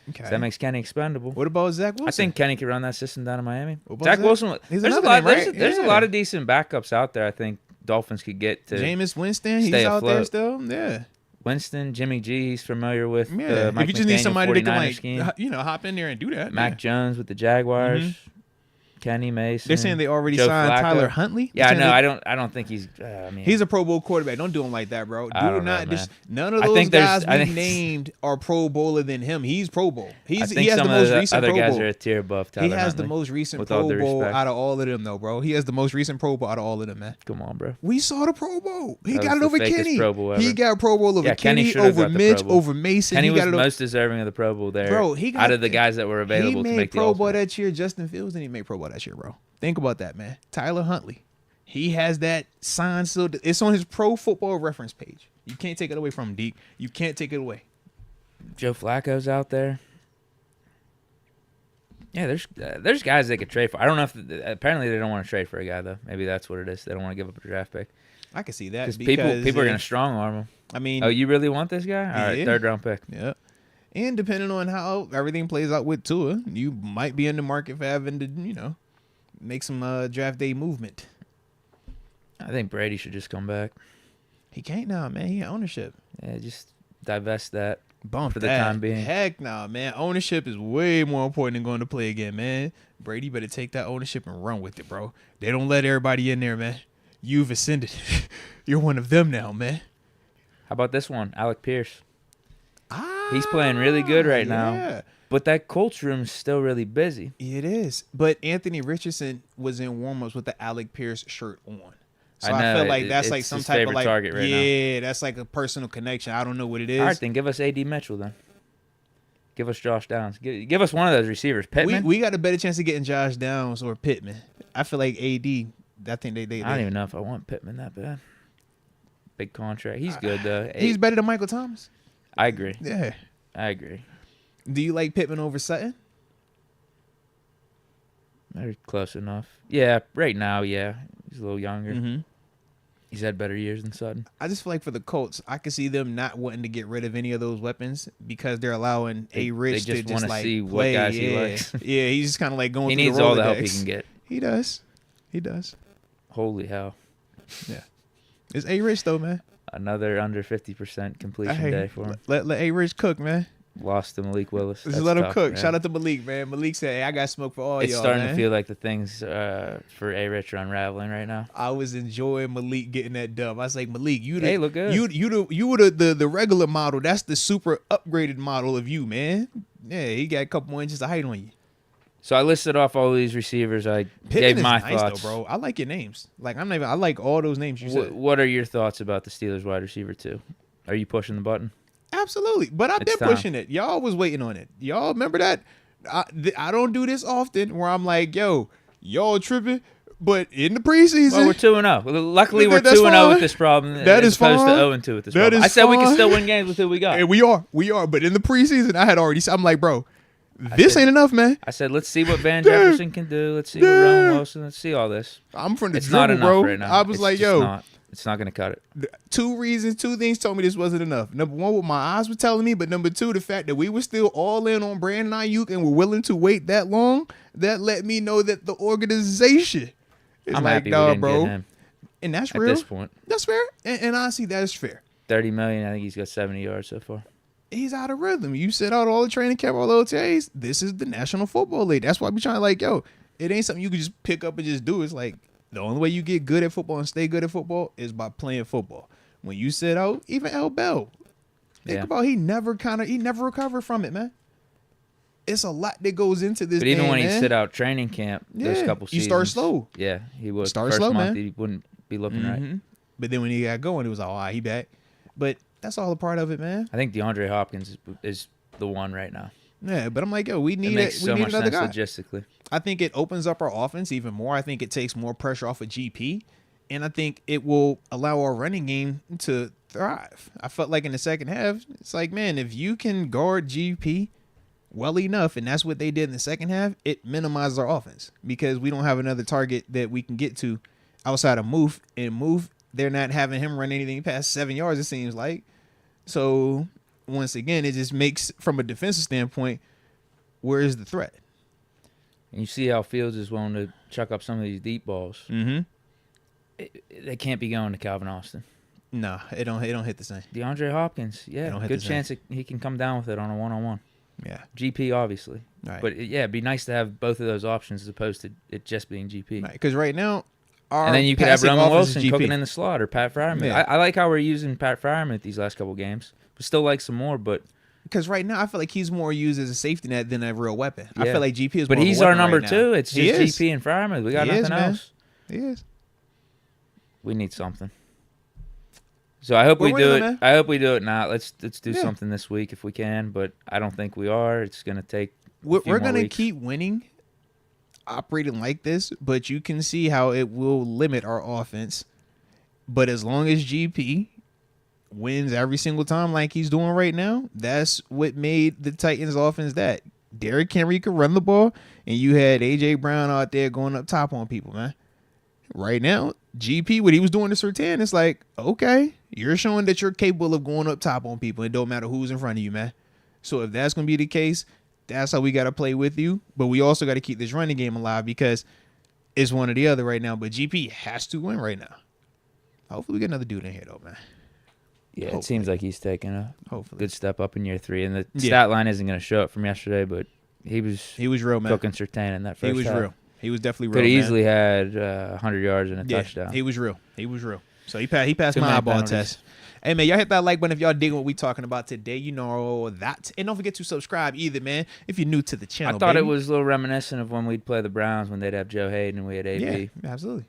[SPEAKER 2] Okay. So that makes Kenny expendable.
[SPEAKER 1] What about Zach Wilson?
[SPEAKER 2] I think Kenny could run that system down in Miami.
[SPEAKER 1] Zach
[SPEAKER 2] Wilson. There's a lot of decent backups out there. I think Dolphins could get to.
[SPEAKER 1] Jameis Winston, he's out there still. Yeah.
[SPEAKER 2] Winston, Jimmy G, he's familiar with.
[SPEAKER 1] Yeah.
[SPEAKER 2] Mike
[SPEAKER 1] if you just need somebody that can
[SPEAKER 2] scheme.
[SPEAKER 1] hop in there and do that.
[SPEAKER 2] Mac Jones with the Jaguars. Kenny Mason.
[SPEAKER 1] They're saying they already
[SPEAKER 2] Joe
[SPEAKER 1] signed
[SPEAKER 2] Flacco.
[SPEAKER 1] Tyler Huntley.
[SPEAKER 2] Yeah,
[SPEAKER 1] They're saying
[SPEAKER 2] no, I don't think he's. I mean,
[SPEAKER 1] he's a Pro Bowl quarterback. Don't do him like that, bro.
[SPEAKER 2] I
[SPEAKER 1] Do
[SPEAKER 2] don't know,
[SPEAKER 1] not.
[SPEAKER 2] man.
[SPEAKER 1] None of
[SPEAKER 2] I
[SPEAKER 1] those
[SPEAKER 2] think
[SPEAKER 1] guys
[SPEAKER 2] I
[SPEAKER 1] we
[SPEAKER 2] think-
[SPEAKER 1] named are Pro Bowler than him. He's Pro Bowl.
[SPEAKER 2] I
[SPEAKER 1] He
[SPEAKER 2] think
[SPEAKER 1] has the
[SPEAKER 2] some
[SPEAKER 1] most
[SPEAKER 2] of the
[SPEAKER 1] recent
[SPEAKER 2] other
[SPEAKER 1] Pro
[SPEAKER 2] guys
[SPEAKER 1] Bowl.
[SPEAKER 2] are a tier above Tyler
[SPEAKER 1] He has the
[SPEAKER 2] Huntley,
[SPEAKER 1] most recent
[SPEAKER 2] with all
[SPEAKER 1] Pro
[SPEAKER 2] due
[SPEAKER 1] Bowl
[SPEAKER 2] respect.
[SPEAKER 1] out of all of them, though, bro. He has the most recent Pro Bowl out of all of them, man.
[SPEAKER 2] Come on, bro.
[SPEAKER 1] We saw the Pro Bowl. He
[SPEAKER 2] That
[SPEAKER 1] got
[SPEAKER 2] was
[SPEAKER 1] it
[SPEAKER 2] the
[SPEAKER 1] over
[SPEAKER 2] fakest
[SPEAKER 1] Kenny.
[SPEAKER 2] Pro Bowl
[SPEAKER 1] He
[SPEAKER 2] ever.
[SPEAKER 1] got Pro Bowl over
[SPEAKER 2] Yeah, Kenny
[SPEAKER 1] Kenny,
[SPEAKER 2] should have
[SPEAKER 1] over
[SPEAKER 2] got the
[SPEAKER 1] Mitch,
[SPEAKER 2] Pro Bowl.
[SPEAKER 1] over Mason.
[SPEAKER 2] Kenny
[SPEAKER 1] he
[SPEAKER 2] was
[SPEAKER 1] got it over,
[SPEAKER 2] most deserving of the Pro Bowl there.
[SPEAKER 1] Bro, he got
[SPEAKER 2] out of the guys that were available
[SPEAKER 1] he
[SPEAKER 2] to
[SPEAKER 1] made
[SPEAKER 2] make the
[SPEAKER 1] Pro Bowl
[SPEAKER 2] All-Star.
[SPEAKER 1] that year. Justin Fields didn't even make Pro Bowl that year, bro. Think about that, man. Tyler Huntley. He has that sign sealed. It's on his Pro Football Reference page. You can't take it away from him, Deke. You can't take it away.
[SPEAKER 2] Joe Flacco's out there. Yeah, there's guys they could trade for. I don't know if apparently they don't want to trade for a guy though. Maybe that's what it is. They don't want to give up a draft pick.
[SPEAKER 1] I can see that because
[SPEAKER 2] people are gonna strong arm him.
[SPEAKER 1] I mean,
[SPEAKER 2] Oh, you really want this guy? All right,
[SPEAKER 1] Yeah.
[SPEAKER 2] 3rd round pick.
[SPEAKER 1] yeah. And depending on how everything plays out with Tua, you might be in the market for having to, make some draft day movement.
[SPEAKER 2] I think Brady should just come back.
[SPEAKER 1] He can't now, man. He got ownership.
[SPEAKER 2] Yeah, just divest that.
[SPEAKER 1] Bump
[SPEAKER 2] For the
[SPEAKER 1] that.
[SPEAKER 2] time being.
[SPEAKER 1] Heck nah, man. Ownership is way more important than going to play again, man. Brady better take that ownership and run with it, bro. They don't let everybody in there, man. You've ascended. You're one of them now, man.
[SPEAKER 2] How about this one, Alec Pierce? He's playing really good right now.
[SPEAKER 1] Yeah.
[SPEAKER 2] But that Colts room is still really busy.
[SPEAKER 1] It is. But Anthony Richardson was in warm-ups with the Alec Pierce shirt on. So
[SPEAKER 2] I
[SPEAKER 1] I,
[SPEAKER 2] know,
[SPEAKER 1] feel like that's like
[SPEAKER 2] it's
[SPEAKER 1] some
[SPEAKER 2] his
[SPEAKER 1] type of
[SPEAKER 2] favorite
[SPEAKER 1] like
[SPEAKER 2] target right now.
[SPEAKER 1] yeah, that's like a personal connection. I don't know what it is.
[SPEAKER 2] All right, then give us A.D. Mitchell then. Give us Josh Downs. Give us one of those receivers. Pittman?
[SPEAKER 1] We got a better chance of getting Josh Downs or Pittman. I feel like AD. I think they
[SPEAKER 2] I don't even know if I want Pittman that bad. Big contract. He's good though.
[SPEAKER 1] He's better than Michael Thomas.
[SPEAKER 2] I agree.
[SPEAKER 1] Yeah.
[SPEAKER 2] I agree.
[SPEAKER 1] Do you like Pittman over Sutton?
[SPEAKER 2] They're close enough. Yeah, right now, yeah. He's a little younger.
[SPEAKER 1] Mm-hmm.
[SPEAKER 2] He's had better years than Sutton.
[SPEAKER 1] I just feel like for the Colts, I could see them not wanting to get rid of any of those weapons because they're allowing
[SPEAKER 2] They
[SPEAKER 1] Rich
[SPEAKER 2] just
[SPEAKER 1] to just
[SPEAKER 2] wanna
[SPEAKER 1] like
[SPEAKER 2] see what
[SPEAKER 1] play.
[SPEAKER 2] guys he
[SPEAKER 1] yeah.
[SPEAKER 2] likes.
[SPEAKER 1] Yeah, he's just kind of like going.
[SPEAKER 2] He
[SPEAKER 1] through
[SPEAKER 2] needs
[SPEAKER 1] the
[SPEAKER 2] all the help he
[SPEAKER 1] Rolodex.
[SPEAKER 2] can get.
[SPEAKER 1] He does. He does.
[SPEAKER 2] Holy hell.
[SPEAKER 1] It's Rich though, man.
[SPEAKER 2] Another under 50% completion
[SPEAKER 1] Hey,
[SPEAKER 2] day for him.
[SPEAKER 1] let Rich cook, man.
[SPEAKER 2] Lost to Malik Willis.
[SPEAKER 1] Just
[SPEAKER 2] That's
[SPEAKER 1] let him
[SPEAKER 2] tough,
[SPEAKER 1] cook.
[SPEAKER 2] man.
[SPEAKER 1] Shout out to Malik, man. Malik said, "Hey, I got smoke for all
[SPEAKER 2] It's
[SPEAKER 1] y'all."
[SPEAKER 2] starting
[SPEAKER 1] man.
[SPEAKER 2] to feel like the things for A-Rich are unraveling right now.
[SPEAKER 1] I was enjoying Malik getting that dub. I was like, Malik, you
[SPEAKER 2] Hey, look good.
[SPEAKER 1] You were the regular model. That's the super upgraded model of you, man. Yeah, he got a couple more inches of height on you.
[SPEAKER 2] So I listed off all these receivers. I
[SPEAKER 1] Pittman
[SPEAKER 2] gave
[SPEAKER 1] is
[SPEAKER 2] my
[SPEAKER 1] nice
[SPEAKER 2] thoughts.
[SPEAKER 1] though, bro. I like your names. Like I'm not even. I like all those names you said.
[SPEAKER 2] What are your thoughts about the Steelers wide receiver too? Are you pushing the button?
[SPEAKER 1] Absolutely, but I've
[SPEAKER 2] It's
[SPEAKER 1] been
[SPEAKER 2] time.
[SPEAKER 1] pushing it. Y'all was waiting on it. Y'all remember that? I don't do this often where I'm like, yo, y'all tripping. But in the preseason,
[SPEAKER 2] Well, we're 2-0. Luckily, we're
[SPEAKER 1] That's
[SPEAKER 2] 2-0
[SPEAKER 1] fine.
[SPEAKER 2] with this problem.
[SPEAKER 1] That
[SPEAKER 2] as
[SPEAKER 1] is
[SPEAKER 2] opposed
[SPEAKER 1] fine.
[SPEAKER 2] to 0-2 with this
[SPEAKER 1] That
[SPEAKER 2] problem.
[SPEAKER 1] is
[SPEAKER 2] I said we can
[SPEAKER 1] fine.
[SPEAKER 2] still win games with who we got.
[SPEAKER 1] and we are. But in the preseason, I had already. I'm like, bro, this ain't enough, man.
[SPEAKER 2] I said, let's see what Van Jefferson can do. Let's see what Roman Wilson. Let's see all this.
[SPEAKER 1] I'm from the
[SPEAKER 2] It's not
[SPEAKER 1] dribble,
[SPEAKER 2] enough
[SPEAKER 1] bro.
[SPEAKER 2] right now.
[SPEAKER 1] I was
[SPEAKER 2] It's
[SPEAKER 1] like,
[SPEAKER 2] just
[SPEAKER 1] yo,
[SPEAKER 2] not. It's not going to cut it.
[SPEAKER 1] two things told me this wasn't enough. Number one, what my eyes were telling me, but number two, the fact that we were still all in on Brandon Ayuk and were willing to wait that long, that let me know that the organization is
[SPEAKER 2] I'm
[SPEAKER 1] like,
[SPEAKER 2] happy we
[SPEAKER 1] nah,
[SPEAKER 2] didn't
[SPEAKER 1] bro.
[SPEAKER 2] get him
[SPEAKER 1] And that's
[SPEAKER 2] at
[SPEAKER 1] real.
[SPEAKER 2] this point.
[SPEAKER 1] That's fair. And honestly, that is fair.
[SPEAKER 2] $30 million. I think he's got 70 yards so far.
[SPEAKER 1] He's out of rhythm. You set out all the training camp, all the OTAs. This is the National Football League. That's why we trying to like, yo, it ain't something you can just pick up and just do. It's like the only way you get good at football and stay good at football is by playing football. When you sit out, even L. Bell, think about he never recovered from it, man. It's a lot that goes into this.
[SPEAKER 2] But even
[SPEAKER 1] game,
[SPEAKER 2] when he
[SPEAKER 1] man.
[SPEAKER 2] sit out training camp, those
[SPEAKER 1] Yeah,
[SPEAKER 2] couple
[SPEAKER 1] you
[SPEAKER 2] seasons.
[SPEAKER 1] start slow.
[SPEAKER 2] Yeah, he would.
[SPEAKER 1] Start
[SPEAKER 2] First
[SPEAKER 1] slow,
[SPEAKER 2] month,
[SPEAKER 1] man.
[SPEAKER 2] he wouldn't be looking right.
[SPEAKER 1] Mhm. But then when he got going, it was like, all right, he back. But that's all a part of it, man.
[SPEAKER 2] I think DeAndre Hopkins is the one right now.
[SPEAKER 1] Yeah, but I'm like, yo, we
[SPEAKER 2] It
[SPEAKER 1] need
[SPEAKER 2] makes
[SPEAKER 1] we
[SPEAKER 2] so
[SPEAKER 1] need
[SPEAKER 2] much
[SPEAKER 1] another
[SPEAKER 2] sense
[SPEAKER 1] guy.
[SPEAKER 2] logistically.
[SPEAKER 1] I think it opens up our offense even more. I think it takes more pressure off of GP, and I think it will allow our running game to thrive. I felt like in the second half, it's like, man, if you can guard GP well enough, and that's what they did in the second half, it minimizes our offense because we don't have another target that we can get to outside of Moof. And Moof, they're not having him run anything past 7 yards, it seems like. So once again, it just makes, from a defensive standpoint, where is the threat?
[SPEAKER 2] And you see how Fields is willing to chuck up some of these deep balls.
[SPEAKER 1] Mm-hmm.
[SPEAKER 2] They can't be going to Calvin Austin.
[SPEAKER 1] No, it don't hit the same.
[SPEAKER 2] DeAndre Hopkins, yeah,
[SPEAKER 1] don't hit
[SPEAKER 2] good
[SPEAKER 1] the same.
[SPEAKER 2] chance he can come down with it on a one-on-one.
[SPEAKER 1] Yeah.
[SPEAKER 2] GP, obviously.
[SPEAKER 1] Right.
[SPEAKER 2] But, it'd be nice to have both of those options as opposed to it just being GP.
[SPEAKER 1] Right. Because right now,
[SPEAKER 2] and then you could have Roman Wilson cooking in the slot or Pat Fryerman.
[SPEAKER 1] Yeah.
[SPEAKER 2] I like how we're using Pat Fryerman these last couple games. We still like some more, but...
[SPEAKER 1] Because right now, I feel like he's more used as a safety net than a real weapon. Yeah. I feel like GP is
[SPEAKER 2] but
[SPEAKER 1] more
[SPEAKER 2] he's
[SPEAKER 1] of a
[SPEAKER 2] our
[SPEAKER 1] weapon
[SPEAKER 2] number
[SPEAKER 1] right
[SPEAKER 2] two.
[SPEAKER 1] now.
[SPEAKER 2] It's just GP and Fryerman. We got nothing else.
[SPEAKER 1] He is.
[SPEAKER 2] We need something. So I hope we do it. I hope we do it now. Let's do something this week if we can, but I don't think we are. It's going to take
[SPEAKER 1] We're going to keep winning, operating like this, but you can see how it will limit our offense. But as long as GP wins every single time like he's doing right now, that's what made the Titans offense that. Derrick Henry could run the ball, and you had A.J. Brown out there going up top on people, man. Right now, GP, what he was doing to Surtain, it's like, okay, you're showing that you're capable of going up top on people. It don't matter who's in front of you, man. So if that's going to be the case, that's how we got to play with you. But we also got to keep this running game alive because it's one or the other right now. But GP has to win right now. Hopefully we get another dude in here, though, man.
[SPEAKER 2] Yeah, Hopefully. It seems like he's taking a good step up in year 3. And the stat line isn't going to show up from yesterday, but he was
[SPEAKER 1] real, man.
[SPEAKER 2] Cooking Surtain in that first half.
[SPEAKER 1] He was real. He was definitely real.
[SPEAKER 2] Could easily had 100 yards and a touchdown.
[SPEAKER 1] He was real. So he passed my eyeball test. Hey, man, y'all hit that like button if y'all digging what we talking about today. You know that. And don't forget to subscribe either, man, if you're new to the channel.
[SPEAKER 2] I thought it was a little reminiscent of when we'd play the Browns when they'd have Joe Hayden and we had AB.
[SPEAKER 1] Yeah, absolutely.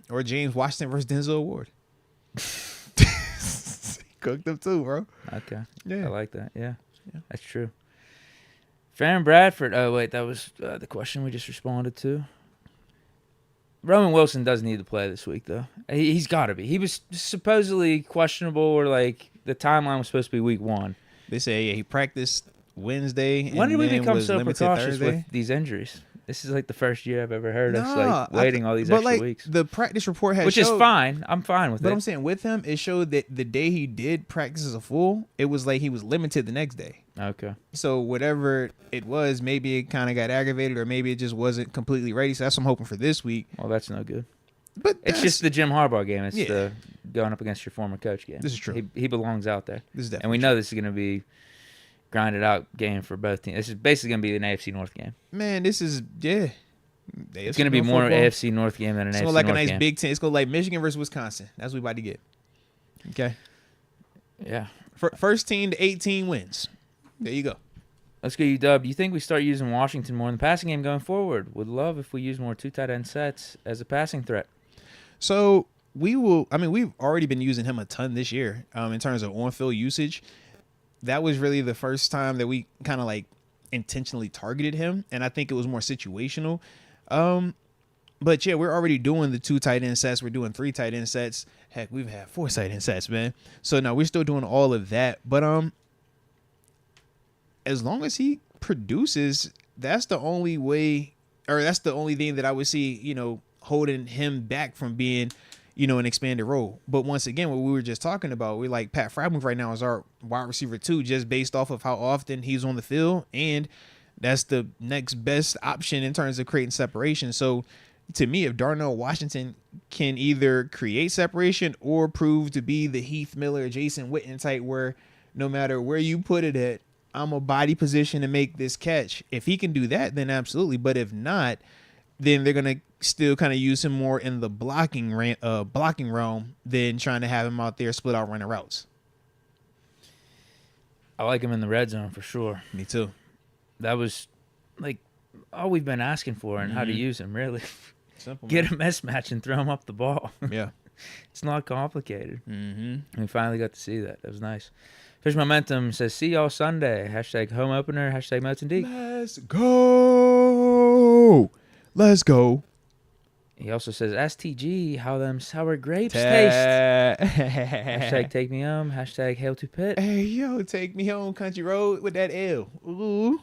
[SPEAKER 1] Or James Washington versus Denzel Ward. Cooked them too, bro.
[SPEAKER 2] Okay. Yeah. I like that. Yeah. That's true. Farron Bradford. Oh, wait. That was the question we just responded to. Roman Wilson does need to play this week, though. He's got to be. He was supposedly questionable, or like the timeline was supposed to be week 1.
[SPEAKER 1] They say he practiced Wednesday.
[SPEAKER 2] When did we become so precautious with these injuries? This is like the first year I've ever heard us like waiting all these extra weeks.
[SPEAKER 1] The practice report had
[SPEAKER 2] which is fine. I'm fine with it.
[SPEAKER 1] But I'm saying with him, it showed that the day he did practice as a full, it was like he was limited the next day.
[SPEAKER 2] Okay.
[SPEAKER 1] So whatever it was, maybe it kind of got aggravated, or maybe it just wasn't completely ready. So that's what I'm hoping for this week.
[SPEAKER 2] Well, that's no good.
[SPEAKER 1] But
[SPEAKER 2] it's just the Jim Harbaugh game. It's the going up against your former coach game.
[SPEAKER 1] This is true.
[SPEAKER 2] He belongs out there.
[SPEAKER 1] This is definitely
[SPEAKER 2] and we know this is going to be grinded out game for both teams. This is basically going to be an AFC North game.
[SPEAKER 1] Man, this is
[SPEAKER 2] It's going to be more AFC North game than an AFC North game. It's
[SPEAKER 1] like a nice Big Ten. It's going to like Michigan versus Wisconsin. That's what we about to get. Okay.
[SPEAKER 2] Yeah.
[SPEAKER 1] First team to 18 wins. There you go.
[SPEAKER 2] Let's go, UW. Do you think we start using Washington more in the passing game going forward? Would love if we use more 2 tight end sets as a passing threat.
[SPEAKER 1] So we will. I mean, we've already been using him a ton this year in terms of on-field usage. That was really the first time that we kind of like intentionally targeted him, and I think it was more situational. But yeah, we're already doing the 2 tight end sets. We're doing 3 tight end sets. Heck, we've had 4 tight end sets, man. So no, we're still doing all of that. But as long as he produces, that's the only way, or that's the only thing that I would see, holding him back from being, an expanded role. But once again, what we were just talking about, we're like Pat Fryermuth right now is our wide receiver 2, just based off of how often he's on the field, and that's the next best option in terms of creating separation. So to me, if Darnell Washington can either create separation or prove to be the Heath Miller, Jason Witten type, where no matter where you put it at, I'm a body position to make this catch. If he can do that, then absolutely. But if not, then they're gonna still kind of use him more in the blocking realm than trying to have him out there split out running routes.
[SPEAKER 2] I like him in the red zone for sure.
[SPEAKER 1] Me too.
[SPEAKER 2] That was like all we've been asking for and how to use him, really.
[SPEAKER 1] Simple,
[SPEAKER 2] Get a mismatch and throw him up the ball.
[SPEAKER 1] Yeah.
[SPEAKER 2] It's not complicated. Mm-hmm. We finally got to see that. That was nice. Fish Momentum says, see y'all Sunday. Hashtag home opener. Hashtag Moats and Deke.
[SPEAKER 1] Let's go. Let's go.
[SPEAKER 2] He also says, STG, how them sour grapes taste. Hashtag take me home. Hashtag hail to Pitt.
[SPEAKER 1] Hey, yo, take me home, country road with that L. Ooh.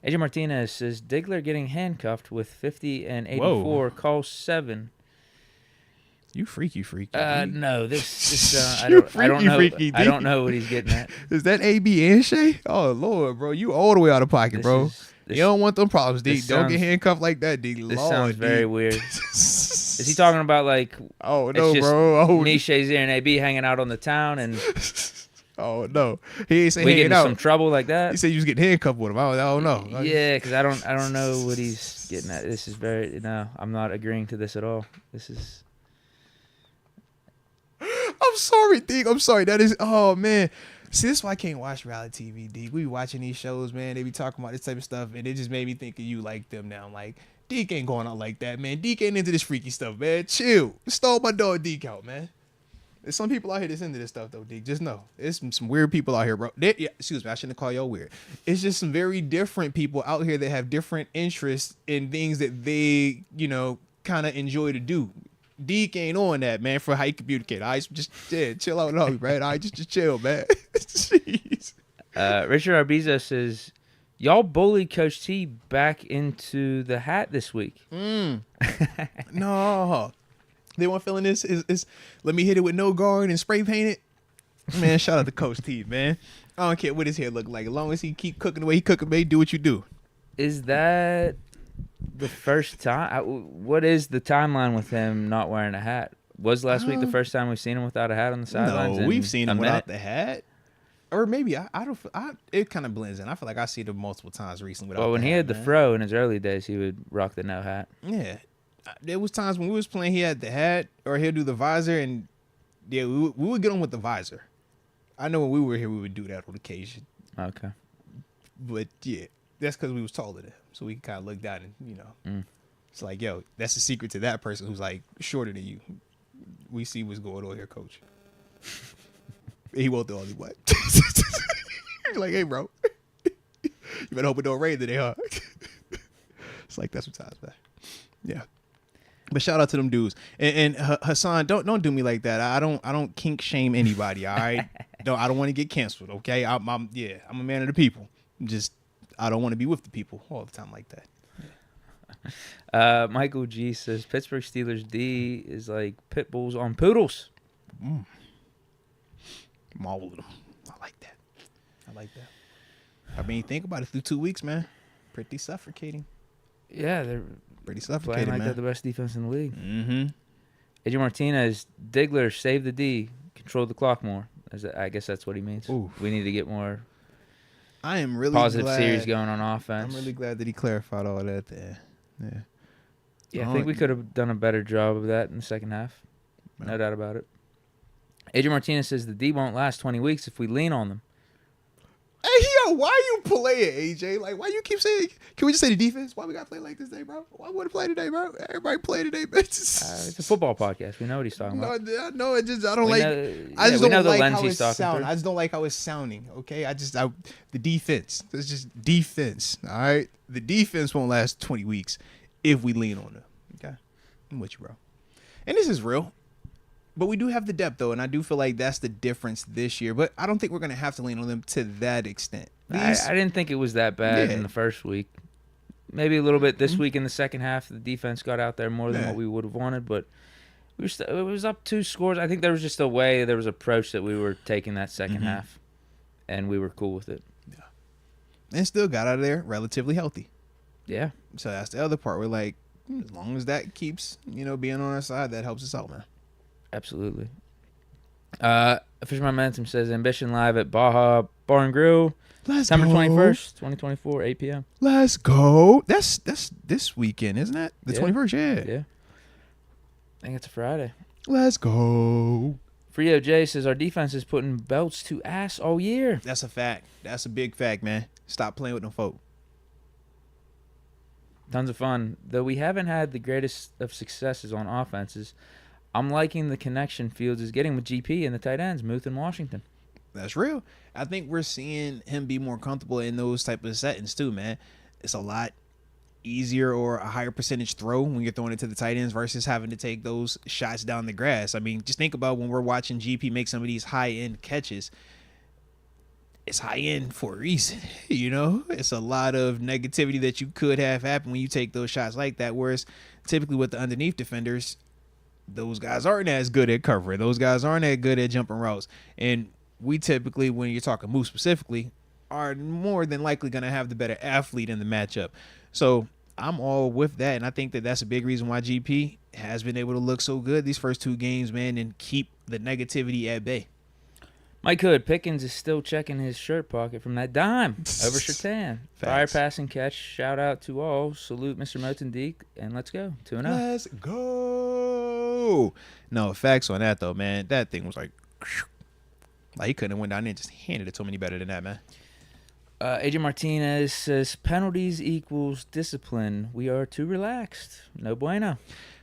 [SPEAKER 2] AJ Martinez says, Diggler getting handcuffed with 50 and 84. Call 7.
[SPEAKER 1] You freaky.
[SPEAKER 2] No, this I don't know what he's getting at.
[SPEAKER 1] Is that AB and Shay? Oh Lord, bro, you all the way out of pocket, bro. You don't want them problems, D. Don't get handcuffed like that, D.
[SPEAKER 2] This sounds very weird. Is he talking about like?
[SPEAKER 1] Oh no, bro.
[SPEAKER 2] Me, Shazier, and AB hanging out on the town, and
[SPEAKER 1] Oh no, he ain't say
[SPEAKER 2] We get
[SPEAKER 1] hanging
[SPEAKER 2] into some
[SPEAKER 1] out.
[SPEAKER 2] trouble like that.
[SPEAKER 1] He said you was getting handcuffed with him. I don't know.
[SPEAKER 2] Yeah, because I don't know what he's getting at. This is very no. I'm not agreeing to this at all. This is.
[SPEAKER 1] I'm sorry, Deke. I'm sorry. That is. Oh man. See, this is why I can't watch reality TV, Deke. We be watching these shows, man. They be talking about this type of stuff, and it just made me think of you like them now. I'm like, Deke ain't going out like that, man. Deke ain't into this freaky stuff, man. Chill. Stole my dog Deke out, man. There's some people out here that's into this stuff, though, Deke. Just know. There's some weird people out here, bro. Excuse me. I shouldn't call y'all weird. It's just some very different people out here that have different interests in things that they, kind of enjoy to do. Deke ain't on that, man, for how you communicate. All right, just chill out on me, man. All right, just chill, man. Jeez.
[SPEAKER 2] Richard Arbizo says, y'all bullied Coach T back into the hat this week.
[SPEAKER 1] No. They weren't feeling this. Is let me hit it with no guard and spray paint it. Man, shout out to Coach T, man. I don't care what his hair look like. As long as he keep cooking the way he cooking, man, do what you do.
[SPEAKER 2] Is that the first time? What is the timeline with him not wearing a hat? Was last week the first time we've seen him without a hat on the sidelines?
[SPEAKER 1] No, we've seen him without the hat. Or maybe I don't. It kind of blends in. I feel like I see it multiple times recently without.
[SPEAKER 2] Well, when
[SPEAKER 1] the
[SPEAKER 2] he
[SPEAKER 1] hat,
[SPEAKER 2] had the
[SPEAKER 1] man.
[SPEAKER 2] fro in his early days, he would rock the no hat.
[SPEAKER 1] Yeah, there was times when we was playing. He had the hat, or he'll do the visor, and yeah, we would get on with the visor. I know when we were here, we would do that on occasion.
[SPEAKER 2] Okay.
[SPEAKER 1] But yeah, that's because we was taller than him, so we can kind of look down and it's like, yo, that's the secret to that person who's like shorter than you. We see what's going on here, coach. He won't the only what. Like, hey, bro, you better hope it don't rain today, huh? It's like that's what times, man. Yeah. But shout out to them dudes. And Hassan, don't do me like that. I don't kink shame anybody. All right. I don't want to get canceled. Okay. I'm a man of the people. I don't want to be with the people all the time like that.
[SPEAKER 2] Michael G says Pittsburgh Steelers D is like pit bulls on poodles.
[SPEAKER 1] Maul them. I like that. I mean, think about it. Through 2 weeks, man. Pretty suffocating.
[SPEAKER 2] Yeah, they're
[SPEAKER 1] Pretty
[SPEAKER 2] playing
[SPEAKER 1] suffocating,
[SPEAKER 2] like
[SPEAKER 1] man.
[SPEAKER 2] they're the best defense in the league.
[SPEAKER 1] Mm-hmm.
[SPEAKER 2] Adrian Martinez, Diggler, save the D, control the clock more. I guess that's what he means.
[SPEAKER 1] Oof.
[SPEAKER 2] We need to get more
[SPEAKER 1] I am really
[SPEAKER 2] positive
[SPEAKER 1] glad.
[SPEAKER 2] series going on offense.
[SPEAKER 1] I'm really glad that he clarified all that there. Yeah.
[SPEAKER 2] Yeah, I think we could have done a better job of that in the second half. No doubt about it. Adrian Martinez says the D won't last 20 weeks if we lean on them.
[SPEAKER 1] Hey, yo, why you playing, AJ? Like, why you keep saying? Can we just say the defense? Why we got to play like this day, bro? Why would play today, bro? Everybody play today, bitch.
[SPEAKER 2] It's a football podcast. We know what he's talking about.
[SPEAKER 1] No, I don't
[SPEAKER 2] We
[SPEAKER 1] like.
[SPEAKER 2] know-
[SPEAKER 1] I just
[SPEAKER 2] we know
[SPEAKER 1] don't
[SPEAKER 2] the
[SPEAKER 1] like
[SPEAKER 2] lens
[SPEAKER 1] how
[SPEAKER 2] he's
[SPEAKER 1] it's
[SPEAKER 2] talking
[SPEAKER 1] sounding.
[SPEAKER 2] through.
[SPEAKER 1] I just don't like how it's sounding. Okay, the defense. It's just defense. All right, the defense won't last 20 weeks if we lean on them. Okay, I'm with you, bro. And this is real. But we do have the depth, though, and I do feel like that's the difference this year. But I don't think we're going to have to lean on them to that extent.
[SPEAKER 2] I didn't think it was that bad in the first week. Maybe a little bit this week in the second half. The defense got out there more than what we would have wanted, but it was up 2 scores. I think there was just a way, there was an approach that we were taking that second half, and we were cool with it.
[SPEAKER 1] Yeah. And still got out of there relatively healthy.
[SPEAKER 2] Yeah.
[SPEAKER 1] So that's the other part. We're like, as long as that keeps, being on our side, that helps us out, man.
[SPEAKER 2] Absolutely. Official Momentum says Ambition live at Baja Bar and Grill. September 21st, 2024, 8 p.m.
[SPEAKER 1] Let's go. That's this weekend, isn't it? The 21st,
[SPEAKER 2] Yeah. I think it's a Friday.
[SPEAKER 1] Let's go.
[SPEAKER 2] Frio J says our defense is putting belts to ass all year.
[SPEAKER 1] That's a fact. That's a big fact, man. Stop playing with them folk.
[SPEAKER 2] Tons of fun. Though we haven't had the greatest of successes on offenses, I'm liking the connection Fields is getting with GP and the tight ends, Muth and Washington.
[SPEAKER 1] That's real. I think we're seeing him be more comfortable in those type of settings too, man. It's a lot easier or a higher percentage throw when you're throwing it to the tight ends versus having to take those shots down the grass. I mean, just think about when we're watching GP make some of these high-end catches. It's high-end for a reason, It's a lot of negativity that you could have happen when you take those shots like that, whereas typically with the underneath defenders, those guys aren't as good at covering. Those guys aren't that good at jumping routes. And we typically, when you're talking Moose specifically, are more than likely going to have the better athlete in the matchup. So I'm all with that, and I think that that's a big reason why GP has been able to look so good these first 2 games, man, and keep the negativity at bay.
[SPEAKER 2] Mike Hood, Pickens is still checking his shirt pocket from that dime over Surtain. Fire pass and catch. Shout out to all. Salute Mr. Moats and Deke, and let's go. 2-0.
[SPEAKER 1] Let's go. No, facts on that, though, man. That thing was like he couldn't have went down there and just handed it to him any better than that, man.
[SPEAKER 2] AJ Martinez says, penalties equals discipline. We are too relaxed. No bueno.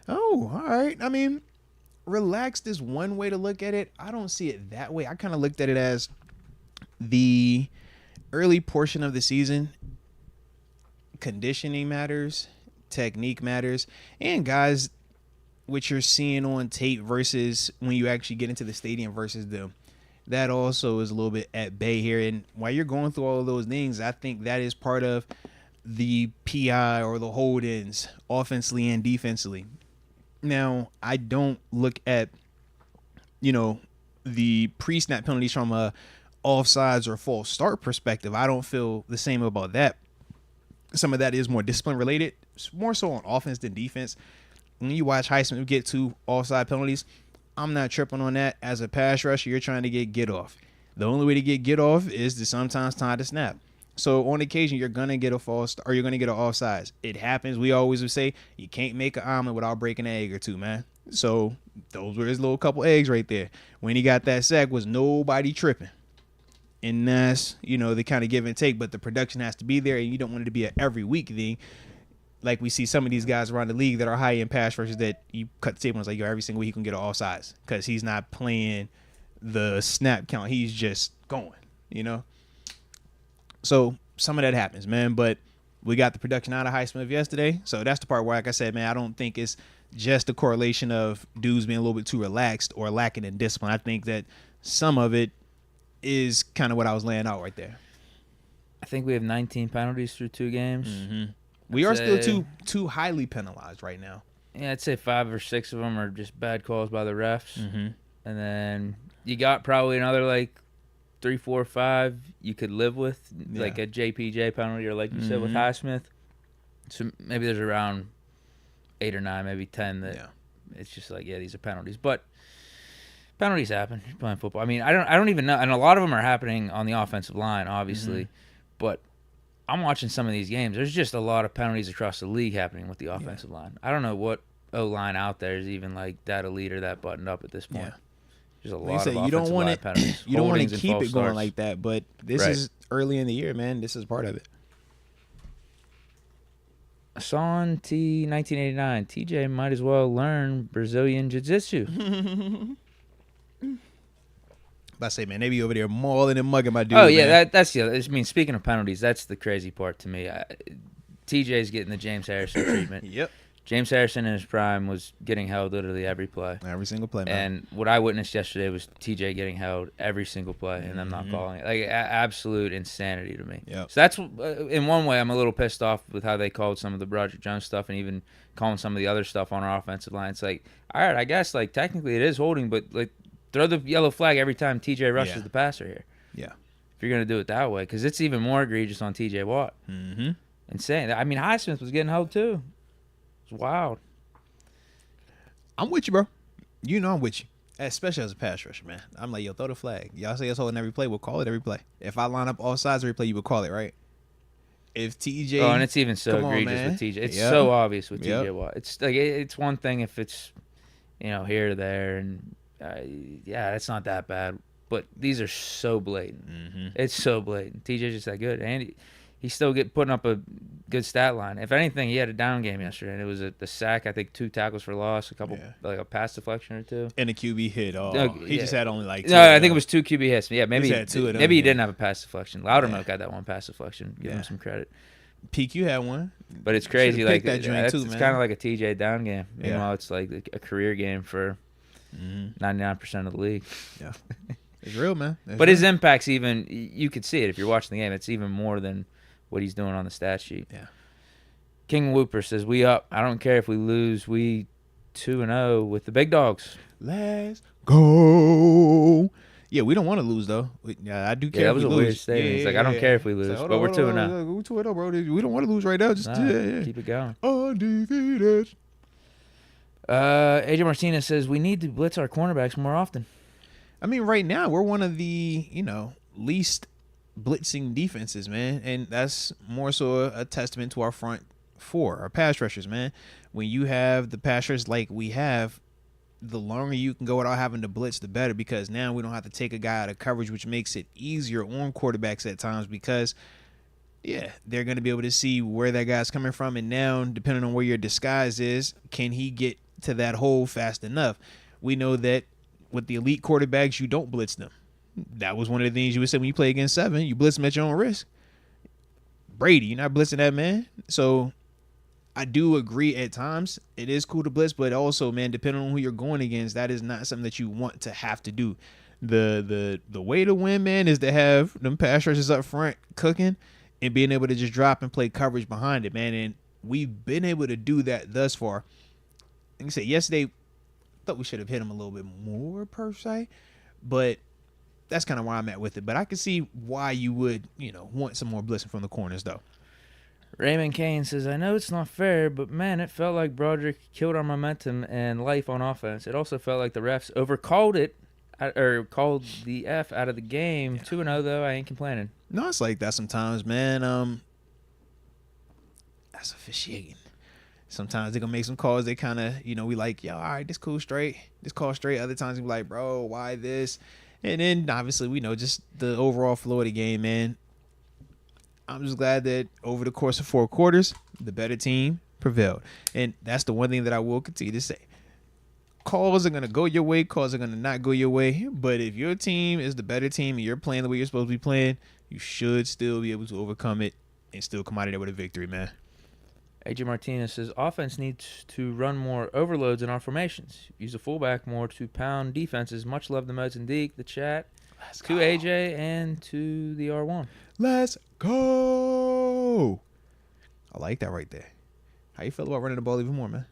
[SPEAKER 1] Oh, all right. I mean, relaxed is one way to look at it. I don't see it that way. I kind of looked at it as the early portion of the season, conditioning matters, technique matters, and guys, what you're seeing on tape versus when you actually get into the stadium versus them. That also is a little bit at bay here. And while you're going through all of those things, I think that is part of the PI or the hold-ins offensively and defensively. Now, I don't look at, the pre-snap penalties from a offsides or false start perspective. I don't feel the same about that. Some of that is more discipline related, more so on offense than defense. When you watch Highsmith get 2 offside penalties, I'm not tripping on that. As a pass rusher, you're trying to get off. The only way to get off is to sometimes tie the snap. So on occasion, you're going to get a false or you're going to get an offsides. It happens. We always would say you can't make an omelet without breaking an egg or two, man. So those were his little couple eggs right there. When he got that sack, was nobody tripping. And that's, the kind of give and take. But the production has to be there, and you don't want it to be an every week thing. Like we see some of these guys around the league that are high-end pass rushers that you cut the tape on. It's like, every single week he can get an offsides because he's not playing the snap count. He's just going, So some of that happens, man. But we got the production out of Highsmith yesterday. So that's the part where, like I said, man, I don't think it's just a correlation of dudes being a little bit too relaxed or lacking in discipline. I think that some of it is kind of what I was laying out right there.
[SPEAKER 2] I think we have 19 penalties through 2 games.
[SPEAKER 1] Mm-hmm. We are still too highly penalized right now.
[SPEAKER 2] Yeah, I'd say 5 or 6 of them are just bad calls by the refs.
[SPEAKER 1] Mm-hmm.
[SPEAKER 2] And then you got probably another 3, 4, 5 you could live with, like a JPJ penalty or like you said with Highsmith. So maybe there's around 8 or 9, maybe 10 that it's just these are penalties. But penalties happen. You're playing football. I mean, I don't even know. And a lot of them are happening on the offensive line, obviously. But I'm watching some of these games. There's just a lot of penalties across the league happening with the offensive line. I don't know what O-line out there is even that elite or that buttoned up at this point. There's a lot of offensive line penalties.
[SPEAKER 1] You don't want to keep it going like that, but this is early in the year, man. This is part of it.
[SPEAKER 2] Son T 1989. TJ might as well learn Brazilian Jiu-Jitsu.
[SPEAKER 1] I say, man, they be over there mauling and mugging my dude.
[SPEAKER 2] Oh, yeah,
[SPEAKER 1] man.
[SPEAKER 2] that's the other. I mean, speaking of penalties, that's the crazy part to me. TJ's getting the James Harrison treatment.
[SPEAKER 1] Yep.
[SPEAKER 2] James Harrison in his prime was getting held literally every play.
[SPEAKER 1] Every single play, man.
[SPEAKER 2] And what I witnessed yesterday was TJ getting held every single play, and them not calling it. Absolute insanity to me.
[SPEAKER 1] Yep.
[SPEAKER 2] So that's, in one way, I'm a little pissed off with how they called some of the Broderick Jones stuff and even calling some of the other stuff on our offensive line. It's like, all right, I guess, technically it is holding, but, throw the yellow flag every time TJ rushes the passer here.
[SPEAKER 1] Yeah.
[SPEAKER 2] If you're going to do it that way, because it's even more egregious on TJ Watt.
[SPEAKER 1] Mm-hmm.
[SPEAKER 2] Insane. I mean, Highsmith was getting held too. It's wild.
[SPEAKER 1] I'm with you, bro. I'm with you. Especially as a pass rusher, man. I'm like, throw the flag. Y'all say it's holding every play, we'll call it every play. If I line up all sides every play, you would call it, right? If TJ...
[SPEAKER 2] Oh, and it's even so egregious with TJ. It's so obvious with TJ Watt. It's it's one thing if it's, here or there, and... it's not that bad, but these are so blatant.
[SPEAKER 1] Mm-hmm.
[SPEAKER 2] It's so blatant. TJ's just that good, and he's still putting up a good stat line. If anything, he had a down game yesterday, and it was the sack. I think 2 tackles for loss, a couple a pass deflection or 2,
[SPEAKER 1] and a QB hit. He just had only 2.
[SPEAKER 2] No, I think it was 2 QB hits. Yeah, maybe
[SPEAKER 1] he had 2 of them.
[SPEAKER 2] Maybe he didn't have a pass deflection. Loudermilk got that one pass deflection. Give him some credit.
[SPEAKER 1] PQ had one,
[SPEAKER 2] but it's crazy.
[SPEAKER 1] It's
[SPEAKER 2] kind of like a TJ down game. Meanwhile, it's like a career game for 99% of the league.
[SPEAKER 1] Yeah. It's real, man.
[SPEAKER 2] But his impact's even, you could see it if you're watching the game. It's even more than what he's doing on the stat sheet.
[SPEAKER 1] Yeah.
[SPEAKER 2] King Whooper says, we up. I don't care if we lose. We 2-0 with the big dogs.
[SPEAKER 1] Let's go. Yeah, we don't want to lose, though. I do care
[SPEAKER 2] that
[SPEAKER 1] if
[SPEAKER 2] was
[SPEAKER 1] we
[SPEAKER 2] a
[SPEAKER 1] lose.
[SPEAKER 2] weird statement. He's like, I don't care if we lose, but we're 2-0.
[SPEAKER 1] We're 2-0, bro. We don't want to lose right now. Just
[SPEAKER 2] keep it going.
[SPEAKER 1] Undefeated.
[SPEAKER 2] AJ Martinez says we need to blitz our cornerbacks more often.
[SPEAKER 1] I mean, right now we're one of the least blitzing defenses, man, and that's more so a testament to our front four, our pass rushers, man. When you have the pass rushers like we have, the longer you can go without having to blitz, the better, because now we don't have to take a guy out of coverage, which makes it easier on quarterbacks at times because, yeah, they're going to be able to see where that guy's coming from. And now, depending on where your disguise is, can he get to that hole fast enough? We know that with the elite quarterbacks, you don't blitz them. That was one of the things you would say when you play against 7. You blitz them at your own risk. Brady, you're not blitzing that man. So I do agree at times it is cool to blitz, but also, man, depending on who you're going against, that is not something that you want to have to do. The way to win, man, is to have them pass rushers up front cooking and being able to just drop and play coverage behind it, man. And we've been able to do that thus far. Like I said, yesterday, thought we should have hit him a little bit more per se, but that's kind of where I'm at with it. But I can see why you would, want some more blitzing from the corners, though.
[SPEAKER 2] Raymond Kane says, I know it's not fair, but man, it felt like Broderick killed our momentum and life on offense. It also felt like the refs overcalled it, or called the F out of the game. 2-0, though. I ain't complaining. No,
[SPEAKER 1] it's like that sometimes, man. That's officiating. Sometimes they're going to make some calls. They kind of, we like, yo, all right, this cool straight. This call straight. Other times we like, bro, why this? And then, obviously, we know just the overall flow of the game, man. I'm just glad that over the course of 4 quarters, the better team prevailed. And that's the one thing that I will continue to say. Calls are going to go your way. Calls are going to not go your way. But if your team is the better team and you're playing the way you're supposed to be playing, you should still be able to overcome it and still come out of there with a victory, man.
[SPEAKER 2] AJ Martinez says, offense needs to run more overloads in our formations. Use the fullback more to pound defenses. Much love to Moats and Deke, the chat, to AJ, and to the R1.
[SPEAKER 1] Let's go. I like that right there. How you feel about running the ball even more, man?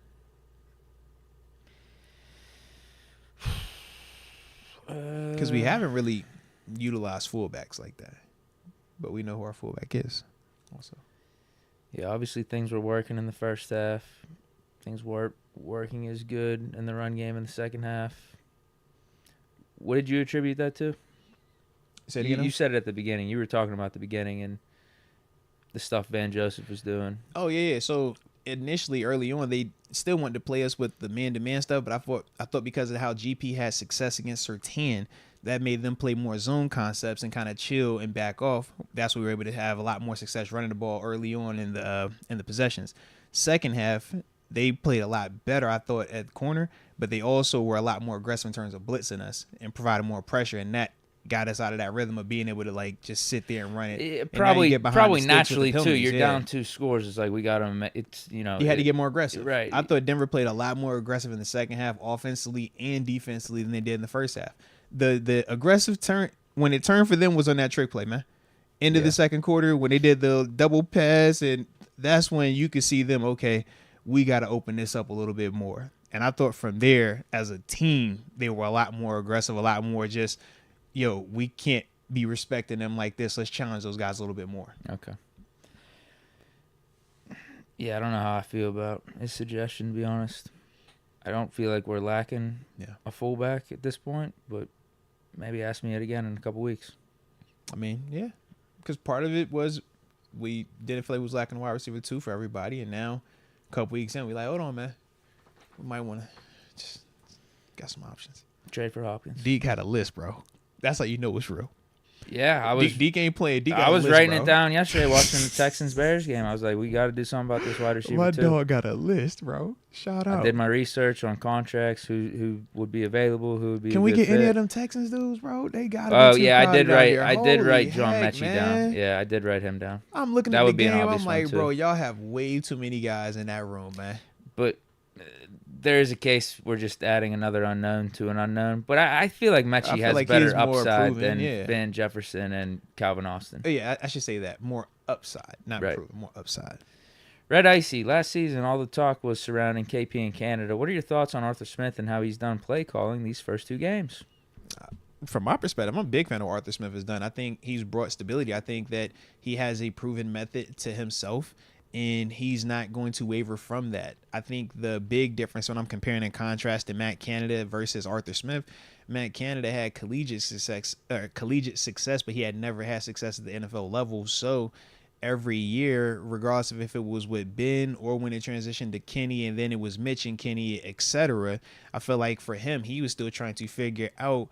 [SPEAKER 1] Because we haven't really utilized fullbacks like that. But we know who our fullback is also.
[SPEAKER 2] Yeah, obviously things were working in the first half. Things weren't working as good in the run game in the second half. What did you attribute that to? You said it at the beginning. You were talking about the beginning and the stuff Van Joseph was doing.
[SPEAKER 1] Oh, yeah. So initially, early on, they still wanted to play us with the man-to-man stuff, but I thought because of how GP had success against Surtain, that made them play more zone concepts and kind of chill and back off. That's why we were able to have a lot more success running the ball early on in the possessions. Second half, they played a lot better, I thought, at the corner, but they also were a lot more aggressive in terms of blitzing us and providing more pressure, and that got us out of that rhythm of being able to just sit there and run it.
[SPEAKER 2] Probably naturally too. You're down 2 scores. It's like we got them. It's you had
[SPEAKER 1] to get more aggressive.
[SPEAKER 2] Right.
[SPEAKER 1] I thought Denver played a lot more aggressive in the second half, offensively and defensively, than they did in the first half. The aggressive turn when it turned for them was on that trick play, man. End of the second quarter when they did the double pass, and that's when you could see them. Okay, we got to open this up a little bit more. And I thought from there, as a team, they were a lot more aggressive, a lot more just, we can't be respecting them like this. Let's challenge those guys a little bit more.
[SPEAKER 2] Okay. Yeah, I don't know how I feel about his suggestion, to be honest. I don't feel like we're lacking a fullback at this point, but maybe ask me it again in a couple weeks.
[SPEAKER 1] I mean, yeah, because part of it was we didn't feel like we was lacking wide receiver 2 for everybody, and now a couple weeks in, we like, hold on, man. We might want to just got some options.
[SPEAKER 2] Trade for Hopkins.
[SPEAKER 1] Deke had a list, bro. That's how you know it's real.
[SPEAKER 2] Yeah, I was.
[SPEAKER 1] Deke ain't playing. Deke
[SPEAKER 2] I was writing it down yesterday watching the Texans-Bears game. I was like, we got to do something about this wide receiver
[SPEAKER 1] My
[SPEAKER 2] too.
[SPEAKER 1] dog got a list, bro. Shout out.
[SPEAKER 2] I did my research on contracts, who would be available, who would be.
[SPEAKER 1] Can
[SPEAKER 2] a
[SPEAKER 1] we
[SPEAKER 2] good
[SPEAKER 1] get
[SPEAKER 2] fit.
[SPEAKER 1] any of them Texans dudes, bro? They got.
[SPEAKER 2] Oh yeah, I did write John
[SPEAKER 1] heck,
[SPEAKER 2] Mechie
[SPEAKER 1] man.
[SPEAKER 2] down. Yeah, I did write him down.
[SPEAKER 1] I'm looking at the game. I'm like, bro, y'all have way too many guys in that room, man.
[SPEAKER 2] But there is a case we're just adding another unknown to an unknown. But I feel like Mechie has like better upside than Van Jefferson and Calvin Austin.
[SPEAKER 1] Oh, yeah, I should say that. More upside, not proven, more upside.
[SPEAKER 2] Red Icy, last season, all the talk was surrounding KP in Canada. What are your thoughts on Arthur Smith and how he's done play calling these first 2 games?
[SPEAKER 1] From my perspective, I'm a big fan of what Arthur Smith has done. I think he's brought stability. I think that he has a proven method to himself, and he's not going to waver from that. I think the big difference when I'm comparing and contrasting Matt Canada versus Arthur Smith, Matt Canada had collegiate success, but he had never had success at the NFL level. So every year, regardless of if it was with Ben or when it transitioned to Kenny and then it was Mitch and Kenny, etc., I feel like for him, he was still trying to figure out,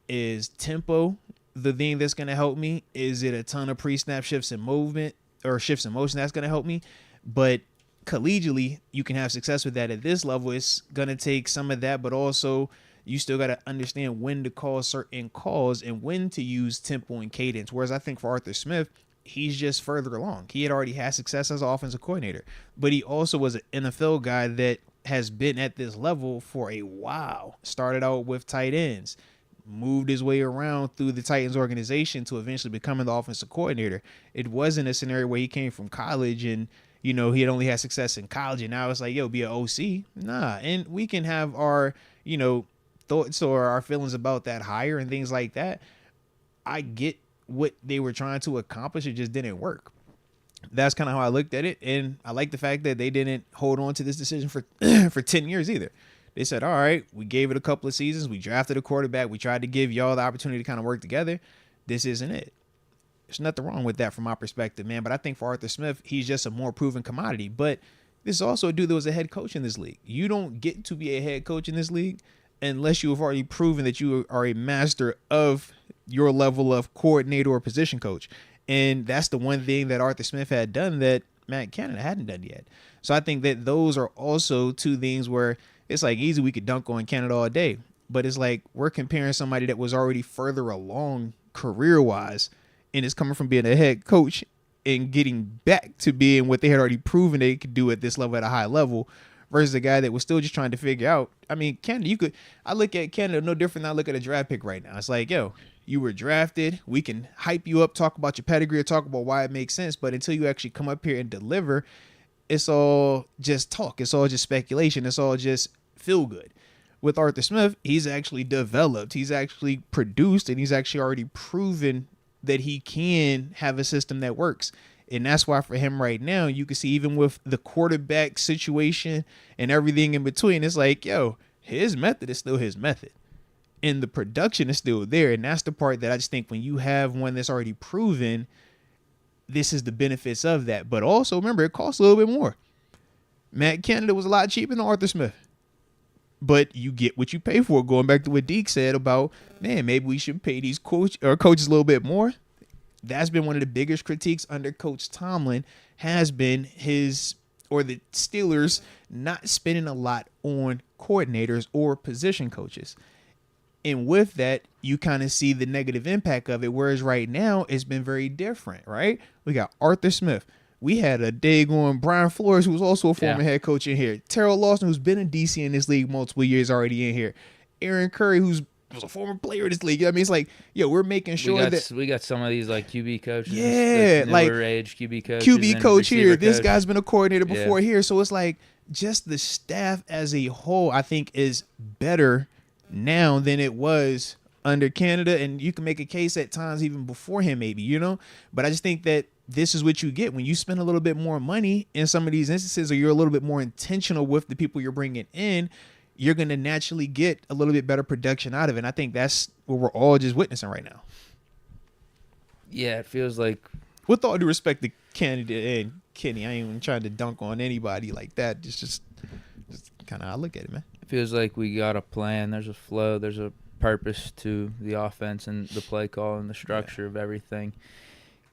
[SPEAKER 1] is tempo the thing that's going to help me? Is it a ton of pre-snap shifts and movement or shifts in motion that's going to help me? But collegially, you can have success with that. At this level, it's going to take some of that, but also you still got to understand when to call certain calls and when to use tempo and cadence. Whereas I think for Arthur Smith, he's just further along. He had already had success as an offensive coordinator, but he also was an NFL guy that has been at this level for a while. Started out with tight ends, moved his way around through the Titans organization to eventually becoming the offensive coordinator. It wasn't a scenario where he came from college and, he had only had success in college and now it's like, yo, be an OC. Nah. And we can have our, thoughts or our feelings about that hire and things like that. I get what they were trying to accomplish. It just didn't work. That's kind of how I looked at it. And I like the fact that they didn't hold on to this decision for 10 years either. They said, all right, we gave it a couple of seasons. We drafted a quarterback. We tried to give y'all the opportunity to kind of work together. This isn't it. There's nothing wrong with that from my perspective, man. But I think for Arthur Smith, he's just a more proven commodity. But this is also a dude that was a head coach in this league. You don't get to be a head coach in this league unless you have already proven that you are a master of your level of coordinator or position coach. And that's the one thing that Arthur Smith had done that Matt Canada hadn't done yet. So I think that those are also two things where it's like easy, we could dunk on Canada all day, but it's like we're comparing somebody that was already further along career-wise and is coming from being a head coach and getting back to being what they had already proven they could do at this level at a high level versus a guy that was still just trying to figure out. I mean, Canada, I look at Canada no different than I look at a draft pick right now. It's like, yo, you were drafted. We can hype you up, talk about your pedigree, or talk about why it makes sense. But until you actually come up here and deliver, it's all just talk. It's all just speculation. It's all just feel good. With Arthur Smith, he's actually developed. He's actually produced, and he's actually already proven that he can have a system that works. And that's why for him right now, you can see even with the quarterback situation and everything in between, it's like, yo, his method is still his method. And the production is still there. And that's the part that I just think when you have one that's already proven, this is the benefits of that. But also, remember, it costs a little bit more. Matt Canada was a lot cheaper than Arthur Smith. But you get what you pay for. Going back to what Deke said about, man, maybe we should pay these coaches a little bit more. That's been one of the biggest critiques under Coach Tomlin has been the Steelers not spending a lot on coordinators or position coaches. And with that, you kind of see the negative impact of it. Whereas right now, it's been very different, right? We got Arthur Smith. We had a daggone Brian Flores, who was also a former head coach in here. Terrell Lawson, who's been in DC in this league multiple years already in here. Aaron Curry, who's was a former player in this league. You know what I mean, it's like, yo, we're making sure
[SPEAKER 2] we got some of these like QB coaches.
[SPEAKER 1] Yeah, like
[SPEAKER 2] age QB coaches.
[SPEAKER 1] QB coach here. This
[SPEAKER 2] coach.
[SPEAKER 1] guy's been a coordinator before here. So it's like just the staff as a whole, I think, is better now than it was under Canada. And you can make a case at times even before him, maybe, But I just think that this is what you get when you spend a little bit more money in some of these instances, or you're a little bit more intentional with the people you're bringing in. You're going to naturally get a little bit better production out of it. And I think that's what we're all just witnessing right now.
[SPEAKER 2] Yeah, it feels like...
[SPEAKER 1] With all due respect to Canada and Kenny, I ain't even trying to dunk on anybody like that. It's just kind of how I look at it, man.
[SPEAKER 2] It feels like we got a plan. There's a flow. There's a purpose to the offense and the play call and the structure of everything.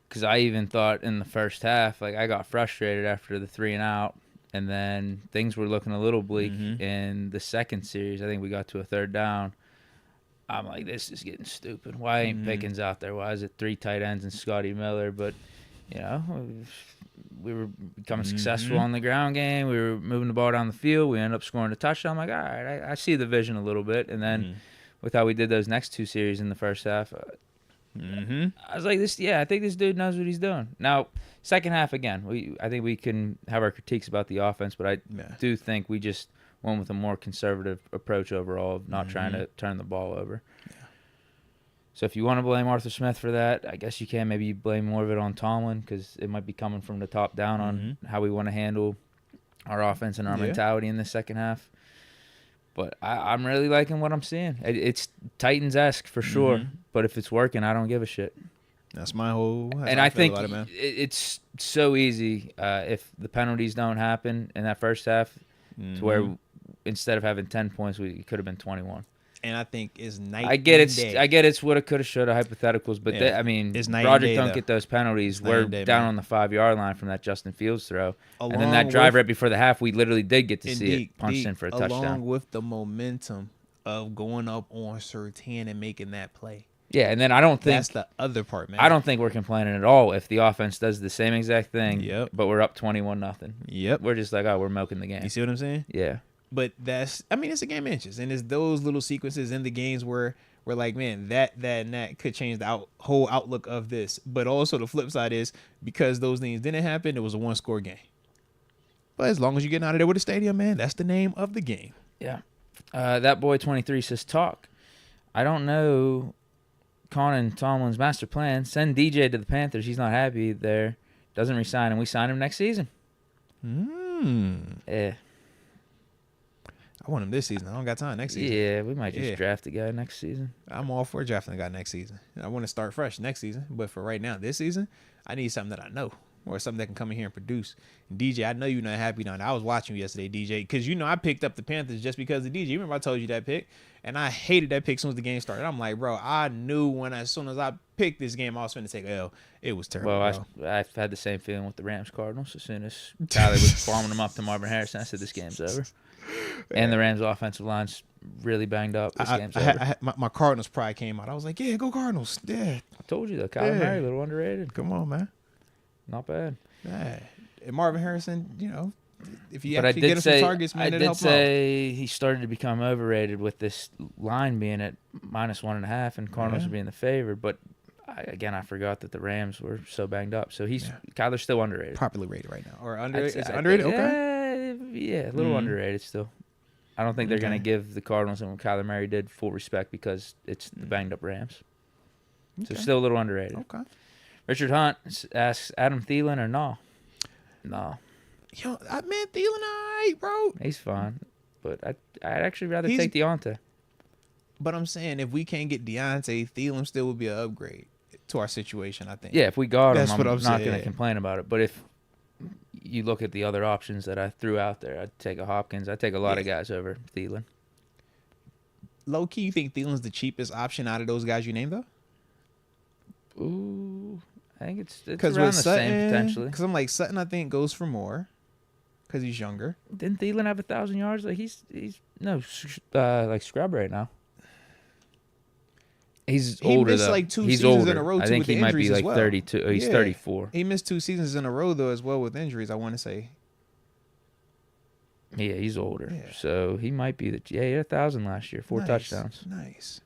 [SPEAKER 2] Because I even thought in the first half, like I got frustrated after the 3-and-out. And then things were looking a little bleak in the second series. I think we got to a third down. I'm like, this is getting stupid. Why ain't Pickens out there? Why is it 3 tight ends and Scotty Miller? But, we were becoming successful on the ground game. We were moving the ball down the field. We ended up scoring a touchdown. I'm like, all right, I see the vision a little bit. And then with how we did those next 2 series in the first half, I was like, I think this dude knows what he's doing. Now, second half, again, I think we can have our critiques about the offense, but I do think we just went with a more conservative approach overall of not trying to turn the ball over. Yeah. So if you want to blame Arthur Smith for that, I guess you can. Maybe you blame more of it on Tomlin because it might be coming from the top down on how we want to handle our offense and our mentality in the second half. But I'm really liking what I'm seeing. It's Titans-esque for sure. But if it's working, I don't give a shit.
[SPEAKER 1] That's my whole. That's
[SPEAKER 2] And
[SPEAKER 1] how
[SPEAKER 2] I
[SPEAKER 1] feel
[SPEAKER 2] think
[SPEAKER 1] about it, man.
[SPEAKER 2] it's so easy if the penalties don't happen in that first half to where instead of having 10 points, it could have been 21.
[SPEAKER 1] And I think it's night.
[SPEAKER 2] I get
[SPEAKER 1] and day.
[SPEAKER 2] I get it's woulda, coulda, shoulda hypotheticals, but
[SPEAKER 1] Yeah.
[SPEAKER 2] I mean,
[SPEAKER 1] It's night and
[SPEAKER 2] Broderick
[SPEAKER 1] day,
[SPEAKER 2] don't
[SPEAKER 1] though.
[SPEAKER 2] get those penalties.
[SPEAKER 1] It's night
[SPEAKER 2] We're
[SPEAKER 1] and day,
[SPEAKER 2] down
[SPEAKER 1] man.
[SPEAKER 2] on the 5-yard line from that Justin Fields throw, and then
[SPEAKER 1] Along
[SPEAKER 2] that drive
[SPEAKER 1] with-
[SPEAKER 2] right before the half, we literally did get to
[SPEAKER 1] and
[SPEAKER 2] see
[SPEAKER 1] Deke,
[SPEAKER 2] it punched in for a touchdown.
[SPEAKER 1] Along with the momentum of going up on Surtain and making that play.
[SPEAKER 2] Yeah, and then I don't think
[SPEAKER 1] That's the other part, man.
[SPEAKER 2] I don't think we're complaining at all if the offense does the same exact thing.
[SPEAKER 1] Yep.
[SPEAKER 2] But we're up 21-0.
[SPEAKER 1] Yep.
[SPEAKER 2] We're just like, oh, we're milking the game.
[SPEAKER 1] You see what I'm saying?
[SPEAKER 2] Yeah.
[SPEAKER 1] But I mean, it's a game of inches, and it's those little sequences in the games where we're like, man, that and that could change the whole outlook of this. But also the flip side is because those things didn't happen, it was a 1-score game. But as long as you're getting out of there with the stadium, man, that's the name of the game.
[SPEAKER 2] Yeah. That boy 23 says, talk. I don't know Con and Tomlin's master plan. Send DJ to the Panthers. He's not happy there. Doesn't resign, and we sign him next season. Yeah.
[SPEAKER 1] I want him this season. I don't got time next season.
[SPEAKER 2] Yeah, we might just draft a guy next season.
[SPEAKER 1] I'm all for drafting a guy next season. I want to start fresh next season. But for right now, this season, I need something that I know or something that can come in here and produce. And DJ, I know you're not happy now. I was watching you yesterday, DJ, because I picked up the Panthers just because of DJ. You remember I told you that pick? And I hated that pick as soon as the game started. I'm like, bro, I knew as soon as I picked this game, I was going to take a L. It was terrible,
[SPEAKER 2] Well,
[SPEAKER 1] bro.
[SPEAKER 2] I've had the same feeling with the Rams Cardinals. As soon as Tyler was bombing them up to Marvin Harrison, I said, this game's over. And the Rams offensive line's really banged up. This game's over.
[SPEAKER 1] My Cardinals pride came out. I was like, yeah, go Cardinals. Yeah.
[SPEAKER 2] I told you, though. Kyler Murray, a little underrated.
[SPEAKER 1] Come on, man.
[SPEAKER 2] Not bad.
[SPEAKER 1] Yeah. And Marvin Harrison, if you
[SPEAKER 2] But
[SPEAKER 1] actually get him some targets, man, it'll help him out.
[SPEAKER 2] he started to become overrated with this line being at -1.5 and Cardinals being the favorite. But I forgot that the Rams were so banged up. So Kyler's still underrated.
[SPEAKER 1] Properly rated right now. Or underrated? Is it underrated? Okay.
[SPEAKER 2] Yeah, a little underrated still. I don't think they're going to give the Cardinals and what Kyler Murray did full respect because it's the banged up Rams. So still a little underrated.
[SPEAKER 1] Okay.
[SPEAKER 2] Richard Hunt asks Adam Thielen or no? No.
[SPEAKER 1] Man, Thielen, all right, bro.
[SPEAKER 2] He's fine. But I'd actually rather take Deontay.
[SPEAKER 1] But I'm saying if we can't get Deontay, Thielen still would be an upgrade to our situation, I think.
[SPEAKER 2] Yeah, if we got him,
[SPEAKER 1] That's what I'm
[SPEAKER 2] not going to
[SPEAKER 1] saying.
[SPEAKER 2] complain about it. But if you look at the other options that I threw out there, I'd take a Hopkins. I'd take a lot of guys over Thielen.
[SPEAKER 1] Low key, you think Thielen's the cheapest option out of those guys you named, though?
[SPEAKER 2] Ooh, I think it's
[SPEAKER 1] Because
[SPEAKER 2] around
[SPEAKER 1] with
[SPEAKER 2] the
[SPEAKER 1] Sutton,
[SPEAKER 2] same potentially.
[SPEAKER 1] Because I'm like, Sutton, I think, goes for more because he's younger.
[SPEAKER 2] Didn't Thielen have 1,000 yards? Like he's like scrub right now. He's older
[SPEAKER 1] missed
[SPEAKER 2] though.
[SPEAKER 1] like 2
[SPEAKER 2] he's
[SPEAKER 1] seasons
[SPEAKER 2] older.
[SPEAKER 1] in a row,
[SPEAKER 2] I
[SPEAKER 1] too,
[SPEAKER 2] think
[SPEAKER 1] with
[SPEAKER 2] he
[SPEAKER 1] the
[SPEAKER 2] might be
[SPEAKER 1] injuries
[SPEAKER 2] like
[SPEAKER 1] as well.
[SPEAKER 2] 32. He's
[SPEAKER 1] Yeah.
[SPEAKER 2] 34.
[SPEAKER 1] He missed 2 seasons in a row, though, as well with injuries, I want to say.
[SPEAKER 2] Yeah, he's older.
[SPEAKER 1] Yeah.
[SPEAKER 2] So he might be he had 1,000 last year, 4 touchdowns.
[SPEAKER 1] Nice.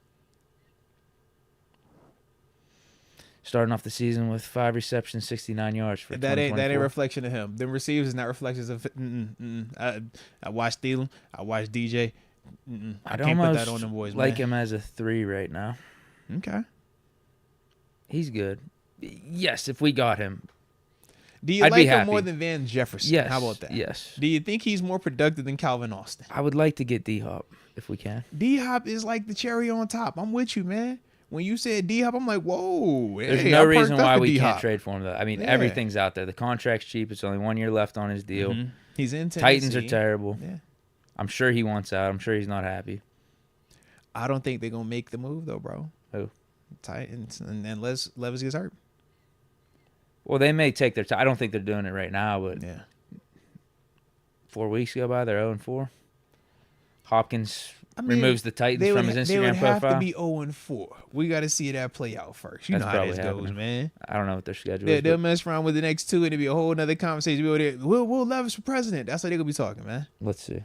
[SPEAKER 2] Starting off the season with 5 receptions, 69 yards for
[SPEAKER 1] That ain't
[SPEAKER 2] 2024.
[SPEAKER 1] reflection of him. Them receivers is not reflections of. I watched Thielen. I watched DJ. I can't put that on them boys,
[SPEAKER 2] like
[SPEAKER 1] man.
[SPEAKER 2] him as a 3 right now.
[SPEAKER 1] Okay.
[SPEAKER 2] He's good. Yes, if we got him.
[SPEAKER 1] Do you
[SPEAKER 2] I'd
[SPEAKER 1] like
[SPEAKER 2] be
[SPEAKER 1] him
[SPEAKER 2] happy.
[SPEAKER 1] more than Van Jefferson?
[SPEAKER 2] Yes.
[SPEAKER 1] How about that?
[SPEAKER 2] Yes.
[SPEAKER 1] Do you think he's more productive than Calvin Austin?
[SPEAKER 2] I would like to get D-Hop if we can.
[SPEAKER 1] D-Hop is like the cherry on top. I'm with you, man. When you said D-Hop, I'm like, whoa.
[SPEAKER 2] There's
[SPEAKER 1] hey,
[SPEAKER 2] no
[SPEAKER 1] I perked
[SPEAKER 2] reason
[SPEAKER 1] up
[SPEAKER 2] why
[SPEAKER 1] for
[SPEAKER 2] we
[SPEAKER 1] D-Hop.
[SPEAKER 2] can't trade for him, though. I mean,
[SPEAKER 1] Yeah.
[SPEAKER 2] everything's out there. The contract's cheap. It's only 1 year left on his deal.
[SPEAKER 1] Mhm. He's in Tennessee.
[SPEAKER 2] Titans are terrible.
[SPEAKER 1] Yeah.
[SPEAKER 2] I'm sure he wants out. I'm sure he's not happy.
[SPEAKER 1] I don't think they're going to make the move, though, bro.
[SPEAKER 2] Who?
[SPEAKER 1] Titans, unless Levis gets hurt.
[SPEAKER 2] Well, they may take their time. I don't think they're doing it right now, but
[SPEAKER 1] Yeah.
[SPEAKER 2] 4 weeks go by, they're 0-4. Hopkins
[SPEAKER 1] I mean,
[SPEAKER 2] removes the Titans from his
[SPEAKER 1] They would
[SPEAKER 2] Instagram
[SPEAKER 1] have
[SPEAKER 2] profile.
[SPEAKER 1] to be 0-4. We got to see that play out first. You
[SPEAKER 2] That's
[SPEAKER 1] know how this
[SPEAKER 2] probably
[SPEAKER 1] goes,
[SPEAKER 2] happening.
[SPEAKER 1] man.
[SPEAKER 2] I don't know what their schedule
[SPEAKER 1] They'll
[SPEAKER 2] is. But
[SPEAKER 1] mess around with the next 2, and it'll be a whole nother conversation. We'll Levis for president. That's how they're going to be talking, man.
[SPEAKER 2] let's see.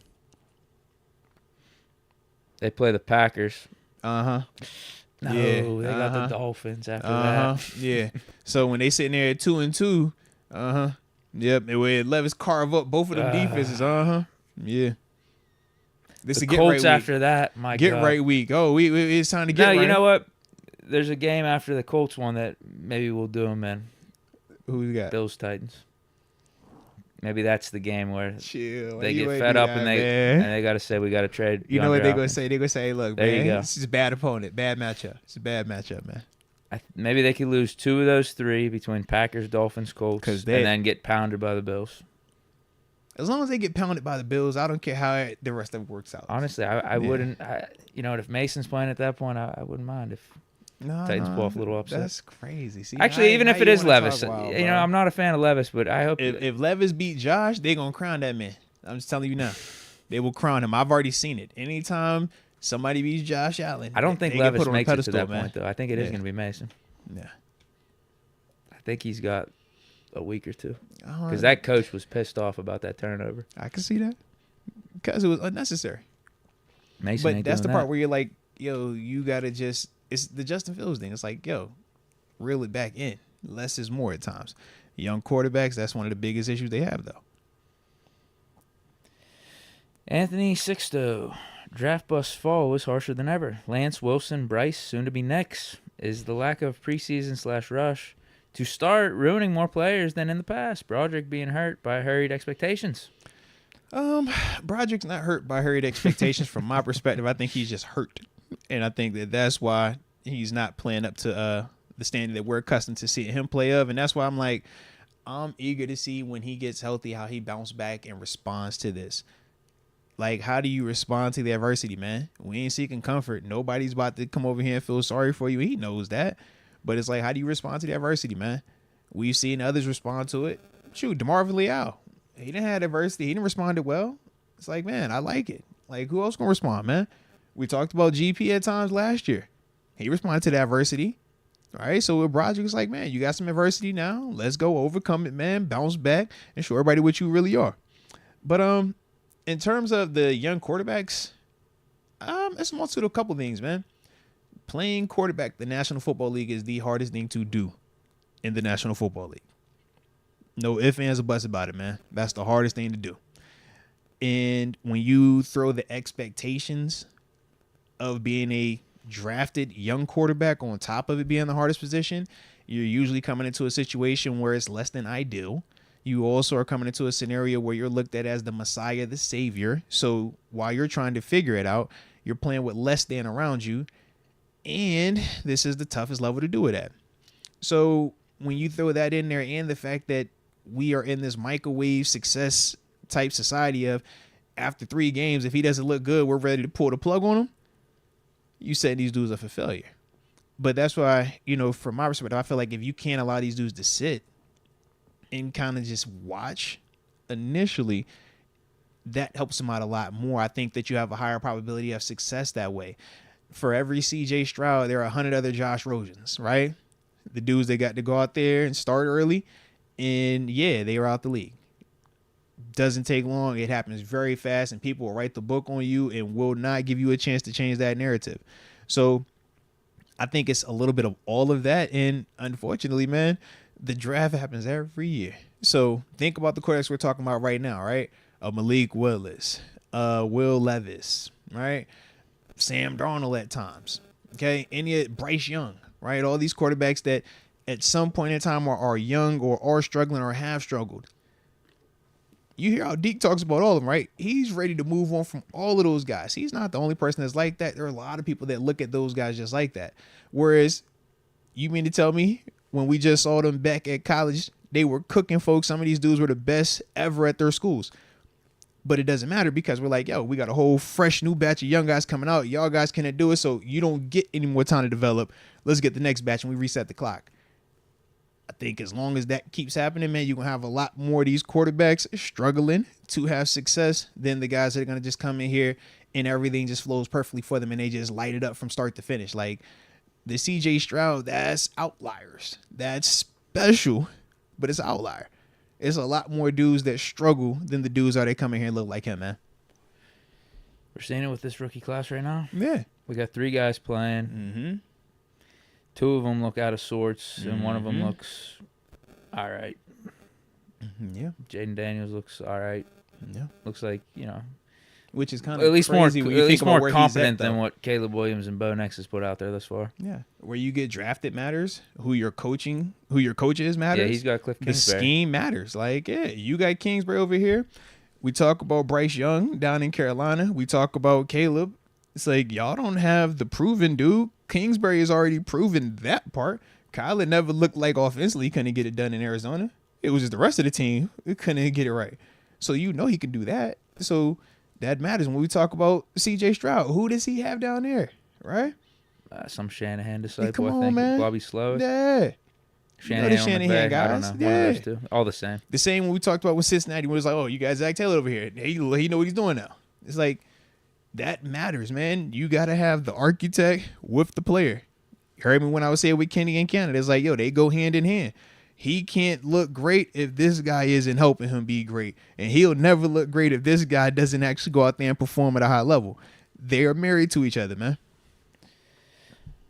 [SPEAKER 2] They play the Packers.
[SPEAKER 1] Uh-huh.
[SPEAKER 2] No,
[SPEAKER 1] Yeah,
[SPEAKER 2] they got the
[SPEAKER 1] uh-huh.
[SPEAKER 2] Dolphins after
[SPEAKER 1] Uh-huh.
[SPEAKER 2] that.
[SPEAKER 1] Yeah. So when they sitting there at 2-2, uh-huh. Yep. And when Levis carve up both of them defenses, uh-huh. Yeah. This
[SPEAKER 2] The
[SPEAKER 1] is get
[SPEAKER 2] Colts
[SPEAKER 1] right week.
[SPEAKER 2] after that, my
[SPEAKER 1] Get
[SPEAKER 2] God.
[SPEAKER 1] right week. Oh, it's time to get
[SPEAKER 2] No,
[SPEAKER 1] right.
[SPEAKER 2] you know what? There's a game after the Colts one that maybe we'll do them in.
[SPEAKER 1] Who we got?
[SPEAKER 2] Bills Titans. maybe that's the game where
[SPEAKER 1] Chill.
[SPEAKER 2] they
[SPEAKER 1] You
[SPEAKER 2] get
[SPEAKER 1] ain't
[SPEAKER 2] fed
[SPEAKER 1] do
[SPEAKER 2] up
[SPEAKER 1] that,
[SPEAKER 2] and
[SPEAKER 1] man.
[SPEAKER 2] they got to say we got to trade.
[SPEAKER 1] You know what they
[SPEAKER 2] DeAndre
[SPEAKER 1] gonna
[SPEAKER 2] Hopkins.
[SPEAKER 1] say? They gonna say, hey, look,
[SPEAKER 2] There
[SPEAKER 1] man,
[SPEAKER 2] you go.
[SPEAKER 1] this is a bad opponent, bad matchup. It's a bad matchup, man.
[SPEAKER 2] Maybe they could lose 2 of those 3 between Packers, Dolphins, Colts, and then get pounded by the Bills.
[SPEAKER 1] As long as they get pounded by the Bills, I don't care how the rest of it works out.
[SPEAKER 2] Honestly, I wouldn't. You know what? If Mason's playing at that point, I wouldn't mind if Titans pull off a little upset.
[SPEAKER 1] That's crazy. See,
[SPEAKER 2] actually, even if it is Levis,
[SPEAKER 1] wild,
[SPEAKER 2] you know, I'm not a fan of Levis, but I hope
[SPEAKER 1] if Levis beat Josh, they gonna crown that man. I'm just telling you now, they will crown him. I've already seen it. Anytime somebody beats Josh Allen,
[SPEAKER 2] I don't think
[SPEAKER 1] they
[SPEAKER 2] Levis
[SPEAKER 1] get put
[SPEAKER 2] makes
[SPEAKER 1] on a
[SPEAKER 2] it to that
[SPEAKER 1] man.
[SPEAKER 2] point, though. I think it is going to be Mason.
[SPEAKER 1] Yeah,
[SPEAKER 2] I think he's got a week or 2 because that coach was pissed off about that turnover.
[SPEAKER 1] I can see that because it was unnecessary.
[SPEAKER 2] Mason,
[SPEAKER 1] but that's the part where you're like, yo, you gotta just. It's the Justin Fields thing. It's like, yo, reel it back in. Less is more at times. Young quarterbacks, that's one of the biggest issues they have, though.
[SPEAKER 2] Anthony Sixto, draft bust fall was harsher than ever. Lance, Wilson, Bryce, soon to be next. Is the lack of preseason / rush to start ruining more players than in the past? Broderick being hurt by hurried expectations.
[SPEAKER 1] Broderick's not hurt by hurried expectations from my perspective. I think he's just hurt. And I think that's why he's not playing up to the standard that we're accustomed to seeing him play of. And that's why I'm like, I'm eager to see when he gets healthy how he bounces back and responds to this. Like, how do you respond to the adversity, man? We ain't seeking comfort. Nobody's about to come over here and feel sorry for you. He knows that. But it's like, how do you respond to the adversity, man? We've seen others respond to it. Shoot, DeMarvin Leal. He didn't have adversity. He didn't respond well. It's like, man, I like it. Like, who else gonna respond, man? We talked about GP at times last year. He responded to the adversity. All right, so with Broderick, it's like, man, you got some adversity now. Let's go overcome it, man. Bounce back and show everybody what you really are. But in terms of the young quarterbacks, it's multitude of a couple things, man. Playing quarterback, the National Football League is the hardest thing to do in the National Football League. No ifs, ands, or buts about it, man. That's the hardest thing to do. And when you throw the expectations of being a drafted young quarterback on top of it being the hardest position, you're usually coming into a situation where it's less than ideal. You also are coming into a scenario where you're looked at as the Messiah, the savior. So while you're trying to figure it out, you're playing with less than around you. And this is the toughest level to do it at. So when you throw that in there and the fact that we are in this microwave success type society of after 3 games, if he doesn't look good, we're ready to pull the plug on him. You setting these dudes up for failure. But that's why, you know, from my perspective, I feel like if you can't allow these dudes to sit and kind of just watch initially, that helps them out a lot more. I think that you have a higher probability of success that way. For every CJ Stroud, there are 100 other Josh Rosens, right? The dudes that got to go out there and start early, and yeah, they were out the league. Doesn't take long. It happens very fast, and people will write the book on you and will not give you a chance to change that narrative. So I think it's a little bit of all of that, and unfortunately, man, the draft happens every year. So think about the quarterbacks we're talking about right now, right? Malik Willis, Will Levis, right? Sam Darnold at times, okay? Bryce Young, right? All these quarterbacks that at some point in time are young or are struggling or have struggled. You hear how Deke talks about all of them, right? He's ready to move on from all of those guys. He's not the only person that's like that. There are a lot of people that look at those guys just like that. Whereas, you mean to tell me when we just saw them back at college, they were cooking folks. Some of these dudes were the best ever at their schools. But it doesn't matter because we're like, yo, we got a whole fresh new batch of young guys coming out. Y'all guys can't do it, so you don't get any more time to develop. Let's get the next batch and we reset the clock. I think as long as that keeps happening, man, you're going to have a lot more of these quarterbacks struggling to have success than the guys that are going to just come in here and everything just flows perfectly for them and they just light it up from start to finish. Like the CJ Stroud, that's outliers. That's special, but it's an outlier. It's a lot more dudes that struggle than the dudes that come in here and look like him, man.
[SPEAKER 2] We're seeing it with this rookie class right now.
[SPEAKER 1] Yeah.
[SPEAKER 2] We got 3 guys playing.
[SPEAKER 1] Mm-hmm.
[SPEAKER 2] 2 of them look out of sorts, and one of them looks all right.
[SPEAKER 1] Yeah.
[SPEAKER 2] Jaden Daniels looks all right.
[SPEAKER 1] Yeah.
[SPEAKER 2] Looks like, you know,
[SPEAKER 1] which is kind
[SPEAKER 2] At
[SPEAKER 1] of
[SPEAKER 2] least
[SPEAKER 1] crazy
[SPEAKER 2] more,
[SPEAKER 1] when you
[SPEAKER 2] at
[SPEAKER 1] think
[SPEAKER 2] least
[SPEAKER 1] about
[SPEAKER 2] more
[SPEAKER 1] where
[SPEAKER 2] competent
[SPEAKER 1] he's at,
[SPEAKER 2] than
[SPEAKER 1] though.
[SPEAKER 2] what Caleb Williams and Bo Nix has put out there thus far.
[SPEAKER 1] Yeah, where you get drafted matters. Who your coach is matters.
[SPEAKER 2] Yeah, he's got Cliff
[SPEAKER 1] The
[SPEAKER 2] Kingsbury.
[SPEAKER 1] scheme matters. Like, yeah, you got Kingsbury over here. We talk about Bryce Young down in Carolina. We talk about Caleb. It's like, y'all don't have the proven dude. Kingsbury has already proven that part. Kyler never looked like offensively he couldn't get it done in Arizona. It was just the rest of the team who couldn't get it right. So you know he can do that. So that matters when we talk about C.J. Stroud. Who does he have down there, right?
[SPEAKER 2] Some Shanahan disciple,
[SPEAKER 1] come
[SPEAKER 2] I
[SPEAKER 1] on,
[SPEAKER 2] think.
[SPEAKER 1] man.
[SPEAKER 2] Bobby Slowick.
[SPEAKER 1] Yeah.
[SPEAKER 2] Shanahan,
[SPEAKER 1] the
[SPEAKER 2] or
[SPEAKER 1] Shanahan
[SPEAKER 2] McVay, I don't
[SPEAKER 1] guys.
[SPEAKER 2] know. One
[SPEAKER 1] Yeah.
[SPEAKER 2] of those two. All the same.
[SPEAKER 1] The same when we talked about with Cincinnati, when it was like, oh, you got Zach Taylor over here. He know what he's doing now. It's like, that matters, man. You got to have the architect with the player. You heard me when I was saying with Kenny and Canada. It's like, yo, they go hand in hand. He can't look great if this guy isn't helping him be great. And he'll never look great if this guy doesn't actually go out there and perform at a high level. They are married to each other, man.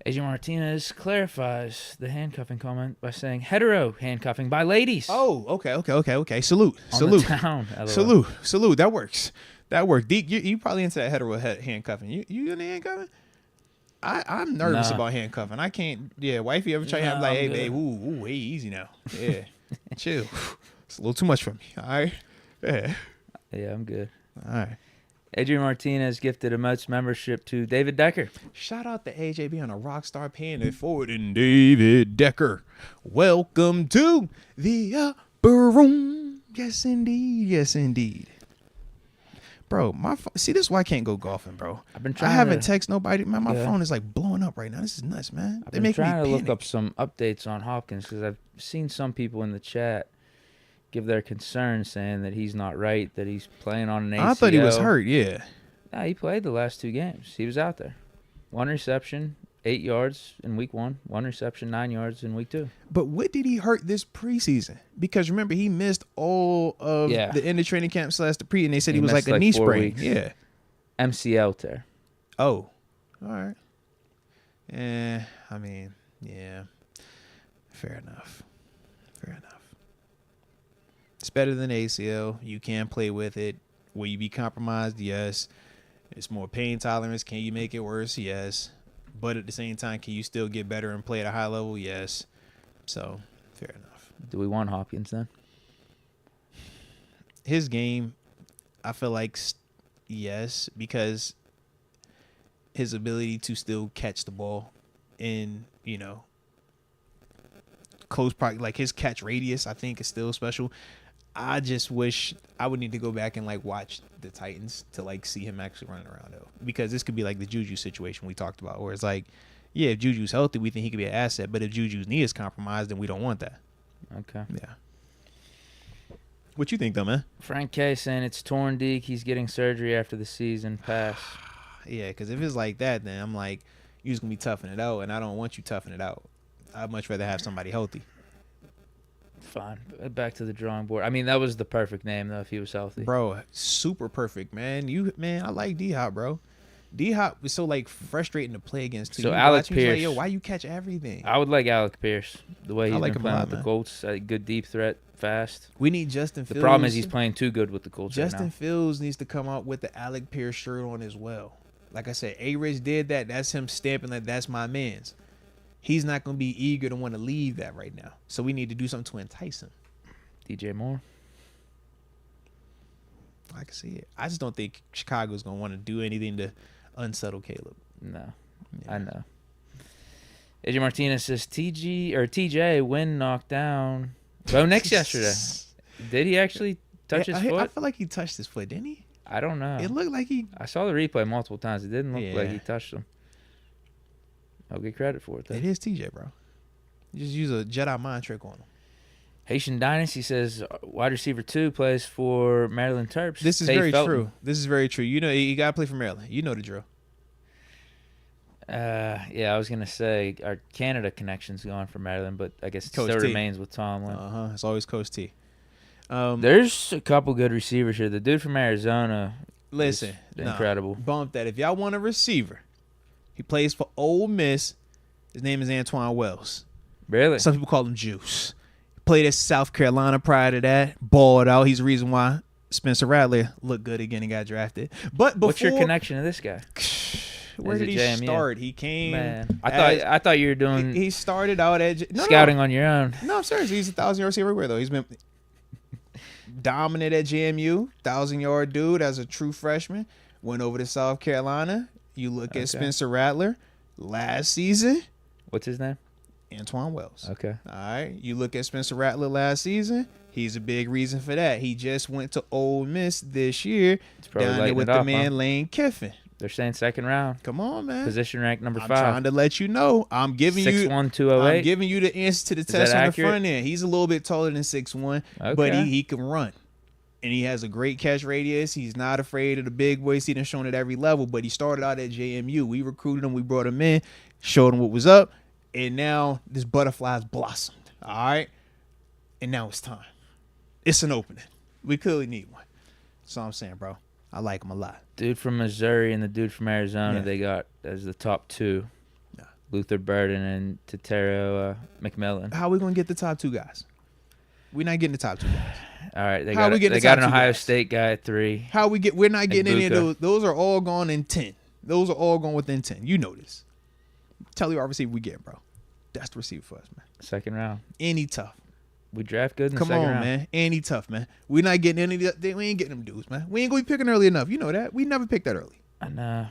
[SPEAKER 2] AJ Martinez clarifies the handcuffing comment by saying hetero handcuffing by ladies.
[SPEAKER 1] Oh, okay. Salute.
[SPEAKER 2] On the town, LOL.
[SPEAKER 1] Salute. That works. Deke, you probably into that hetero handcuffing. You in the handcuffing? I'm nervous about handcuffing. I can't. Yeah, wifey ever try to have like, hey, babe, ooh, hey, easy now. Yeah, chill. It's a little too much for me. All right. Yeah,
[SPEAKER 2] I'm good.
[SPEAKER 1] All right.
[SPEAKER 2] Adrian Martinez gifted a Moats membership to David Decker.
[SPEAKER 1] Shout out to AJ being a rock star, paying it forward, and David Decker. Welcome to the upper room. Yes, indeed. Bro, see, this is why I can't go golfing, bro. I haven't texted nobody. Man, my phone is like blowing up right now. This is nuts, man.
[SPEAKER 2] I've been trying to look up some updates on Hopkins because I've seen some people in the chat give their concerns saying that he's not right, that he's playing on an ACL.
[SPEAKER 1] I thought he was hurt, yeah.
[SPEAKER 2] Nah, he played the last 2 games. He was out there. 1 reception, 8 yards in week 1. 1 reception, 9 yards in week 2.
[SPEAKER 1] But what did he hurt this preseason? Because remember, he missed all of the end of training camp / the pre, and they said he was like a knee sprain.
[SPEAKER 2] Weeks.
[SPEAKER 1] Yeah.
[SPEAKER 2] MCL tear.
[SPEAKER 1] Oh. All right. I mean, yeah. Fair enough. It's better than ACL. You can play with it. Will you be compromised? Yes. It's more pain tolerance. Can you make it worse? Yes. But at the same time, can you still get better and play at a high level? Yes. So, fair enough.
[SPEAKER 2] Do we want Hopkins then?
[SPEAKER 1] His game, I feel like, yes, because his ability to still catch the ball in, close proximity, like his catch radius, I think is still special. I just wish I would need to go back and watch the Titans to see him actually running around though, because this could be like the Juju situation we talked about, where it's like, yeah, if Juju's healthy, we think he could be an asset, but if Juju's knee is compromised, then we don't want that.
[SPEAKER 2] Okay.
[SPEAKER 1] Yeah. What you think though, man?
[SPEAKER 2] Frank K saying it's torn Deke. He's getting surgery after the season pass.
[SPEAKER 1] Yeah, because if it's like that, then I'm like, you're just gonna be toughing it out, and I don't want you toughing it out. I'd much rather have somebody healthy.
[SPEAKER 2] Fine. Back to the drawing board. I mean, that was the perfect name, though, if he was healthy.
[SPEAKER 1] Bro, super perfect, man. I like D-Hop, bro. D-Hop was so, frustrating to play against, too.
[SPEAKER 2] So, Alec Pierce.
[SPEAKER 1] Like, yo, why you catch everything?
[SPEAKER 2] I would like Alec Pierce, the way he's been playing with the
[SPEAKER 1] man.
[SPEAKER 2] Colts. Good deep threat, fast.
[SPEAKER 1] We need Justin Fields.
[SPEAKER 2] The problem is he's playing too good with the Colts right now.
[SPEAKER 1] Justin Fields needs to come out with the Alec Pierce shirt on as well. Like I said, A-Rich did that. That's him stamping that that's my man's. He's not going to be eager to want to leave that right now. So we need to do something to entice him.
[SPEAKER 2] DJ Moore.
[SPEAKER 1] I can see it. I just don't think Chicago's going to want to do anything to unsettle Caleb.
[SPEAKER 2] No. Yeah. I know. AJ Martinez says TJ Wynn knocked down Bo Nix yesterday. Did he actually touch his foot?
[SPEAKER 1] I feel like he touched his foot, didn't he?
[SPEAKER 2] I don't know.
[SPEAKER 1] It looked like he...
[SPEAKER 2] I saw the replay multiple times. It didn't look like he touched him. I'll get credit for it, though.
[SPEAKER 1] It is TJ, bro. You just use a Jedi mind trick on him.
[SPEAKER 2] Haitian Dynasty says wide receiver 2 plays for Maryland Terps.
[SPEAKER 1] This is very true. This is very true. You got to play for Maryland. You know the drill.
[SPEAKER 2] Yeah, I was going to say our Canada connection's gone for Maryland, but I guess it still remains with Tomlin.
[SPEAKER 1] It's always Coach T.
[SPEAKER 2] There's a couple good receivers here. The dude from Arizona,
[SPEAKER 1] listen,
[SPEAKER 2] incredible.
[SPEAKER 1] Bump that. If y'all want a receiver, he plays for Ole Miss. His name is Antoine Wells.
[SPEAKER 2] Really?
[SPEAKER 1] Some people call him Juice. He played at South Carolina prior to that. Balled out. He's the reason why Spencer Rattler looked good again and got drafted. But before,
[SPEAKER 2] What's your connection to this guy?
[SPEAKER 1] where
[SPEAKER 2] Is
[SPEAKER 1] did
[SPEAKER 2] it
[SPEAKER 1] he
[SPEAKER 2] JMU?
[SPEAKER 1] start? He came.
[SPEAKER 2] Man, I thought you were doing
[SPEAKER 1] He started out at
[SPEAKER 2] scouting on your own.
[SPEAKER 1] No, I'm serious. He's a 1,000-yard receiver everywhere though. He's been dominant at JMU, 1,000-yard dude as a true freshman. Went over to South Carolina. You look at Spencer Rattler last season.
[SPEAKER 2] What's his name?
[SPEAKER 1] Antoine Wells.
[SPEAKER 2] Okay.
[SPEAKER 1] All right. You look at Spencer Rattler last season. He's a big reason for that. He just went to Ole Miss this year down there with the man Lane Kiffin.
[SPEAKER 2] They're saying second round.
[SPEAKER 1] Come on, man.
[SPEAKER 2] Position rank number 5.
[SPEAKER 1] I'm trying to let you know. I'm giving
[SPEAKER 2] 6'1", 208.
[SPEAKER 1] I'm giving you the answer to the test on the front end. He's a little bit taller than 6'1", but he can run. And he has a great catch radius. He's not afraid of the big boys. He done shown at every level, but he started out at JMU. We recruited him. We brought him in, showed him what was up, and now this butterfly's blossomed. All right? And now it's time. It's an opening. We clearly need one. That's all I'm saying, bro. I like him a lot.
[SPEAKER 2] Dude from Missouri and the dude from Arizona, they got as the top 2. Luther Burden and Tetero McMillan.
[SPEAKER 1] How are we going to get the top 2 guys? We're not getting the top 2 guys.
[SPEAKER 2] All right, they got an Ohio State guy at 3.
[SPEAKER 1] We're not getting any of those. Those are all gone in 10. Those are all gone within 10. You know this. Tell you our receiver we get, bro. That's the receiver for us, man.
[SPEAKER 2] Second round.
[SPEAKER 1] Any tough.
[SPEAKER 2] We draft good in the second round.
[SPEAKER 1] Come on, man. Any tough, man. We're not getting any of that. We ain't getting them dudes, man. We ain't going to be picking early enough. You know that. We never picked that early.
[SPEAKER 2] And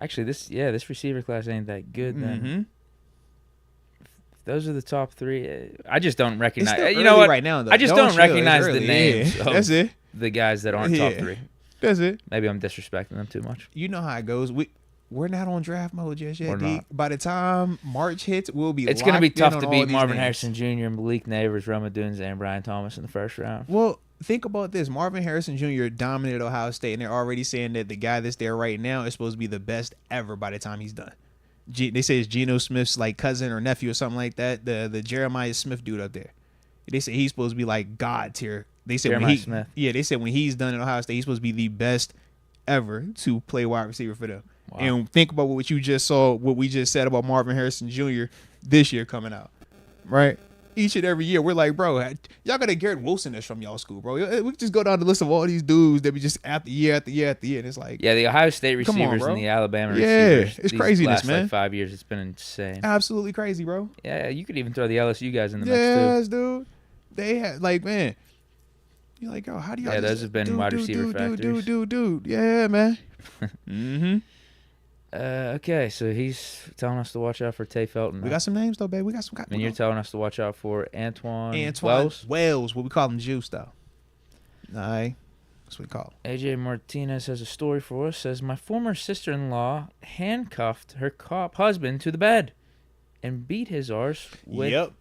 [SPEAKER 2] actually, this receiver class ain't that good then.
[SPEAKER 1] Mm-hmm.
[SPEAKER 2] Those are the top 3. I just don't recognize.
[SPEAKER 1] It's still
[SPEAKER 2] you know what?
[SPEAKER 1] right now, though.
[SPEAKER 2] I just don't recognize the names.
[SPEAKER 1] That's it.
[SPEAKER 2] The guys that aren't top 3.
[SPEAKER 1] That's it.
[SPEAKER 2] Maybe I'm disrespecting them too much.
[SPEAKER 1] You know how it goes. We're not on draft mode just yet.
[SPEAKER 2] We're not.
[SPEAKER 1] By the time March hits, we'll be.
[SPEAKER 2] It's going to be tough to beat Marvin
[SPEAKER 1] names.
[SPEAKER 2] Harrison Jr., Malik Neighbors, Roma Dunes, and Brian Thomas in the first round.
[SPEAKER 1] Well, think about this. Marvin Harrison Jr. dominated Ohio State, and they're already saying that the guy that's there right now is supposed to be the best ever by the time he's done. They say it's Geno Smith's like cousin or nephew or something like that. The Jeremiah Smith dude up there. They say he's supposed to be like God tier. They said
[SPEAKER 2] Jeremiah Smith.
[SPEAKER 1] Yeah, they said when he's done in Ohio State, he's supposed to be the best ever to play wide receiver for them. Wow. And think about what you just saw, what we just said about Marvin Harrison Jr. this year coming out, right? Each and every year, we're like, bro, y'all got a Garrett Wilson that's from y'all school, bro. We just go down the list of all these dudes that we just after year after year after year, and it's like,
[SPEAKER 2] yeah, the Ohio State receivers and the Alabama receivers.
[SPEAKER 1] It's craziness, man.
[SPEAKER 2] Last 5 years, it's been insane.
[SPEAKER 1] Absolutely crazy, bro.
[SPEAKER 2] Yeah, you could even throw the LSU guys in the mix too.
[SPEAKER 1] Yes, dude. They had man. You're like, oh, how do y'all?
[SPEAKER 2] Yeah, those have been wide receiver factories.
[SPEAKER 1] Dude. Yeah, man. Mm-hmm.
[SPEAKER 2] Okay, so he's telling us to watch out for Tay Felton.
[SPEAKER 1] We got some names though, baby. We got some.
[SPEAKER 2] And you're telling us to watch out for Antoine
[SPEAKER 1] Wells. What we call him, Juice though. All right, that's what we call him.
[SPEAKER 2] AJ Martinez has a story for us. Says my former sister-in-law handcuffed her cop husband to the bed and beat his arse with.
[SPEAKER 1] Yep.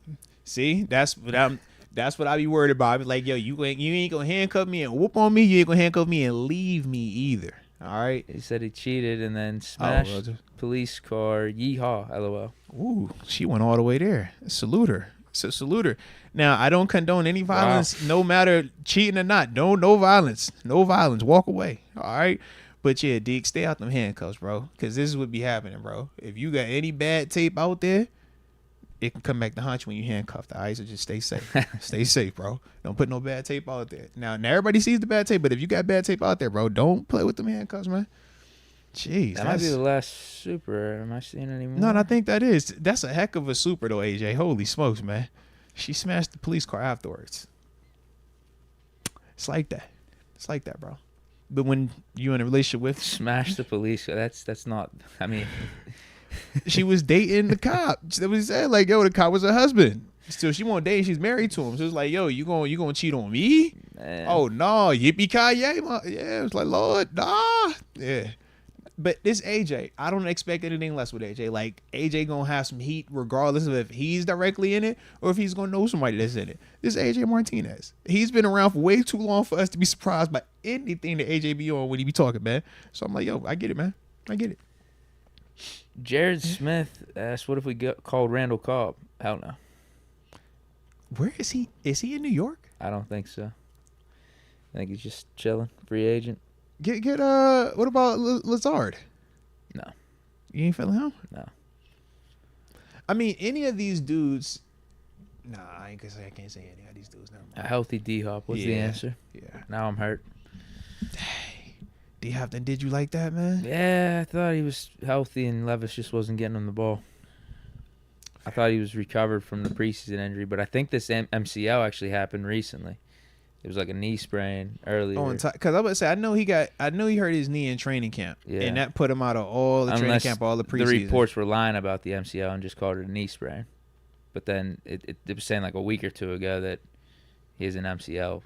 [SPEAKER 1] See, that's what I be worried about. I be like, yo, you ain't gonna handcuff me and whoop on me. You ain't gonna handcuff me and leave me either. All right.
[SPEAKER 2] He said he cheated and then smashed police car. Yeehaw, LOL.
[SPEAKER 1] Ooh, she went all the way there. Salute her. Now, I don't condone any violence, no matter cheating or not. No violence. No violence. Walk away. All right. But yeah, Deke, stay out them handcuffs, bro. Because this is what be happening, bro. If you got any bad tape out there, it can come back to haunt you when you handcuffed. All right, so just stay safe. Stay safe, bro. Don't put no bad tape out there. Now everybody sees the bad tape, but if you got bad tape out there, bro, don't play with them handcuffs, man. Jeez,
[SPEAKER 2] that might be the last super. Am I seeing any more?
[SPEAKER 1] No, I think that's a heck of a super though, AJ. Holy smokes, man. She smashed the police car afterwards. It's like that, bro. But when you in a relationship with
[SPEAKER 2] smash the police car, that's not. I mean.
[SPEAKER 1] She was dating the cop. That was said, like, yo, the cop was her husband. Still, she won't date. She's married to him. So it's like, yo, you gonna cheat on me? Man. Oh no, yippee ki yay! Yeah, it's like, Lord, nah, yeah. But this AJ, I don't expect anything less with AJ. Like AJ gonna have some heat, regardless of if he's directly in it or if he's gonna know somebody that's in it. This AJ Martinez, he's been around for way too long for us to be surprised by anything that AJ be on when he be talking, man. So I'm like, yo, I get it, man. I get it.
[SPEAKER 2] Jared Smith asked, what if we called Randall Cobb? Hell no.
[SPEAKER 1] Where is he? Is he in New York?
[SPEAKER 2] I don't think so. I think he's just chilling, free agent.
[SPEAKER 1] Get what about Lazard?
[SPEAKER 2] No.
[SPEAKER 1] You ain't feeling him?
[SPEAKER 2] No.
[SPEAKER 1] I mean, any of these dudes, Nah, I ain't gonna say I can't say any of these dudes. Never
[SPEAKER 2] A
[SPEAKER 1] mind.
[SPEAKER 2] healthy D-Hop was the answer.
[SPEAKER 1] Yeah.
[SPEAKER 2] Now I'm hurt.
[SPEAKER 1] D-Hop, then did you like that, man?
[SPEAKER 2] Yeah, I thought he was healthy and Levis just wasn't getting him the ball. I thought he was recovered from the preseason injury, but I think this MCL actually happened recently. It was like a knee sprain earlier.
[SPEAKER 1] On top, because I was about to say, I know he hurt his knee in training camp,
[SPEAKER 2] Yeah.
[SPEAKER 1] and that put him out of all the training
[SPEAKER 2] Unless
[SPEAKER 1] camp, all the preseason.
[SPEAKER 2] the reports were lying about the MCL and just called it a knee sprain. But then it was saying like a week or two ago that he has an MCL.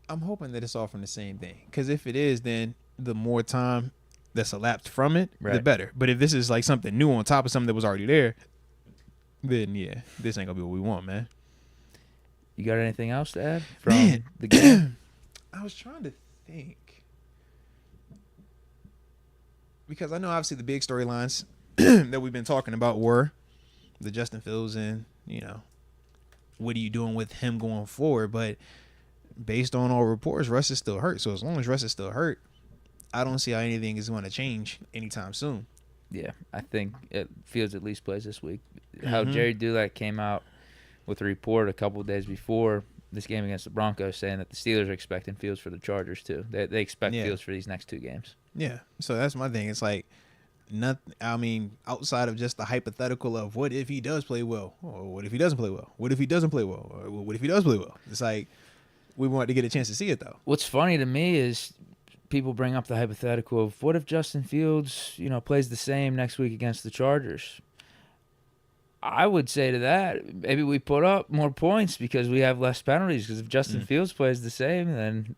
[SPEAKER 1] I'm hoping that it's all from the same thing, because if it is, then the more time that's elapsed from it, the
[SPEAKER 2] Right.
[SPEAKER 1] better. But if this is like something new on top of something that was already there, then yeah, this ain't gonna be what we want, man.
[SPEAKER 2] You got anything else to add from
[SPEAKER 1] Man.
[SPEAKER 2] the game?
[SPEAKER 1] I was trying to think, because I know obviously the big storylines that we've been talking about were the Justin Fields and, what are you doing with him going forward? But based on all reports, Russ is still hurt. So as long as Russ is still hurt, I don't see how anything is going to change anytime soon.
[SPEAKER 2] Yeah, I think Fields at least plays this week. How
[SPEAKER 1] Mhm.
[SPEAKER 2] Jerry Dulac came out with a report a couple of days before this game against the Broncos saying that the Steelers are expecting Fields for the Chargers too. They expect
[SPEAKER 1] Yeah.
[SPEAKER 2] Fields for these next two games.
[SPEAKER 1] Yeah. So that's my thing. It's like, outside of just the hypothetical of what if he does play well, or what if he doesn't play well, what if he doesn't play well, or what if he does play well. It's like we want to get a chance to see it though.
[SPEAKER 2] What's funny to me is people bring up the hypothetical of what if Justin Fields, plays the same next week against the Chargers. I would say to that, maybe we put up more points because we have less penalties. Because if Justin Fields plays the same, then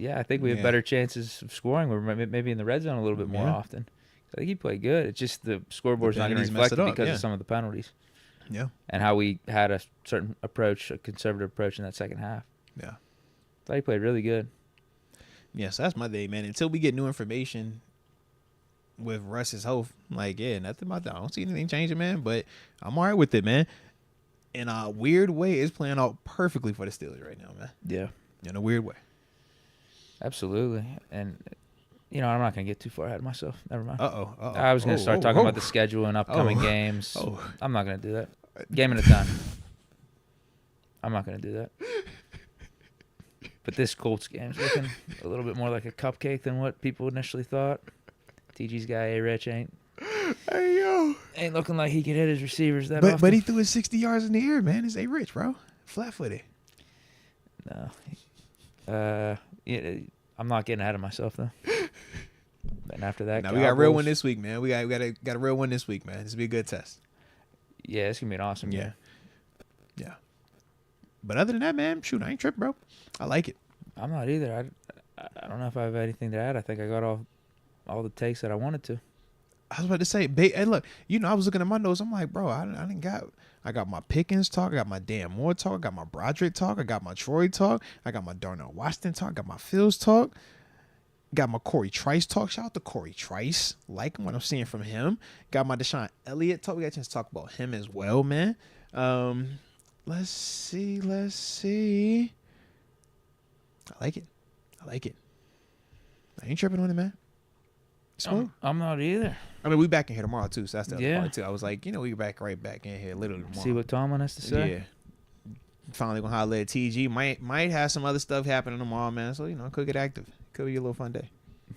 [SPEAKER 2] I think we have better chances of scoring. We're maybe in the red zone a little bit more often. I think he played good. It's just the scoreboard's not going to reflect it because of some of the penalties.
[SPEAKER 1] Yeah.
[SPEAKER 2] And how we had a certain approach, a conservative approach in that second half.
[SPEAKER 1] Yeah.
[SPEAKER 2] Thought he played really good.
[SPEAKER 1] Yes, that's my day, man. Until we get new information with Russ's health, nothing about that. I don't see anything changing, man. But I'm all right with it, man. In a weird way, it's playing out perfectly for the Steelers right now, man.
[SPEAKER 2] Yeah.
[SPEAKER 1] In a weird way.
[SPEAKER 2] Absolutely. And, I'm not going to get too far ahead of myself. Never mind.
[SPEAKER 1] Uh-oh.
[SPEAKER 2] I was going to start talking about the schedule and upcoming games. I'm not going to do that. Game at a time. I'm not going to do that. But this Colts game is looking a little bit more like a cupcake than what people initially thought. TG's guy, A-Rich, ain't looking like he could hit his receivers that often.
[SPEAKER 1] But he threw it 60 yards in the air, man. It's A-Rich, bro. Flat-footed.
[SPEAKER 2] No. I'm not getting ahead of myself, though. And after that,
[SPEAKER 1] we got a real one this week, man. We got a real one this week, man. This will be a good test.
[SPEAKER 2] Yeah, it's going to be an awesome game.
[SPEAKER 1] Yeah. But other than that, man, shoot, I ain't tripping, bro. I like it.
[SPEAKER 2] I'm not either. I don't know if I have anything to add. I think I got all the takes that I wanted to.
[SPEAKER 1] I was about to say, hey, look, I was looking at my notes. I'm like, bro, I got my Pickens talk. I got my Dan Moore talk. I got my Broderick talk. I got my Troy talk. I got my Darnell Washington talk. I got my Fields talk. Got my Corey Trice talk. Shout out to Corey Trice. Liking what I'm seeing from him. Got my Deshaun Elliott talk. We got a chance to talk about him as well, man. Let's see. I like it. I ain't tripping on it, man. Smooth.
[SPEAKER 2] I'm not either.
[SPEAKER 1] I mean, we back in here tomorrow, too, so that's the other
[SPEAKER 2] Yeah.
[SPEAKER 1] part, too. I was like, we back right back in here literally tomorrow.
[SPEAKER 2] See what Tomlin has to say?
[SPEAKER 1] Yeah. Finally gonna holler at TG. Might have some other stuff happening tomorrow, man. So, it could get active. Could be a little fun day.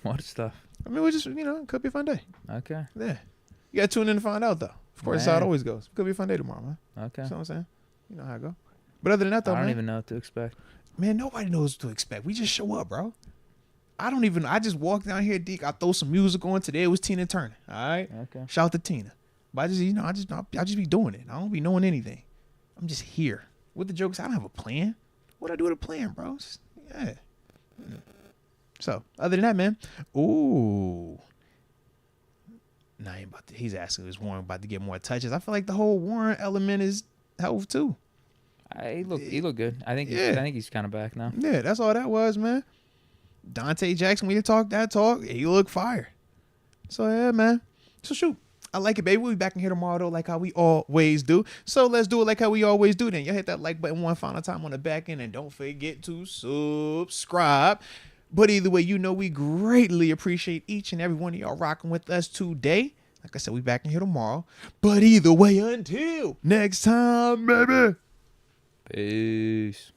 [SPEAKER 2] What stuff?
[SPEAKER 1] I mean, we just, it could be a fun day.
[SPEAKER 2] Okay.
[SPEAKER 1] Yeah. You gotta tune in to find out, though. Of course, that's how it always goes. Could be a fun day tomorrow, man.
[SPEAKER 2] Okay.
[SPEAKER 1] You know what I'm saying? You know how it go. But other than that, though,
[SPEAKER 2] I don't
[SPEAKER 1] man,
[SPEAKER 2] even know what to expect.
[SPEAKER 1] man, nobody knows what to expect. We just show up, bro. I just walk down here, Deke. I throw some music on. Today it was Tina Turner. All right.
[SPEAKER 2] Okay.
[SPEAKER 1] Shout out to Tina. But I just be doing it. I don't be knowing anything. I'm just here. With the jokes, I don't have a plan. What I do with a plan, bro? Yeah. So, other than that, man. Ooh. Nah, he's asking, is Warren about to get more touches? I feel like the whole Warren element is health, too.
[SPEAKER 2] He looked good. I think he's kind of back now.
[SPEAKER 1] Yeah, that's all that was, man. Dante Jackson, we talk that talk. He look fire. So, yeah, man. So, shoot. I like it, baby. We'll be back in here tomorrow, though, like how we always do. So, let's do it like how we always do then. Y'all hit that like button one final time on the back end, and don't forget to subscribe. But either way, we greatly appreciate each and every one of y'all rocking with us today. Like I said, we back in here tomorrow. But either way, until next time, baby.
[SPEAKER 2] Peace.